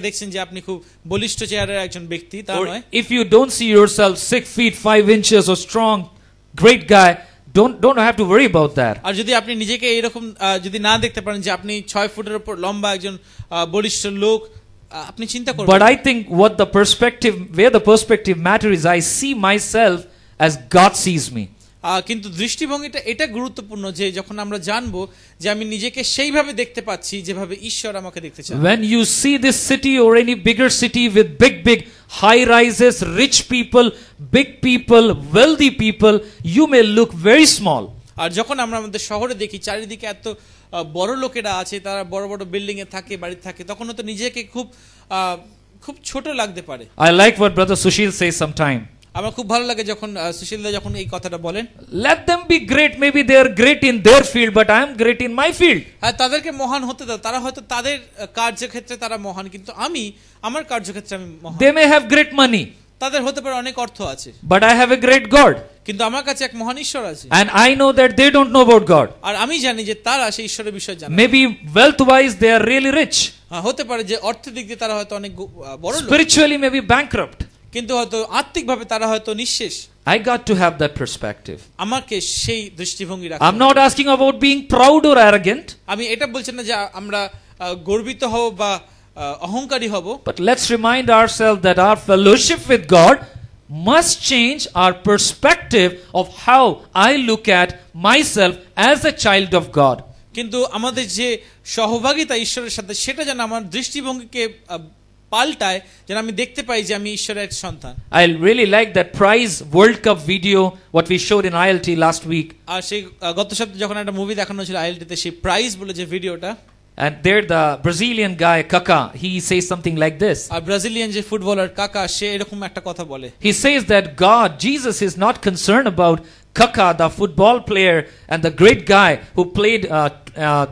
Speaker 2: দেখছেন যে আপনি খুব বলিষ্ঠ চেহারার একজন ব্যক্তি, তা
Speaker 1: Or
Speaker 2: নয়।
Speaker 1: if you don't see yourself 6 feet 5 inches or strong, great guy, don't have to worry about that.
Speaker 2: আর যদি আপনি নিজেকে এরকম যদি না দেখতে পারেন যে আপনি 6 ফুটের উপর লম্বা একজন বলিষ্ঠ লোক, আপনি চিন্তা করবেন।
Speaker 1: But I think where the perspective matter is, I see myself as God sees me.
Speaker 2: কিন্তু দৃষ্টিভঙ্গিটা এটা গুরুত্বপূর্ণ যে যখন আমরা জানবো যে আমি নিজেকে সেইভাবে দেখতে পাচ্ছি যেভাবে ঈশ্বর আমাকে দেখতে চান।
Speaker 1: When you see this city or any bigger city with big high rises, rich people, big people, wealthy people, you may look very small.
Speaker 2: আর যখন আমরা আমাদের শহরে দেখি চারিদিকে এত বড় লোকেরা আছে, তারা বড় বড় বিল্ডিং এ থাকে, বাড়িতে থাকে, তখন তো নিজেকে খুব ছোট লাগতে পারে।
Speaker 1: I like what Brother Sushil says sometime.
Speaker 2: আমার খুব ভালো লাগে যখন সুশীলদা যখন এই কথাটা বলেন,
Speaker 1: Let them be great. Maybe they are great in their field, but I am great in my field.
Speaker 2: হ্যাঁ, তাদেরকে মহান হতে দাও। তারা হয়তো তাদের কার্যক্ষেত্রে তারা মহান, কিন্তু আমি আমার কার্যক্ষেত্রে আমি মহান।
Speaker 1: They may have great money,
Speaker 2: তাদের হতে পারে অনেক অর্থ আছে,
Speaker 1: but I have a great God.
Speaker 2: কিন্তু আমার কাছে এক মহান ঈশ্বর আছে,
Speaker 1: And I know that they don't know about God.
Speaker 2: আর আমি জানি যে তারা সেই ঈশ্বরের বিষয়ে জানে।
Speaker 1: Maybe wealth-wise they are really rich.
Speaker 2: হতে পারে যে অর্থের দিক দিয়ে তারা হয়তো অনেক বড় লোক,
Speaker 1: Spiritually maybe bankrupt.
Speaker 2: কিন্তু হয়তো আত্মিকভাবে তারা হয়তো নিঃশেষ।
Speaker 1: I got to have that perspective.
Speaker 2: আমাকে সেই দৃষ্টিভঙ্গি রাখতে
Speaker 1: I'm not asking about being proud or arrogant,
Speaker 2: আমি এটা বলছি না যে আমরা গর্বিত হব বা অহংকারী হব,
Speaker 1: but let's remind ourselves that our fellowship with God must change our perspective of how I look at myself as a child of God.
Speaker 2: কিন্তু আমাদের যে সহভাগিতা ঈশ্বরের সাথে সেটা যেন আমার দৃষ্টিভঙ্গিকে পাল্টায়, যেন আমি দেখতে পাই যে আমি ঈশ্বরের সন্তান।
Speaker 1: I really like that prize World Cup video what we showed in ILT last week.
Speaker 2: আর সেই গত সপ্তাহে যখন একটা মুভি দেখানো ছিল আইএলটিতে, সেই প্রাইজ বলে যে ভিডিওটা,
Speaker 1: And there the Brazilian guy Kaká, he says something like this.
Speaker 2: আর ব্রাজিলিয়ান যে ফুটবলার কাকা, সে এরকম একটা কথা বলে।
Speaker 1: He says that God, Jesus is not concerned about Kaká, the football player and the great guy who played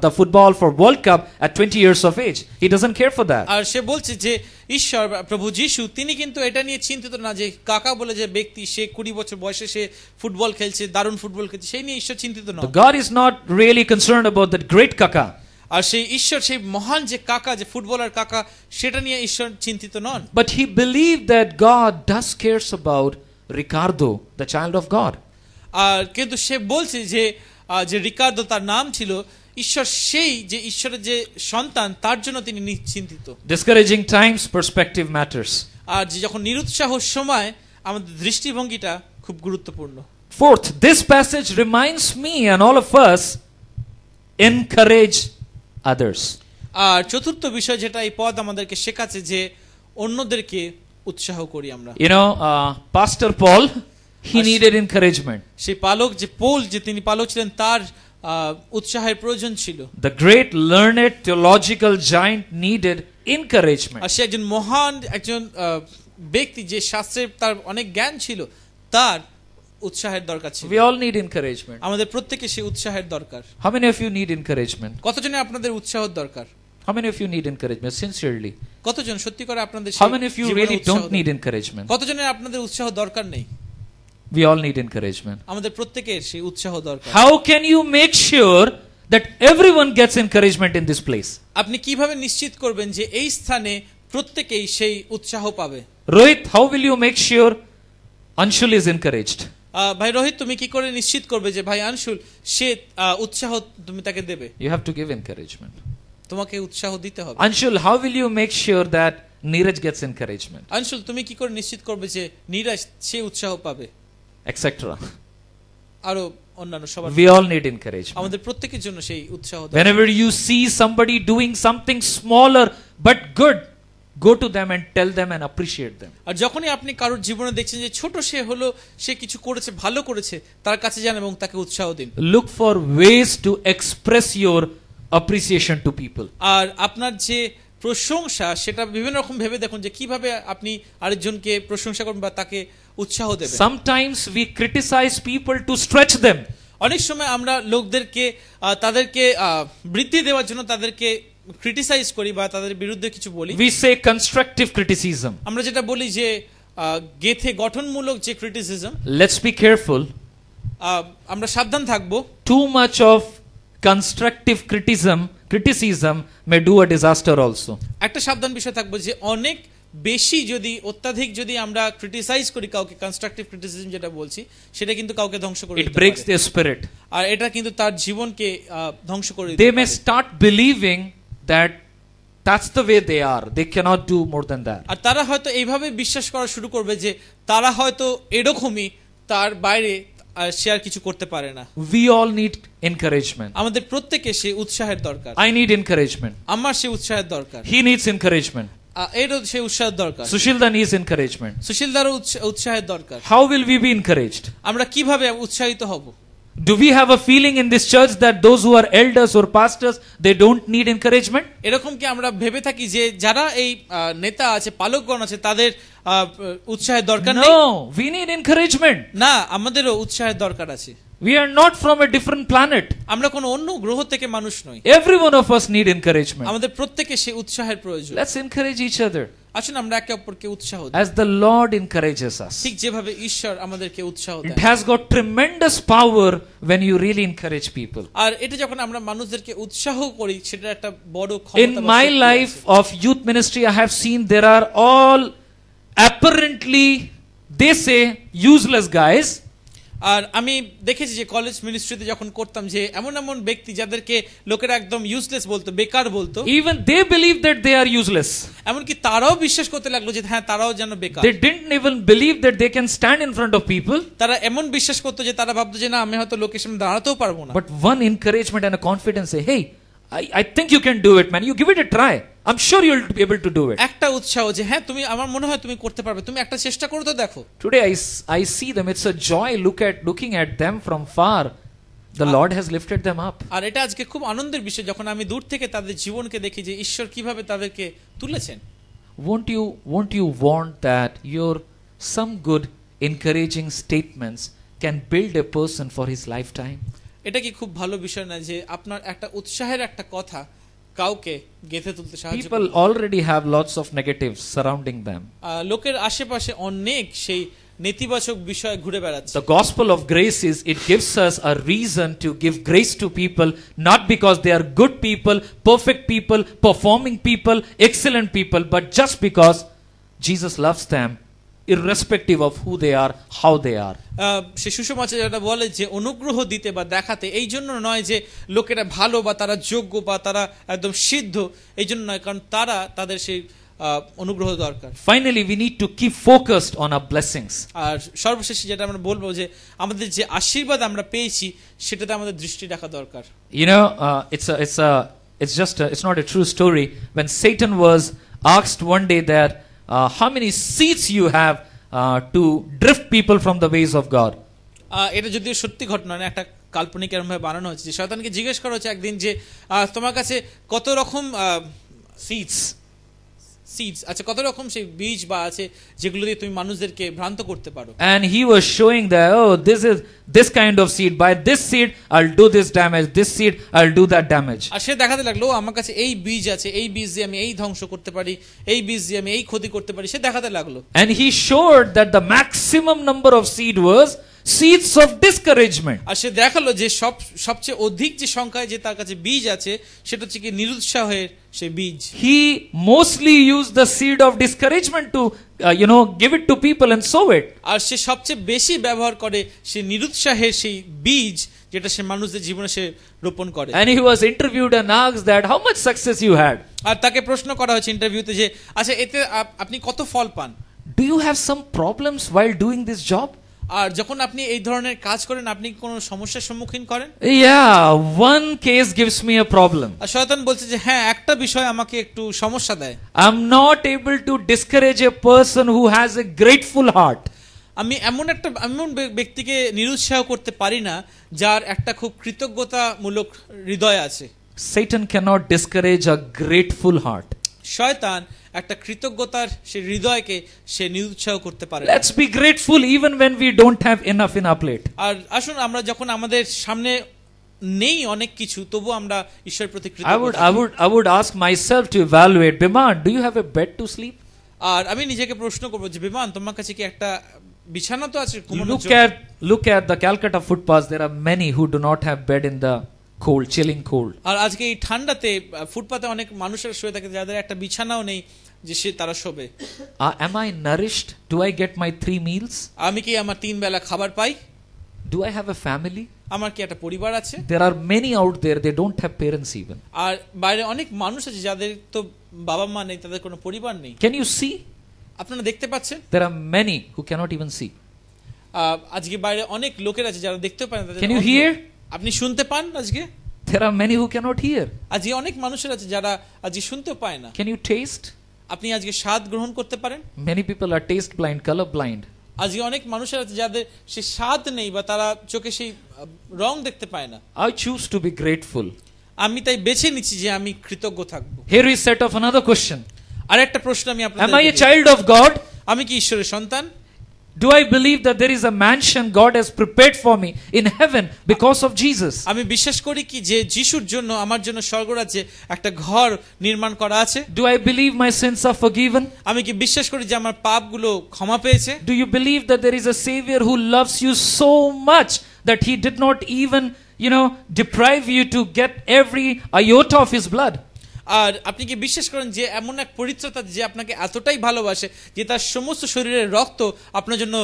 Speaker 1: the football for World Cup at 20 years of age. He doesn't care for that.
Speaker 2: আর সে বলছে যে ঈশ্বর প্রভু যিশু তিনি কিন্তু এটা নিয়ে চিন্তিত না যে কাকা বলে যে ব্যক্তি, সে 20 বছর বয়সে সে ফুটবল খেলছে, দারুণ ফুটবল খেলছে, সেই নিয়ে ঈশ্বর চিন্তিত নয়।
Speaker 1: God is not really concerned about that great Kaká.
Speaker 2: আর সেই ঈশ্বর, সেই মহান যে কাকা, যে ফুটবলার কাকা, সেটা নিয়ে ঈশ্বর চিন্তিত নন।
Speaker 1: But he believed that God does cares about Ricardo, the child of God.
Speaker 2: আর কিন্তু সে বলছে যে যে রিকার্দো তার নাম ছিল, ঈশ্বর সেই যে ঈশ্বরের যে সন্তান, তার জন্য তিনি চিন্তিত।
Speaker 1: Discouraging times, perspective matters.
Speaker 2: আর যে যখন নিরুৎসাহর সময় আমাদের দৃষ্টিভঙ্গিটা খুব গুরুত্বপূর্ণ।
Speaker 1: Fourth, this passage reminds me and all of us, encourage others.
Speaker 2: আর চতুর্থ বিষয় যেটা এই পদ আমাদেরকে শেখাচ্ছে যে অন্যদেরকে উৎসাহ করি আমরা।
Speaker 1: You know, Pastor Paul, he needed encouragement.
Speaker 2: সেই পালক যে পৌল, যে তিনি পালক ছিলেন, তার উৎসাহের প্রয়োজন ছিল।
Speaker 1: The great learned theological giant needed encouragement.
Speaker 2: আর সে একজন মহান একজন ব্যক্তি, যে শাস্ত্রের তার অনেক জ্ঞান ছিল, তার উৎসাহের দরকার ছিল।
Speaker 1: We all need encouragement.
Speaker 2: আমাদের প্রত্যেককে সেই উৎসাহের দরকার।
Speaker 1: How many of you need encouragement?
Speaker 2: কতজনের আপনাদের উৎসাহের দরকার?
Speaker 1: How many of you need encouragement sincerely?
Speaker 2: কতজন সত্যি করে আপনাদের?
Speaker 1: How many of you really don't need encouragement?
Speaker 2: কতজনের আপনাদের উৎসাহ দরকার নেই?
Speaker 1: We all need encouragement.
Speaker 2: আমাদের প্রত্যেকের সেই উৎসাহ দরকার।
Speaker 1: How can you make sure that everyone gets encouragement in this place?
Speaker 2: আপনি কিভাবে নিশ্চিত করবেন যে এই স্থানে প্রত্যেকেই সেই উৎসাহ পাবে?
Speaker 1: Rohit, how will you make sure Anshul is encouraged?
Speaker 2: ভাই রোহিত, তুমি কি করে নিশ্চিত করবে যে ভাই আনশুল সে উৎসাহ তুমি তাকে দেবে?
Speaker 1: You have to give encouragement.
Speaker 2: তোমাকে উৎসাহ দিতে হবে।
Speaker 1: Anshul, how will you make sure that Neeraj gets encouragement?
Speaker 2: আনশুল, তুমি কি করে নিশ্চিত করবে যে নীরজ সে উৎসাহ পাবে?
Speaker 1: Etc.
Speaker 2: আরো অন্যান্য সবার।
Speaker 1: We all need encouragement.
Speaker 2: আমাদের প্রত্যেকের জন্য সেই উৎসাহ দরকার।
Speaker 1: Whenever you see somebody doing something smaller but good, go to them and tell them and appreciate them.
Speaker 2: আর যখনই আপনি কারোর জীবনে দেখছেন যে ছোট সে হলো, সে কিছু করেছে, ভালো করেছে, তার কাছে যান এবং তাকে উৎসাহ দিন।
Speaker 1: Look for ways to express your appreciation to people.
Speaker 2: আর আপনার যে প্রশংসা, সেটা বিভিন্ন রকম ভেবে দেখুন যে কিভাবে আপনি আরেকজনকে প্রশংসা করবেন বা তাকে উৎসাহ দেবেন।
Speaker 1: Sometimes we criticize people to stretch them.
Speaker 2: অনেক সময় আমরা লোকদেরকে তাদেরকে বৃদ্ধি দেওয়ার জন্য তাদেরকে ক্রিটিসাইজ করি বা তাদের বিরুদ্ধে কিছু বলি।
Speaker 1: We say constructive criticism.
Speaker 2: আমরা যেটা বলি যে গেথে গঠনমূলক যে ক্রিটিসিজম।
Speaker 1: Let's be careful.
Speaker 2: আমরা সাবধান থাকবো।
Speaker 1: Too much of constructive criticism may do a disaster also.
Speaker 2: একটা সাবধান বিষয় থাকবো যে অনেক বেশি যদি, অত্যাধিক যদি আমরা ক্রিটিসাইজ করি কাউকে, কনস্ট্রাকটিভ ক্রিটিসিজম যেটা বলছি, সেটা কিন্তু কাউকে ধ্বংস করে দিতে
Speaker 1: It
Speaker 2: পারে।
Speaker 1: breaks their spirit.
Speaker 2: আর এটা কিন্তু তার জীবনকে ধ্বংস করে দিতে
Speaker 1: They may
Speaker 2: পারে।
Speaker 1: start believing that that's the way they are. They cannot do more than that.
Speaker 2: আর তারা হয়তো এইভাবে বিশ্বাস করা শুরু করবে যে তারা হয়তো এরকমই, তার বাইরে সে আর কিছু করতে পারে না।
Speaker 1: We all need encouragement.
Speaker 2: আমাদের প্রত্যেকে সেই উৎসাহের দরকার।
Speaker 1: I need encouragement.
Speaker 2: আমার সেই উৎসাহের দরকার।
Speaker 1: He needs encouragement.
Speaker 2: এরও সেই উৎসাহের দরকার।
Speaker 1: Sushilda needs encouragement.
Speaker 2: সুশীলদারও উৎসাহের দরকার।
Speaker 1: How will we be encouraged?
Speaker 2: আমরা কিভাবে উৎসাহিত হব?
Speaker 1: Do we have a feeling in this church that those who are elders or pastors, they don't need encouragement?
Speaker 2: এরকম কি আমরা ভেবে থাকি যে যারা এই নেতা আছে, পালকগণ আছে, তাদের উৎসাহের দরকার নেই?
Speaker 1: No, we need encouragement.
Speaker 2: না, আমাদেরও উৎসাহের দরকার আছে।
Speaker 1: We are not from a different planet.
Speaker 2: আমরা কোনো অন্য গ্রহ থেকে মানুষ নই।
Speaker 1: Every one of us need encouragement.
Speaker 2: আমাদের প্রত্যেককে সেই উৎসাহের প্রয়োজন।
Speaker 1: Let's encourage each other
Speaker 2: আসুন আমরা একে অপরকে উৎসাহ দিই,
Speaker 1: as the Lord encourages us.
Speaker 2: ঠিক যেভাবে ঈশ্বর আমাদেরকে উৎসাহ
Speaker 1: It
Speaker 2: then.
Speaker 1: has got tremendous power when you really encourage people.
Speaker 2: আর এটা যখন আমরা মানুষদেরকে উৎসাহ করি, সেটা একটা বড় ক্ষমতা।
Speaker 1: In my life of youth ministry, I have seen there are all apparently, they say, useless guys.
Speaker 2: আর আমি দেখেছি যে কলেজ মিনিস্ট্রিতে যখন করতাম, যে এমন এমন ব্যক্তি যাদেরকে লোকেরা একদম ইউজলেস বলতো, বেকার বলতো।
Speaker 1: Even they believe that they are useless.
Speaker 2: এমনকি তারাও বিশ্বাস করতে লাগলো যে হ্যাঁ, তারাও যেন বেকার।
Speaker 1: They didn't even believe that they can stand in front of people.
Speaker 2: তারা এমন বিশ্বাস করতো যে তারা ভাবতো যে না, আমি হয়তো লোকের সামনে দাঁড়াতেও পারবো না।
Speaker 1: But one encouragement and a confidence say, hey, I think you can do it, man. You give it a try. I'm sure you'll be able to do it.
Speaker 2: একটা উৎসাহ যে হ্যাঁ, তুমি, আমার মনে হয় তুমি করতে পারবে, তুমি একটা চেষ্টা করো তো দেখো।
Speaker 1: Today I see them. It's a joy looking at them from far. The Lord has lifted them up.
Speaker 2: আর এটা আজকে খুব আনন্দের বিষয় যখন আমি দূর থেকে তাদের জীবনকে দেখি যে ঈশ্বর কিভাবে তাদেরকে তুলেছেন।
Speaker 1: Won't you want that your some good encouraging statements can build a person for his lifetime?
Speaker 2: এটা কি খুব ভালো বিষয় না যে আপনার একটা উৎসাহের একটা কথা কাউকে গেঁথে তুলতে সাহায্য করে?
Speaker 1: People already have lots of negatives surrounding them.
Speaker 2: লোকের আশেপাশে অনেক সেই নেতিবাচক বিষয় ঘুরে বেড়াচ্ছে।
Speaker 1: The gospel of grace is, it gives us a reason to give grace to people, not because they are good people, perfect people, performing people, excellent people, but just because Jesus loves them, irrespective of who they are, how they are.
Speaker 2: সে সুসমাচার যেটা বলে যে অনুগ্রহ দিতে বা দেখাতে, এই জন্য নয় যে লোকেরা ভালো বা তারা যোগ্য বা তারা একদম সিদ্ধ, এই জন্য নয়, কারণ তারা তাদের সেই অনুগ্রহ দরকার।
Speaker 1: Finally, we need to keep focused on our blessings.
Speaker 2: আর সর্বশেষে যেটা আমরা বলবো যে আমাদের যে আশীর্বাদ আমরা পেয়েছি সেটাতে আমাদের দৃষ্টি রাখা দরকার।
Speaker 1: You know, it's not a true story. When Satan was asked one day that how many seeds you have to drift people from the ways of God.
Speaker 2: এটা যদিও সত্যি ঘটনা না, একটা কাল্পনিক এরকম ভাবে বানানো হচ্ছে যে শয়তানকে জিজ্ঞেস করা হচ্ছে একদিন যে তোমার কাছে কত রকম সিডস, আচ্ছা কত রকম সেই বীজ বা আছে যেগুলো দিয়ে তুমি মানুষদেরকে ভ্রান্ত করতে পারো।
Speaker 1: And he was showing that, oh, this is this kind of seed, by this seed I'll do this damage, this seed I'll do that damage.
Speaker 2: আর সে দেখাতে লাগলো আমার কাছে এই বীজ আছে, এই বীজ দিয়ে আমি এই ধ্বংস করতে পারি, এই বীজ দিয়ে আমি এই ক্ষতি করতে পারি, সে দেখাতে লাগলো।
Speaker 1: And he showed that the maximum number of seed was seeds of discouragement.
Speaker 2: আর সে দেখালো যে সবচেয়ে অধিক যে সংখ্যায় যে তার কাছে বীজ আছে সেটা হচ্ছে কি নিরুৎসাহের সেই বীজ।
Speaker 1: He mostly used the seed of discouragement to give it to people and sow it.
Speaker 2: আর সে সবচেয়ে বেশি ব্যবহার করে সেই নিরুৎসাহের সেই বীজ যেটা সে মানুষদের জীবনে সে রোপণ করে।
Speaker 1: And he was interviewed and asked that how much success you had.
Speaker 2: আর তাকে প্রশ্ন করা হয়েছে ইন্টারভিউতে যে আচ্ছা এতে আপনি কত ফল পান?
Speaker 1: Do you have some problems while doing this job?
Speaker 2: আর যখন আপনি এই ধরনের কাজ করেন আপনি কোনো সমস্যার সম্মুখীন করেন?
Speaker 1: Yeah, one case gives me a problem.
Speaker 2: আর শয়তান বলছে যে হ্যাঁ, একটা বিষয় আমাকে একটু সমস্যা দেয়।
Speaker 1: I'm not able to discourage a person who has a grateful heart.
Speaker 2: আমি এমন ব্যক্তিকে নিরুৎসাহ করতে পারি না যার একটা খুব কৃতজ্ঞতামূলক হৃদয় আছে।
Speaker 1: Satan cannot discourage a grateful heart.
Speaker 2: শয়তান একটা কৃতজ্ঞতার সেই হৃদয়কে সে নিরুৎসাহ করতে পারে।
Speaker 1: Let's be grateful even when we don't have enough in our plate.
Speaker 2: আর আসুন আমরা যখন আমাদের সামনে নেই অনেক কিছু, তবু আমরা ঈশ্বরের প্রতি কৃতজ্ঞ।
Speaker 1: I would ask myself to evaluate, Biman, do you have a bed to sleep?
Speaker 2: আর আমি নিজেকে প্রশ্ন করব যে বিমান, তোমার কাছে কি একটা বিছানা তো আছে ঘুমানোর জন্য?
Speaker 1: Look at the Calcutta footpaths. There are many who do not have bed in the cold, chilling cold.
Speaker 2: আর আজকে এই ঠান্ডাতে ফুটপাতে অনেক মানুষের শুয়ে থাকে যাদের একটা বিছানাও নেই যে সে তারা শোবে।
Speaker 1: Am I nourished? Do I get my 3 meals?
Speaker 2: আমি কি আমার 3 বেলা খাবার পাই?
Speaker 1: Do I have a family?
Speaker 2: আমার কি একটা পরিবার আছে?
Speaker 1: There are many out there, they don't have parents even.
Speaker 2: আর বাইরে অনেক মানুষ আছে যাদের তো বাবা মা নেই, তাদের কোনো পরিবার নেই।
Speaker 1: Can you see?
Speaker 2: আপনারা দেখতে পাচ্ছেন?
Speaker 1: There are many who cannot even see.
Speaker 2: আজকে বাইরে অনেক লোকের আছে যারা দেখতে পায় না।
Speaker 1: Can you hear?
Speaker 2: আপনি শুনতে পান আজকে?
Speaker 1: There are many who cannot hear.
Speaker 2: আজকে অনেক মানুষের আছে যারা আজকে শুনতেও পায় না।
Speaker 1: Can you taste?
Speaker 2: আপনি আজকে স্বাদ গ্রহণ করতে পারেন?
Speaker 1: Many people are taste blind, color blind.
Speaker 2: আজকে অনেক মানুষের আছে যাদের সেই স্বাদ নেই বা তারা চোখে সেই রং দেখতে পায় না।
Speaker 1: I choose to be grateful.
Speaker 2: আমি তাই বেছে নিচ্ছি যে আমি কৃতজ্ঞ থাকবো।
Speaker 1: Here we set off another question.
Speaker 2: আরেকটা প্রশ্ন আমি
Speaker 1: Am I a
Speaker 2: আপনাদের,
Speaker 1: child of God?
Speaker 2: আমি কি ঈশ্বরের সন্তান?
Speaker 1: Do I believe that there is a mansion God has prepared for me in heaven because of Jesus?
Speaker 2: আমি বিশ্বাস করি কি যে যিশুর জন্য আমার জন্য স্বর্গরাজ্যে একটা ঘর নির্মাণ করা আছে?
Speaker 1: Do I believe my sins are forgiven?
Speaker 2: আমি কি বিশ্বাস করি যে আমার পাপগুলো ক্ষমা পেয়েছে?
Speaker 1: Do you believe that there is a Savior who loves you so much that he did not even, deprive you to get every iota of his blood?
Speaker 2: আর আপনি কি বিশ্বাস করেন যে এমন এক পরিত্রাতা যে আপনাকে এতটাই ভালোবাসে যে তার সমস্ত শরীরের রক্ত আপনার জন্য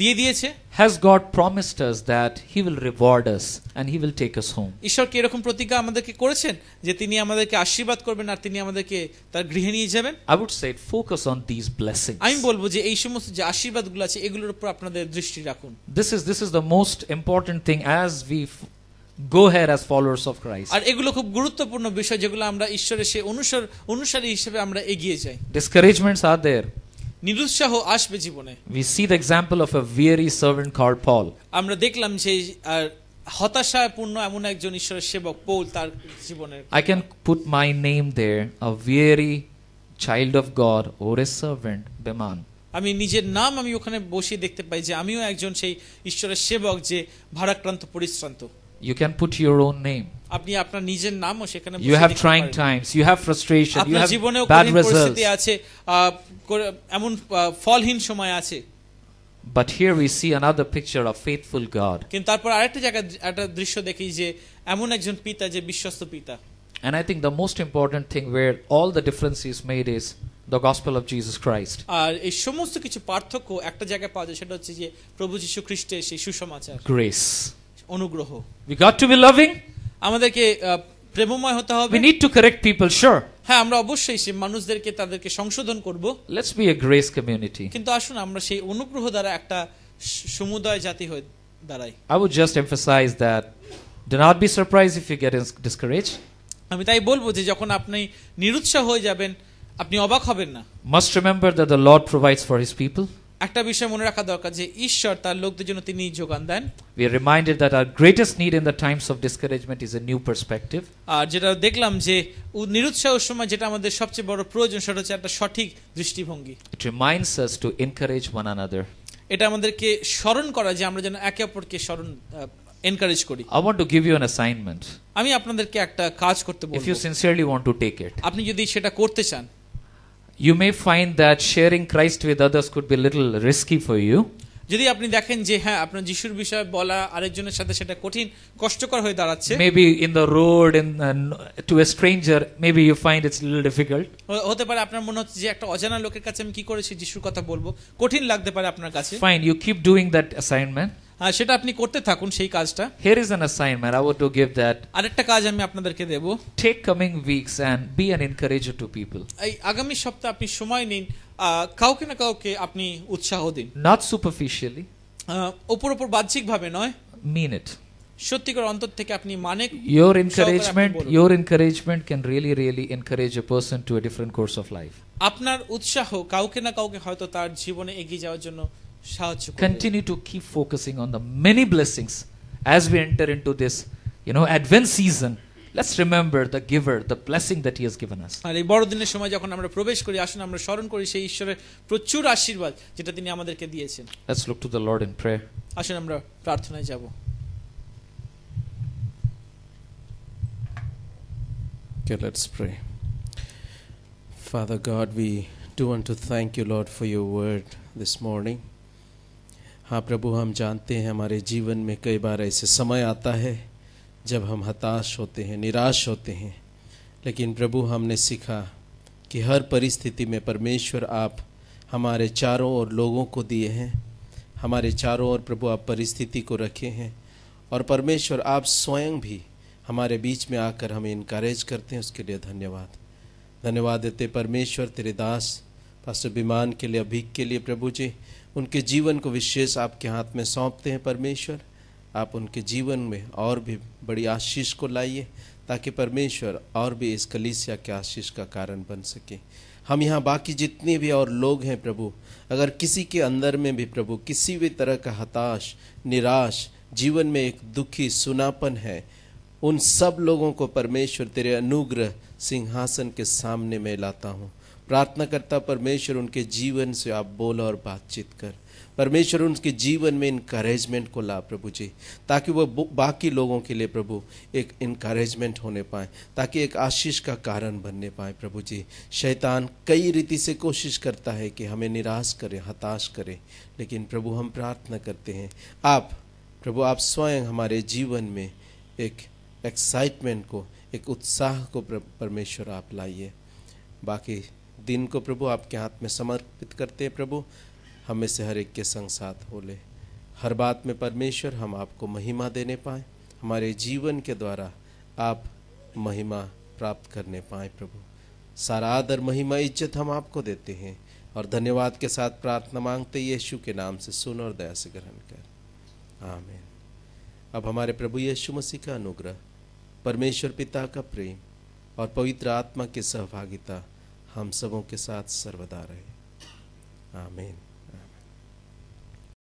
Speaker 2: দিয়ে দিয়েছে?
Speaker 1: Has God promised us that he will reward us and he will take us home?
Speaker 2: ঈশ্বর কি এরকম প্রতিজ্ঞা আমাদেরকে করেছেন যে তিনি আমাদেরকে আশীর্বাদ করবেন আর তিনি আমাদেরকে তার গৃহে নিয়ে যাবেন?
Speaker 1: I would say focus on these blessings.
Speaker 2: আমি বলবো যে এই সমস্ত যে আশীর্বাদগুলো আছে এগুলোর উপর আপনাদের দৃষ্টি রাখুন।
Speaker 1: This is the most important thing as we go ahead as followers of Christ.
Speaker 2: আর এগুলো খুব গুরুত্বপূর্ণ বিষয় যেগুলো আমরা ঈশ্বরের সেই অনুসারী হিসেবে আমরা এগিয়ে যাই।
Speaker 1: Discouragements are there.
Speaker 2: নিরুৎসাহ আসবে জীবনে।
Speaker 1: We see the example of a weary servant called Paul.
Speaker 2: আমরা দেখলাম যে হতাশাপূর্ণ এমন একজন ঈশ্বরের সেবক পৌল তার জীবনের।
Speaker 1: I can put my name there, a weary child of God or a servant, Beman.
Speaker 2: আমি নিজের নাম আমি ওখানে বসে দেখতে পাই যে আমিও একজন সেই ঈশ্বরের সেবক যে ভারাক্রান্ত পরিশ্রান্ত।
Speaker 1: You can put your own name.
Speaker 2: আপনি আপনার নিজের নামও সেখানে
Speaker 1: You have trying times, you have frustration, you
Speaker 2: আপনার
Speaker 1: have
Speaker 2: জীবনেও
Speaker 1: bad
Speaker 2: কঠিন
Speaker 1: results.
Speaker 2: পরিস্থিতি আছে, এমন ফলহীন সময় আছে।
Speaker 1: But here we see another picture of faithful God.
Speaker 2: কিন্তু তারপর আরেকটা জায়গায় একটা দৃশ্য দেখি যে এমন একজন পিতা যে বিশ্বস্ত পিতা।
Speaker 1: And I think the most important thing where all the difference is made is the gospel of Jesus Christ.
Speaker 2: আর এই সমস্ত কিছু পার্থক্য একটা জায়গায় পাওয়া যায়, সেটা হচ্ছে যে প্রভু যীশু খ্রিস্টের সেই সুসমাচার,
Speaker 1: Grace.
Speaker 2: অনুগ্রহ।
Speaker 1: We got to be loving.
Speaker 2: আমাদেরকে প্রেমময় হতে হবে।
Speaker 1: We need to correct people, sure.
Speaker 2: হ্যাঁ, আমরা অবশ্যই সেই মানুষদেরকে তাদেরকে সংশোধন করব।
Speaker 1: Let's be a grace community.
Speaker 2: কিন্তু আসুন আমরা সেই অনুগ্রহ দ্বারা একটা সমুদায় জাতি হয়ে দাঁড়াই।
Speaker 1: I would just emphasize that do not be surprised if you get discouraged.
Speaker 2: আমি তাই বলবো যে যখন আপনি নিরুৎসাহ হয়ে যাবেন আপনি অবাক হবেন না।
Speaker 1: Must remember that the Lord provides for his people.
Speaker 2: একটা বিষয় মনে রাখা দরকার যে ঈশ্বর তার লোকদের জন্য তিনি যোগান দেন।
Speaker 1: We are reminded that our greatest need in the times of discouragement is a new perspective.
Speaker 2: আর যেটা দেখলাম যে নিরুৎসাহের সময় যেটা আমাদের সবচেয়ে বড় প্রয়োজন সেটা হচ্ছে একটা সঠিক দৃষ্টিভঙ্গি।
Speaker 1: It reminds us to encourage one another.
Speaker 2: এটা আমাদেরকে স্মরণ করা যে আমরা যেন একে অপরকে এনকারেজ করি।
Speaker 1: I want to give you an assignment.
Speaker 2: আমি আপনাদেরকে একটা কাজ করতে বলবো।
Speaker 1: If you sincerely want to take it.
Speaker 2: আপনি যদি সেটা করতে চান,
Speaker 1: You may find that sharing Christ with others could be a little risky for you.
Speaker 2: যদি আপনি দেখেন যে হ্যাঁ আপনার যিশুর বিষয়ে বলা আরেকজনের সাথে সেটা কঠিন কষ্টকর হয়ে দাঁড়াচ্ছে,
Speaker 1: Maybe in the road to a stranger, maybe you find it's a little difficult.
Speaker 2: হতে পারে আপনার মনে হচ্ছে যে একটা অজানা লোকের কাছে আমি কি করেছি যিশুর কথা বলবো, কঠিন লাগতে পারে আপনার কাছে।
Speaker 1: Fine, you keep doing that assignment.
Speaker 2: সেটা আপনি করতে থাকুন সেই কাজটা।
Speaker 1: Here is an assignment I want to give that.
Speaker 2: আরেকটা কাজ আমি আপনাদেরকে দেব।
Speaker 1: Take coming weeks and be an encourager to people.
Speaker 2: এই আগামী সপ্তাহে আপনি সময় নিন, কাউকে না কাউকে আপনি উৎসাহ দিন।
Speaker 1: Not superficially.
Speaker 2: উপর বাহ্যিক ভাবে নয়,
Speaker 1: Mean it.
Speaker 2: সত্যিকার অন্তর থেকে আপনি মানে
Speaker 1: Your encouragement can really encourage a person to a different course of life.
Speaker 2: আপনার উৎসাহ কাউকে না কাউকে হয়তো তার জীবনে এগিয়ে যাওয়ার জন্য সাহায্য করবে।
Speaker 1: Continue to keep focusing on the many blessings as we enter into this, Advent season. Let's remember the giver, the blessing that he has given us.
Speaker 2: আর এই বড়দিনের সময় যখন আমরা প্রবেশ করি, আসুন আমরা স্মরণ করি সেই ঈশ্বরের প্রচুর আশীর্বাদ যেটা তিনি আমাদেরকে দিয়েছেন।
Speaker 1: Let's look to the Lord in prayer.
Speaker 2: আসুন আমরা প্রার্থনায় যাব।
Speaker 4: Okay, let's pray. Father God, we do want to thank you, Lord, for your word this morning. हाँ प्रभु, हम जानते हैं हमारे जीवन में कई बार ऐसे समय आता है जब हम हताश होते हैं, निराश होते हैं, लेकिन प्रभु हमने सीखा कि हर परिस्थिति में परमेश्वर आप हमारे चारों ओर लोगों को दिए हैं, हमारे चारों ओर प्रभु आप परिस्थिति को रखे हैं, और परमेश्वर आप स्वयं भी हमारे बीच में आकर हमें इनकरेज करते हैं। उसके लिए धन्यवाद देते परमेश्वर तेरे दास पास्टर विमान के लिए, अभिक के लिए प्रभु जी, उनके जीवन को विशेष आपके हाथ में सौंपते हैं। परमेश्वर आप उनके जीवन में और भी बड़ी आशीष को लाइए ताकि परमेश्वर और भी इस कलीसिया के आशीष का कारण बन सके। हम यहाँ बाकी जितने भी और लोग हैं प्रभु, अगर किसी के अंदर में भी प्रभु किसी भी तरह का हताश, निराश, जीवन में एक दुखी सुनापन है, उन सब लोगों को परमेश्वर तेरे अनुग्रह सिंहासन के सामने मैं लाता हूँ। प्रार्थना करता परमेश्वर उनके जीवन से आप बोल और बातचीत कर। परमेश्वर उनके जीवन में इनकरेजमेंट को ला प्रभु जी, ताकि वो बाकी लोगों के लिए प्रभु एक इनकरेजमेंट होने पाए, ताकि एक आशीष का कारण बनने पाए प्रभु जी। शैतान कई रीति से कोशिश करता है कि हमें निराश करे, हताश करे, लेकिन प्रभु हम प्रार्थना करते हैं आप प्रभु आप स्वयं हमारे जीवन में एक एक्साइटमेंट को, एक उत्साह को परमेश्वर आप लाइए। बाकी दिन को प्रभु आपके हाथ में समर्पित करते हैं प्रभु, हमें से हर एक के संग साथ हो ले। हर बात में परमेश्वर हम आपको महिमा देने पाए, हमारे जीवन के द्वारा आप महिमा प्राप्त करने पाए प्रभु। सारा आदर, महिमा, इज्जत हम आपको देते हैं और धन्यवाद के साथ प्रार्थना मांगते यीशु के नाम से सुन और दया से ग्रहण कर, आमीन। अब हमारे प्रभु यीशु मसीह का अनुग्रह, परमेश्वर पिता का प्रेम और पवित्र आत्मा की सहभागिता हम सबों के साथ सर्वदा रहे, आमीन।